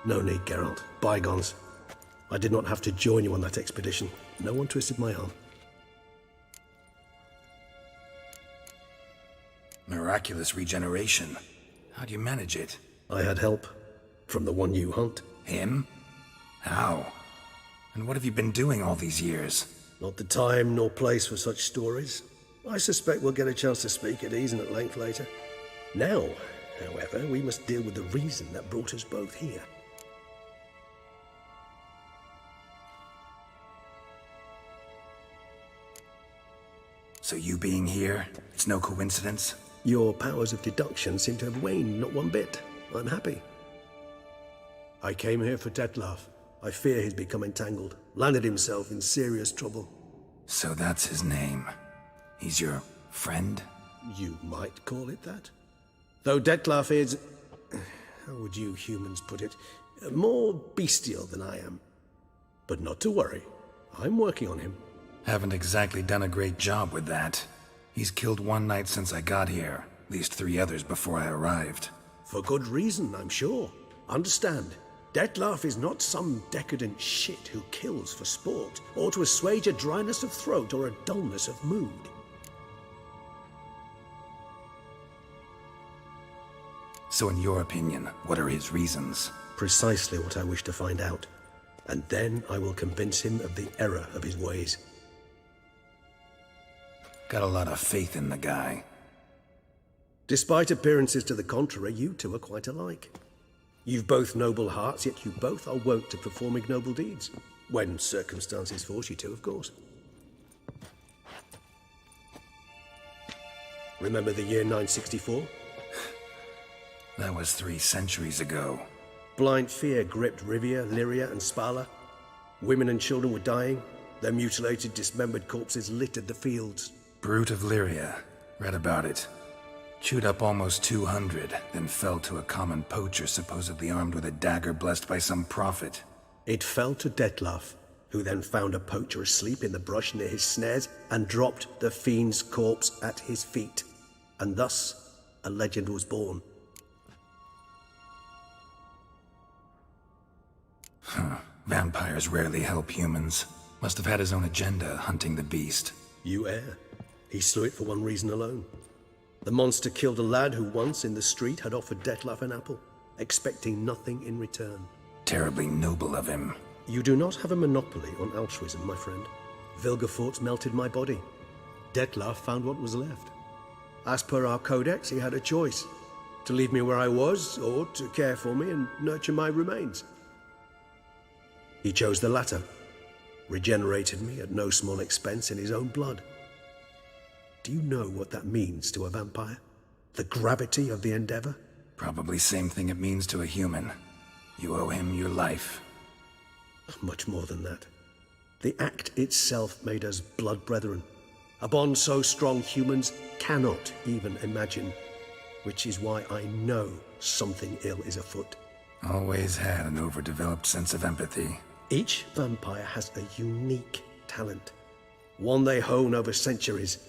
No need, Geralt. Bygones. I did not have to join you on that expedition. No one twisted my arm. Miraculous regeneration. How do you manage it? I had help. From the one you hunt. Him? How? And what have you been doing all these years? Not the time nor place for such stories. I suspect we'll get a chance to speak at ease and at length later. Now, however, we must deal with the reason that brought us both here. So you being here, it's no coincidence? Your powers of deduction seem to have waned not one bit. I'm happy. I came here for Detlef. I fear he's become entangled, landed himself in serious trouble. So that's his name. He's your friend? You might call it that. Though Detlef is... how would you humans put it? More bestial than I am. But not to worry. I'm working on him. Haven't exactly done a great job with that. He's killed one knight since I got here. At least 3 others before I arrived. For good reason, I'm sure. Understand. Detlef is not some decadent shit who kills for sport, or to assuage a dryness of throat or a dullness of mood. So in your opinion, what are his reasons? Precisely what I wish to find out. And then I will convince him of the error of his ways. Got a lot of faith in the guy. Despite appearances to the contrary, you two are quite alike. You've both noble hearts, yet you both are wont to perform ignoble deeds. When circumstances force you to, of course. Remember the year 964? That was 3 centuries ago. Blind fear gripped Rivia, Lyria, and Spala. Women and children were dying. Their mutilated, dismembered corpses littered the fields. Brute of Lyria. Read about it. Chewed up almost 200, then fell to a common poacher supposedly armed with a dagger blessed by some prophet. It fell to Detlaf, who then found a poacher asleep in the brush near his snares and dropped the fiend's corpse at his feet. And thus, a legend was born. Vampires rarely help humans. Must have had his own agenda, hunting the beast. You err. He slew it for one reason alone. The monster killed a lad who once in the street had offered Detlaf an apple, expecting nothing in return. Terribly noble of him. You do not have a monopoly on altruism, my friend. Vilgefortz melted my body. Detlaf found what was left. As per our codex, he had a choice. To leave me where I was, or to care for me and nurture my remains. He chose the latter. Regenerated me at no small expense in his own blood. Do you know what that means to a vampire? The gravity of the endeavor? Probably same thing it means to a human. You owe him your life. Much more than that. The act itself made us blood brethren. A bond so strong humans cannot even imagine. Which is why I know something ill is afoot. Always had an overdeveloped sense of empathy. Each vampire has a unique talent. One they hone over centuries.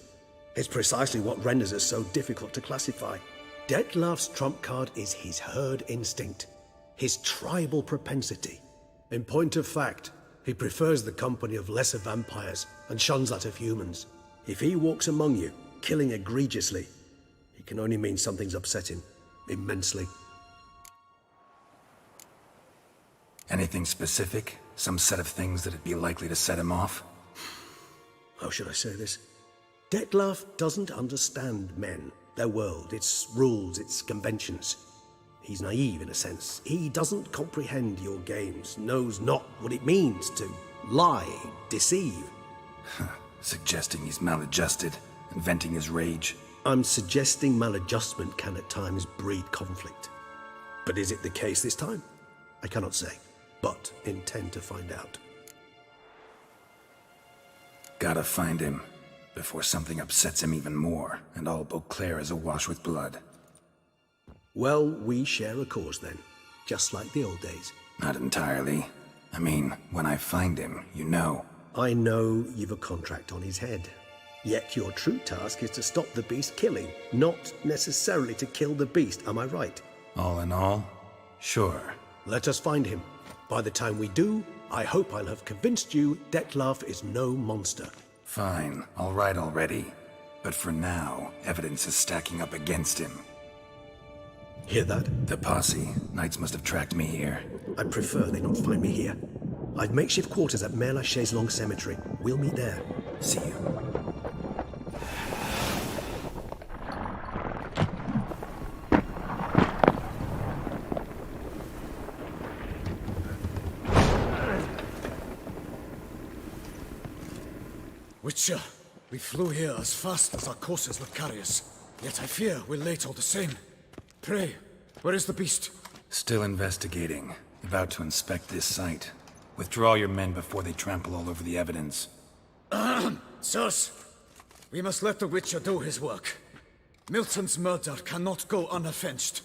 It's precisely what renders us so difficult to classify. Detlaf's trump card is his herd instinct. His tribal propensity. In point of fact, he prefers the company of lesser vampires and shuns that of humans. If he walks among you, killing egregiously, it can only mean something's upset him, immensely. Anything specific? Some set of things that'd be likely to set him off? How should I say this? Detlaf doesn't understand men, their world, its rules, its conventions. He's naive in a sense. He doesn't comprehend your games, knows not what it means to lie, deceive. Suggesting he's maladjusted and venting his rage. I'm suggesting maladjustment can at times breed conflict. But is it the case this time? I cannot say, but intend to find out. Gotta find him, before something upsets him even more, and all Beauclair is awash with blood. Well, we share a cause then, just like the old days. Not entirely. I mean, when I find him, you know. I know you've a contract on his head. Yet your true task is to stop the beast killing, not necessarily to kill the beast, am I right? All in all, sure. Let us find him. By the time we do, I hope I'll have convinced you Detlaf is no monster. Fine, all right already. But for now, evidence is stacking up against him. Hear that? The posse. Knights must have tracked me here. I prefer they not find me here. I've makeshift quarters at Mère Lachaise Long Cemetery. We'll meet there. See you. Witcher, we flew here as fast as our courses would carry us. Yet I fear we're late all the same. Pray, where is the beast? Still investigating. About to inspect this site. Withdraw your men before they trample all over the evidence. Sirs, we must let the Witcher do his work. Milton's murder cannot go unavenged.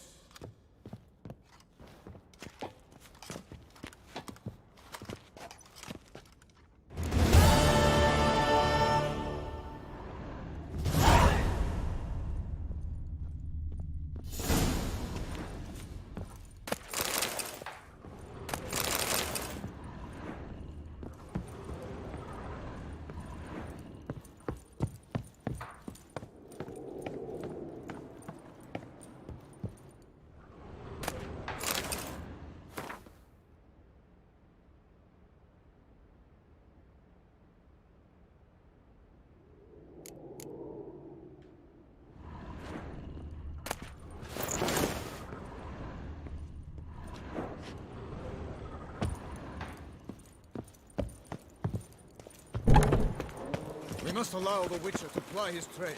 We must allow the Witcher to ply his trade.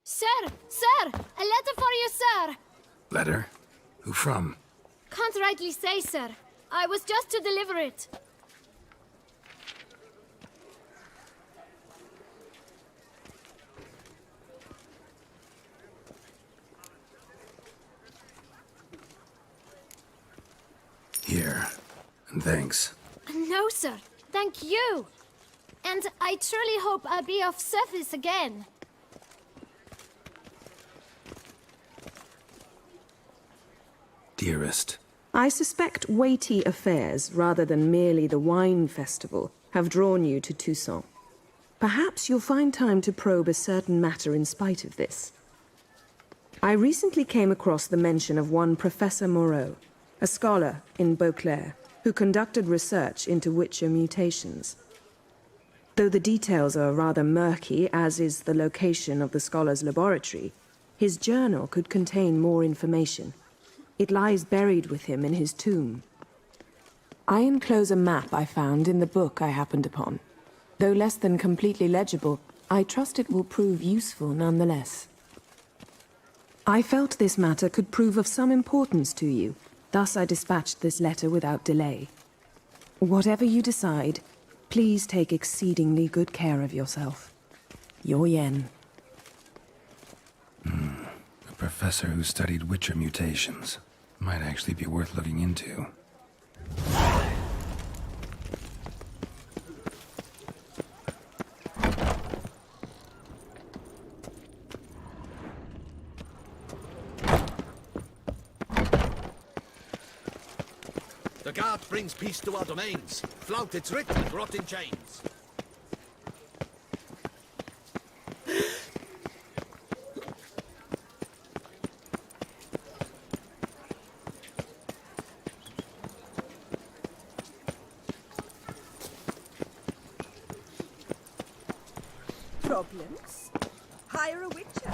Sir! Sir! A letter for you, sir! Letter? Who from? Can't rightly say, sir. I was just to deliver it. Here. And thanks. No, sir. Thank you. And I truly hope I'll be of service again. Dearest. I suspect weighty affairs, rather than merely the wine festival, have drawn you to Toussaint. Perhaps you'll find time to probe a certain matter in spite of this. I recently came across the mention of one Professor Moreau, a scholar in Beauclair, who conducted research into Witcher mutations. Though the details are rather murky, as is the location of the scholar's laboratory, his journal could contain more information. It lies buried with him in his tomb. I enclose a map I found in the book I happened upon. Though less than completely legible, I trust it will prove useful nonetheless. I felt this matter could prove of some importance to you, thus I dispatched this letter without delay. Whatever you decide, please take exceedingly good care of yourself. Your Yen. A professor who studied Witcher mutations. Might actually be worth looking into. The guard brings peace to our domains. Flout its writ and rot in chains. Problems? Hire a witcher.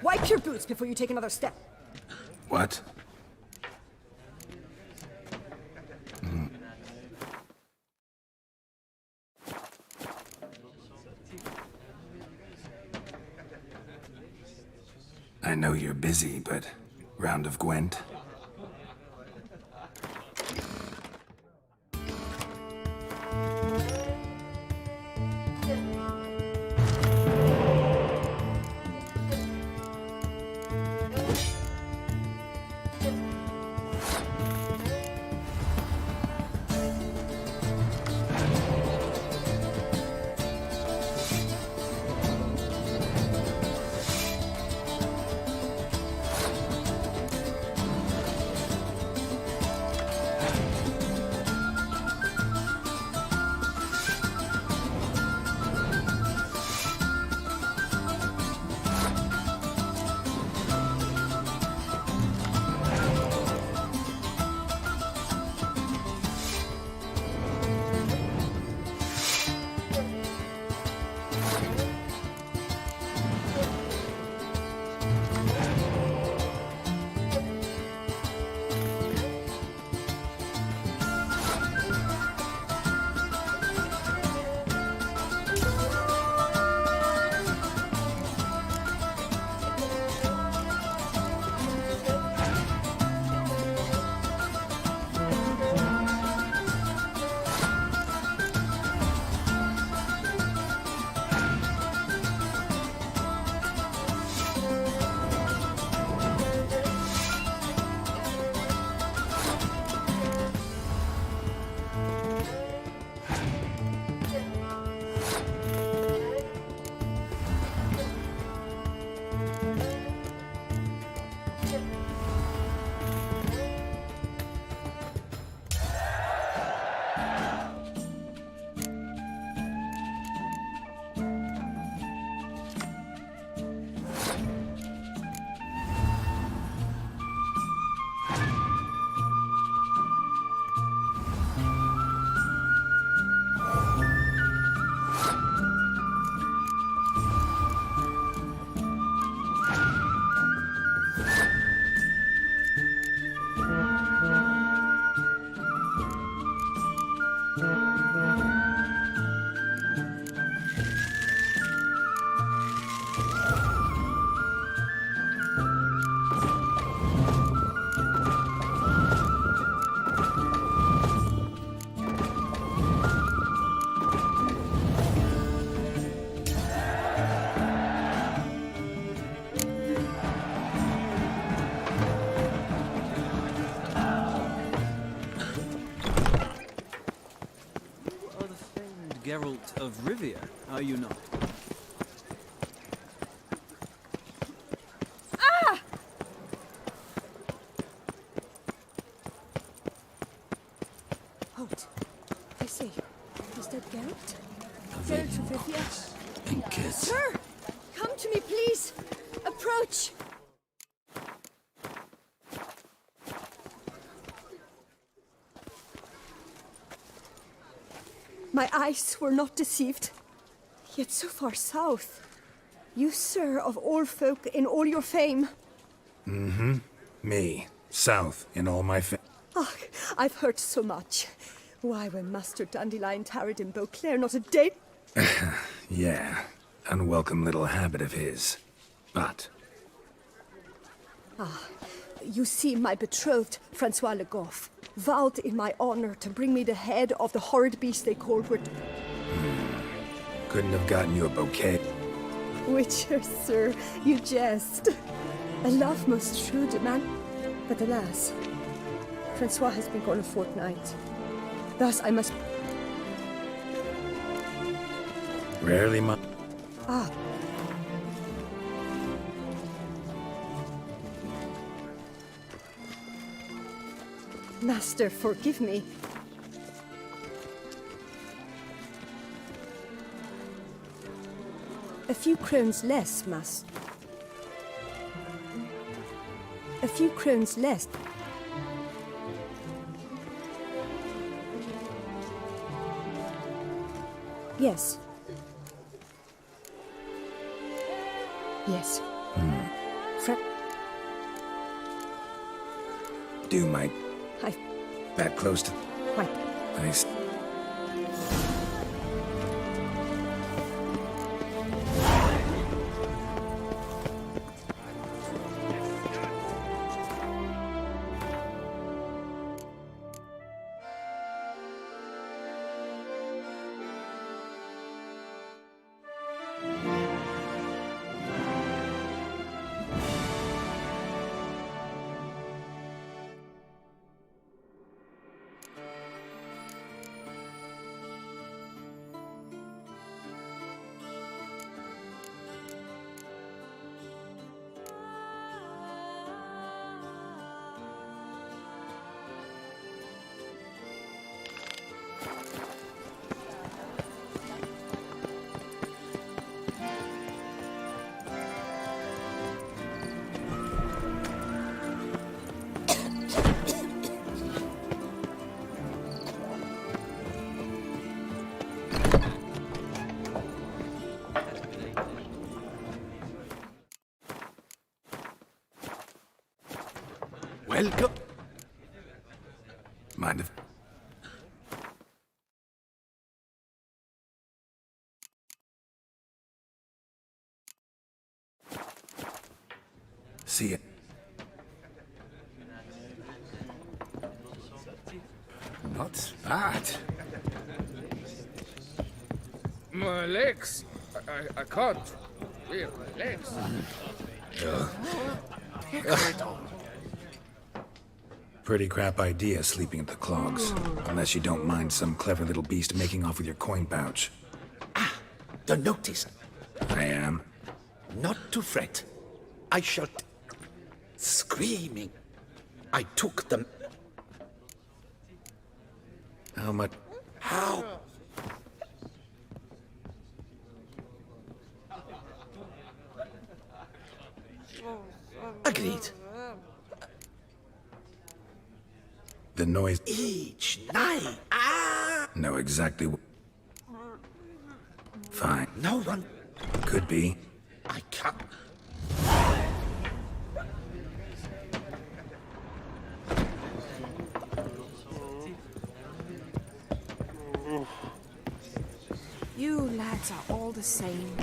Wipe your boots before you take another step. What? I know you're busy, but round of Gwent? Geralt of Rivia, are you not? Ah! Halt. Krissy, is that Geralt? Geralt of Rivia? And kiss. Sir! Come to me, please! Approach! My eyes were not deceived, yet so far south. You, sir, of all folk in all your fame. Mm-hmm. Me. South in all my Ah, I've heard so much. Why, when Master Dandelion tarried in Beauclair, not a day... Yeah. Unwelcome little habit of his. But... Ah, you see, my betrothed, Francois Le Goff, vowed in my honor to bring me the head of the horrid beast they called Witcher. Couldn't have gotten you a bouquet. Witcher, sir, you jest. A love most true demand... But alas, Francois has been gone a fortnight. Thus I must... Rarely Ah. Master, forgive me. A few crowns less, Mas. A few crowns less. Yes. Yes. Do my... I... That close to... Quite. Nice. Welcome. Mind if... See it. Not bad. My legs. I can't. Feel my legs. Pretty crap idea, sleeping at the clogs. Unless you don't mind some clever little beast making off with your coin pouch. Ah, the notice. I am. Not to fret. I shot... Screaming. I took them... How much... How? Agreed. The noise... Each night. Ah! Know exactly Fine. No one... Could be. I can't... You lads are all the same.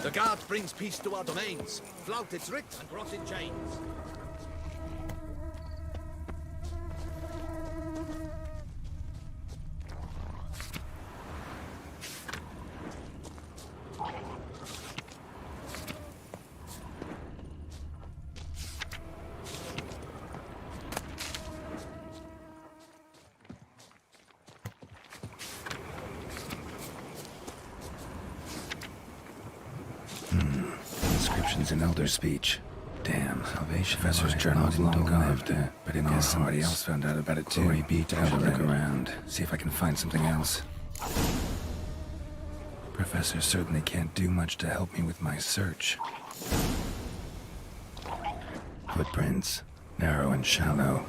The guard brings peace to our domains. Flout its writ and rot in chains. was an elder speech. Damn, Salvation Professor's journal's long gone, but I guess somebody else found out about it too. Glory be to Elder. Look around, see if I can find something else. Professor certainly can't do much to help me with my search. Footprints, narrow and shallow.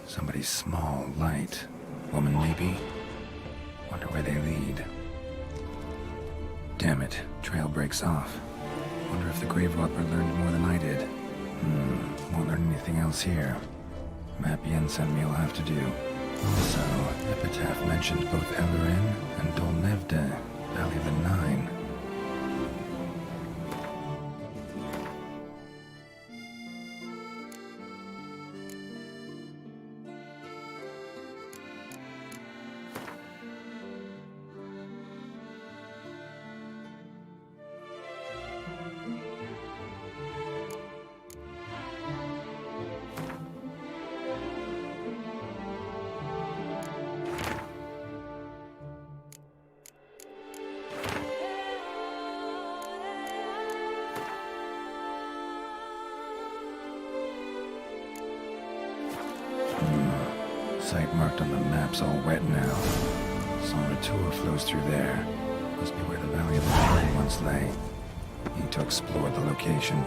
Somebody small, light. Woman maybe? Wonder where they lead. Damn it, trail breaks off. Wonder if the grave robber learned more than I did. Won't learn anything else here. Map Yen sent me will have to do. Also, Epitaph mentioned both Ellerin and Dolnevde, Valley of the Nine. Site marked on the map's all wet now. Sonratur flows through there. Must be where the Valley of the Nine once lay. Need to explore the location.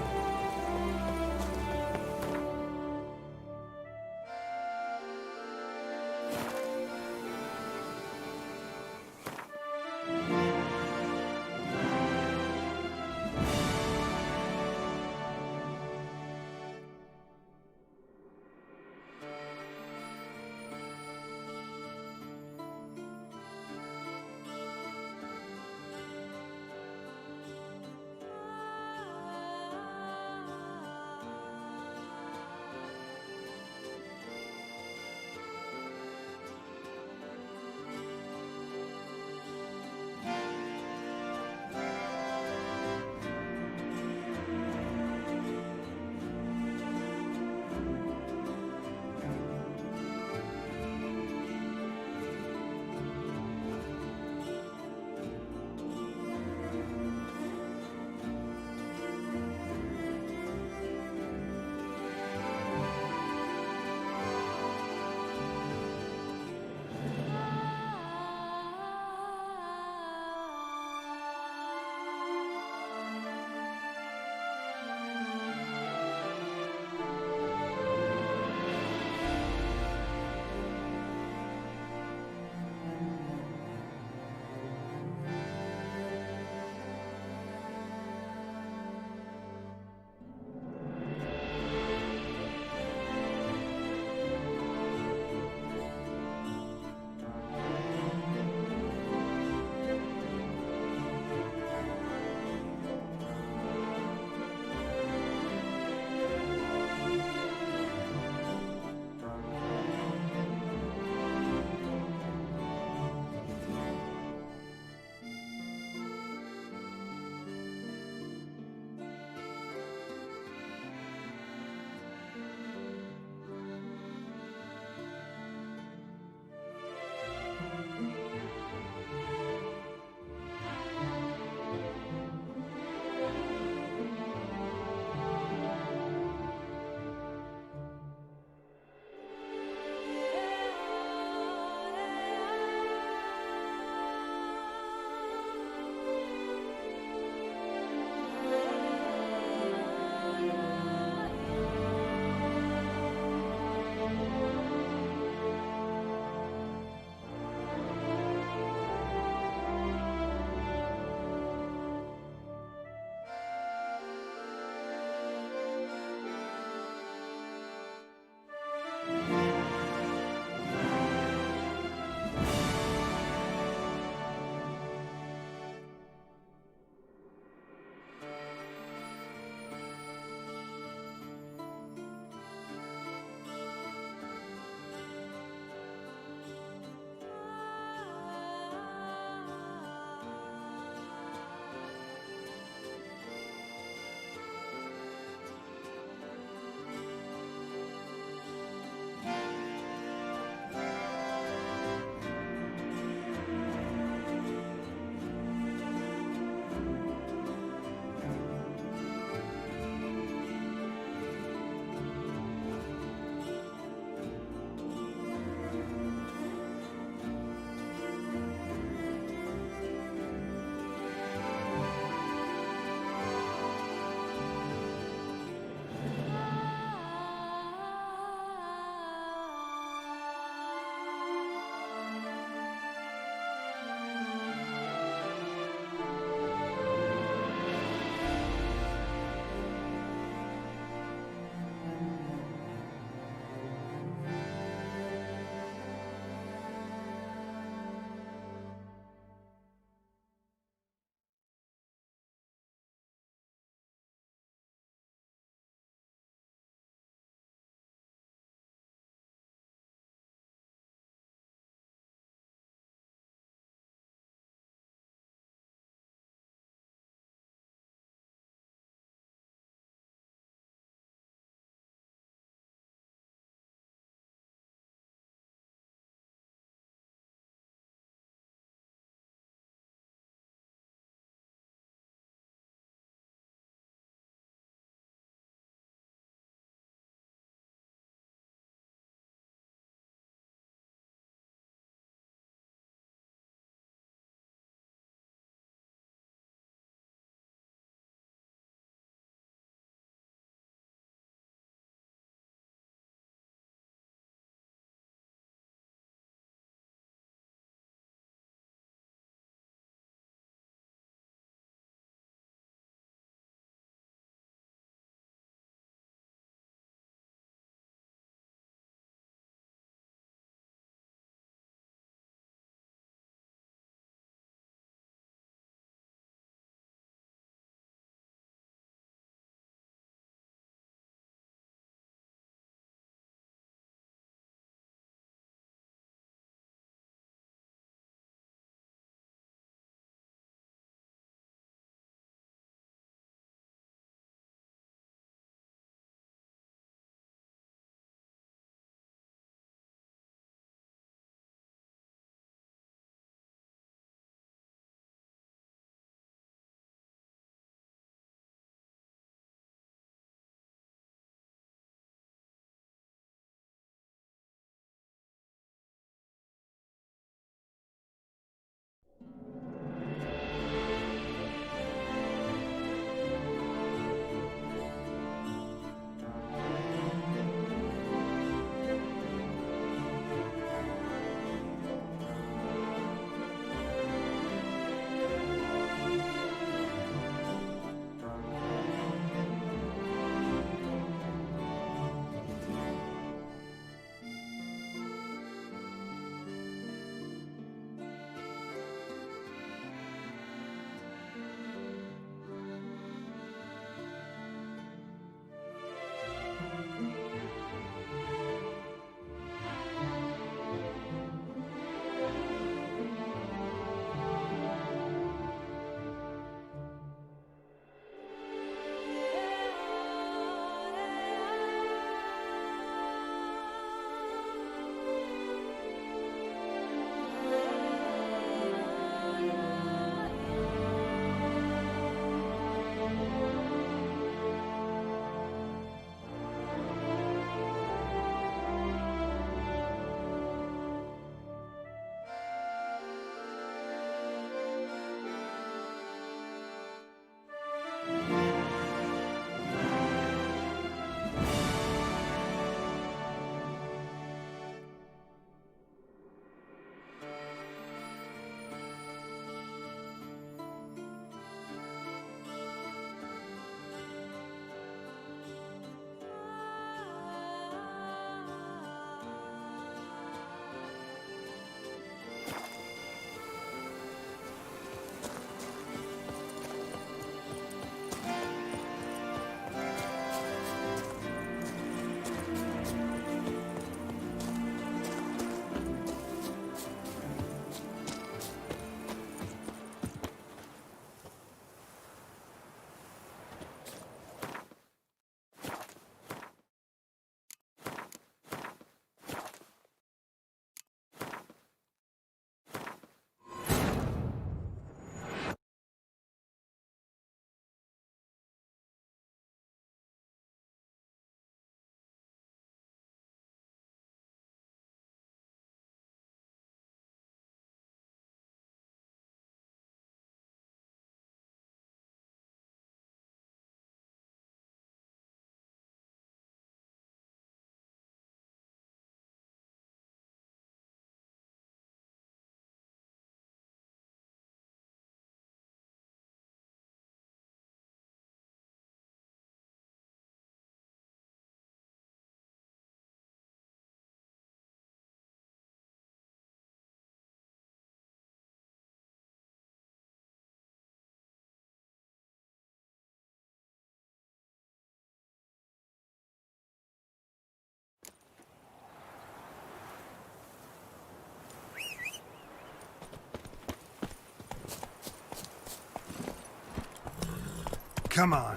Come on.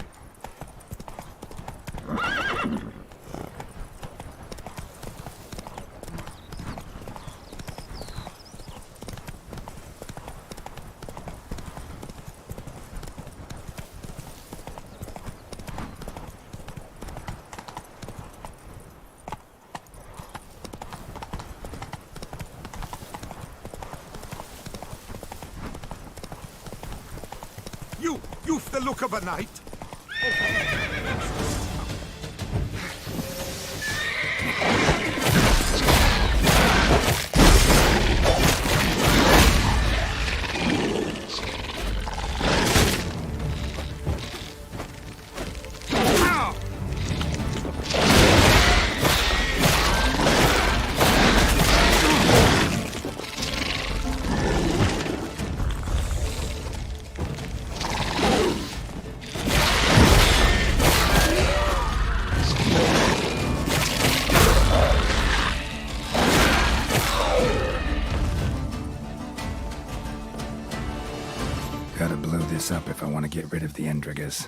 You've the look of a knight. Gotta blow this up if I want to get rid of the Endriggers.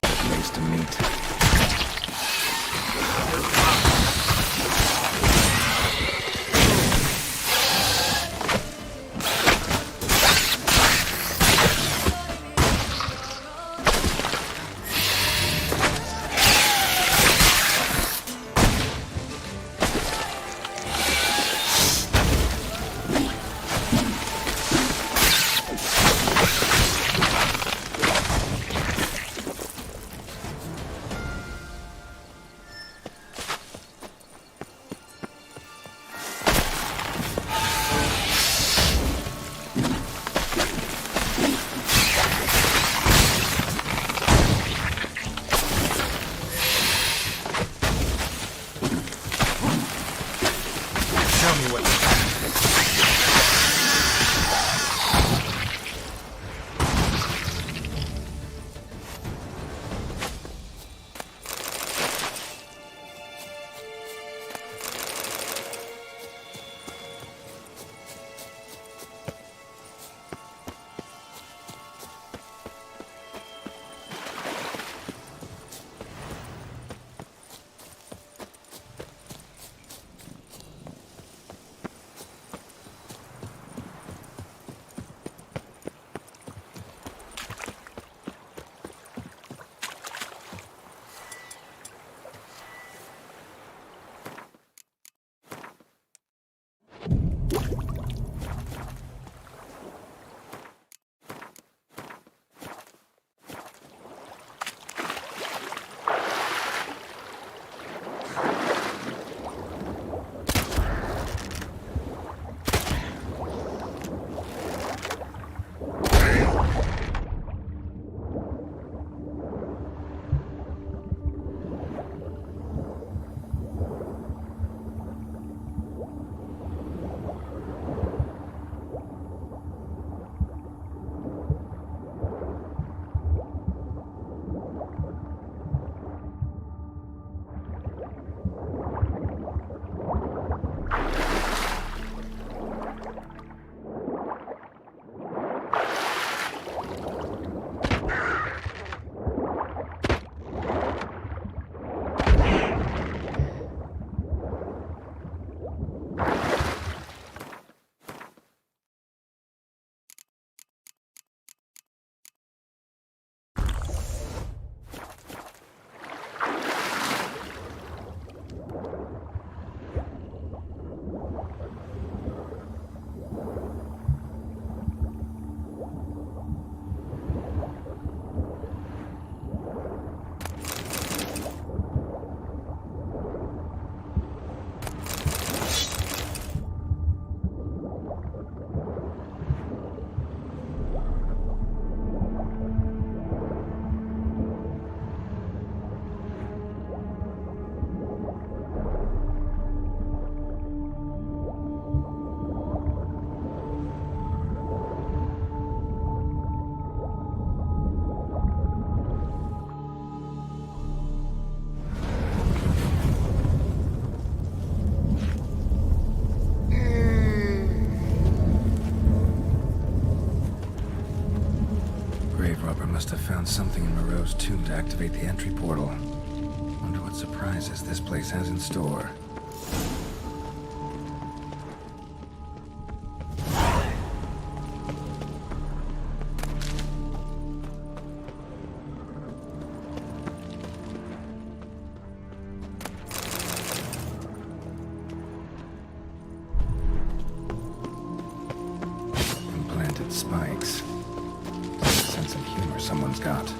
Place to meet. robber must have found something in Moreau's tomb to activate the entry portal. Wonder what surprises this place has in store. Spikes. Sense of humor someone's got.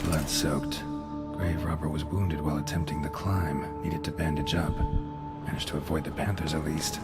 Blood-soaked. Grave robber was wounded while attempting the climb. Needed to bandage up. Managed to avoid the Panthers at least.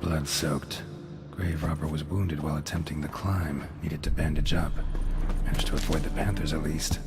Blood-soaked. Grave robber was wounded while attempting the climb. Needed to bandage up. Managed to avoid the Panthers at least.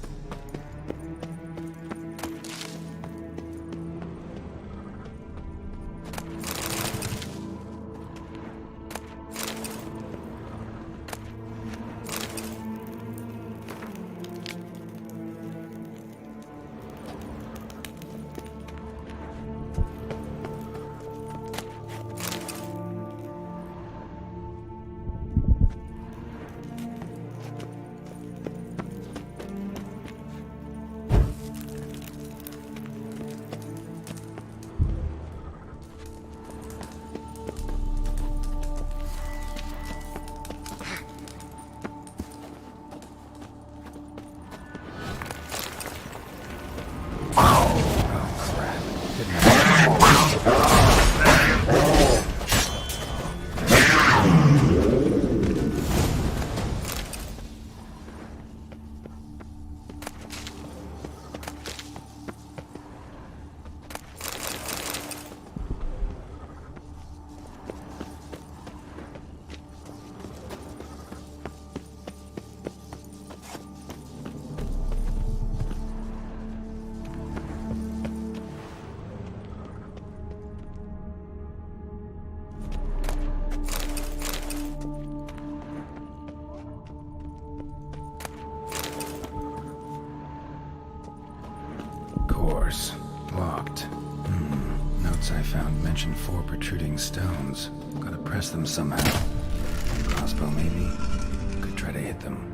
course. Locked. Notes I found mention 4 protruding stones. Gotta press them somehow. Crossbow maybe? Could try to hit them.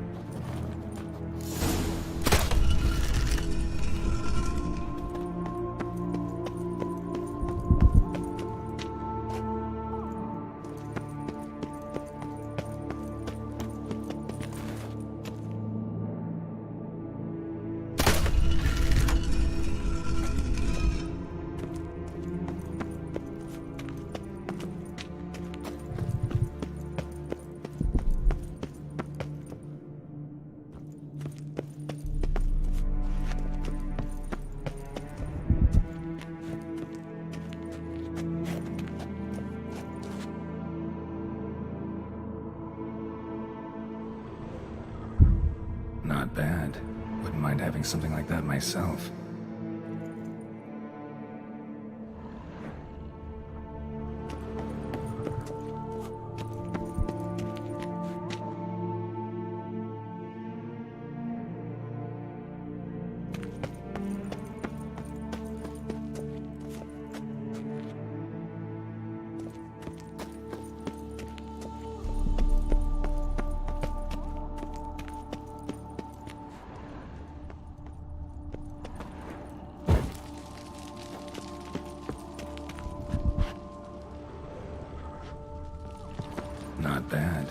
Not bad. Wouldn't mind having something like that myself. Not bad.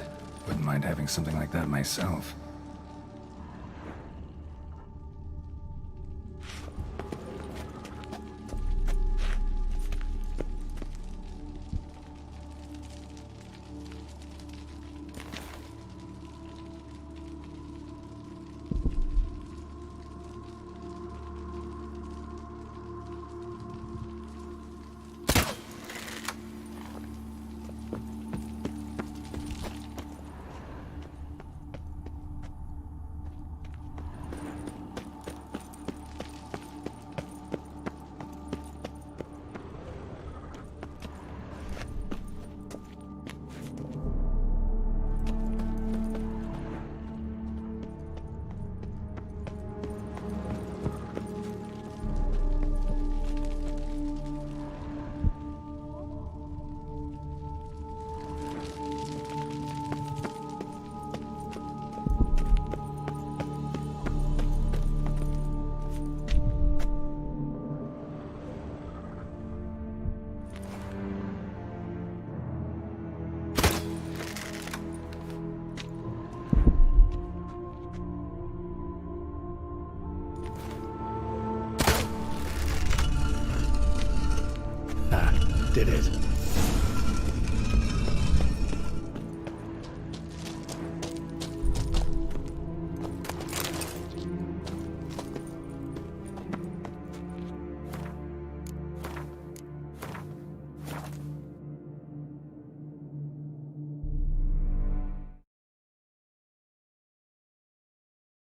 Wouldn't mind having something like that myself. Did it.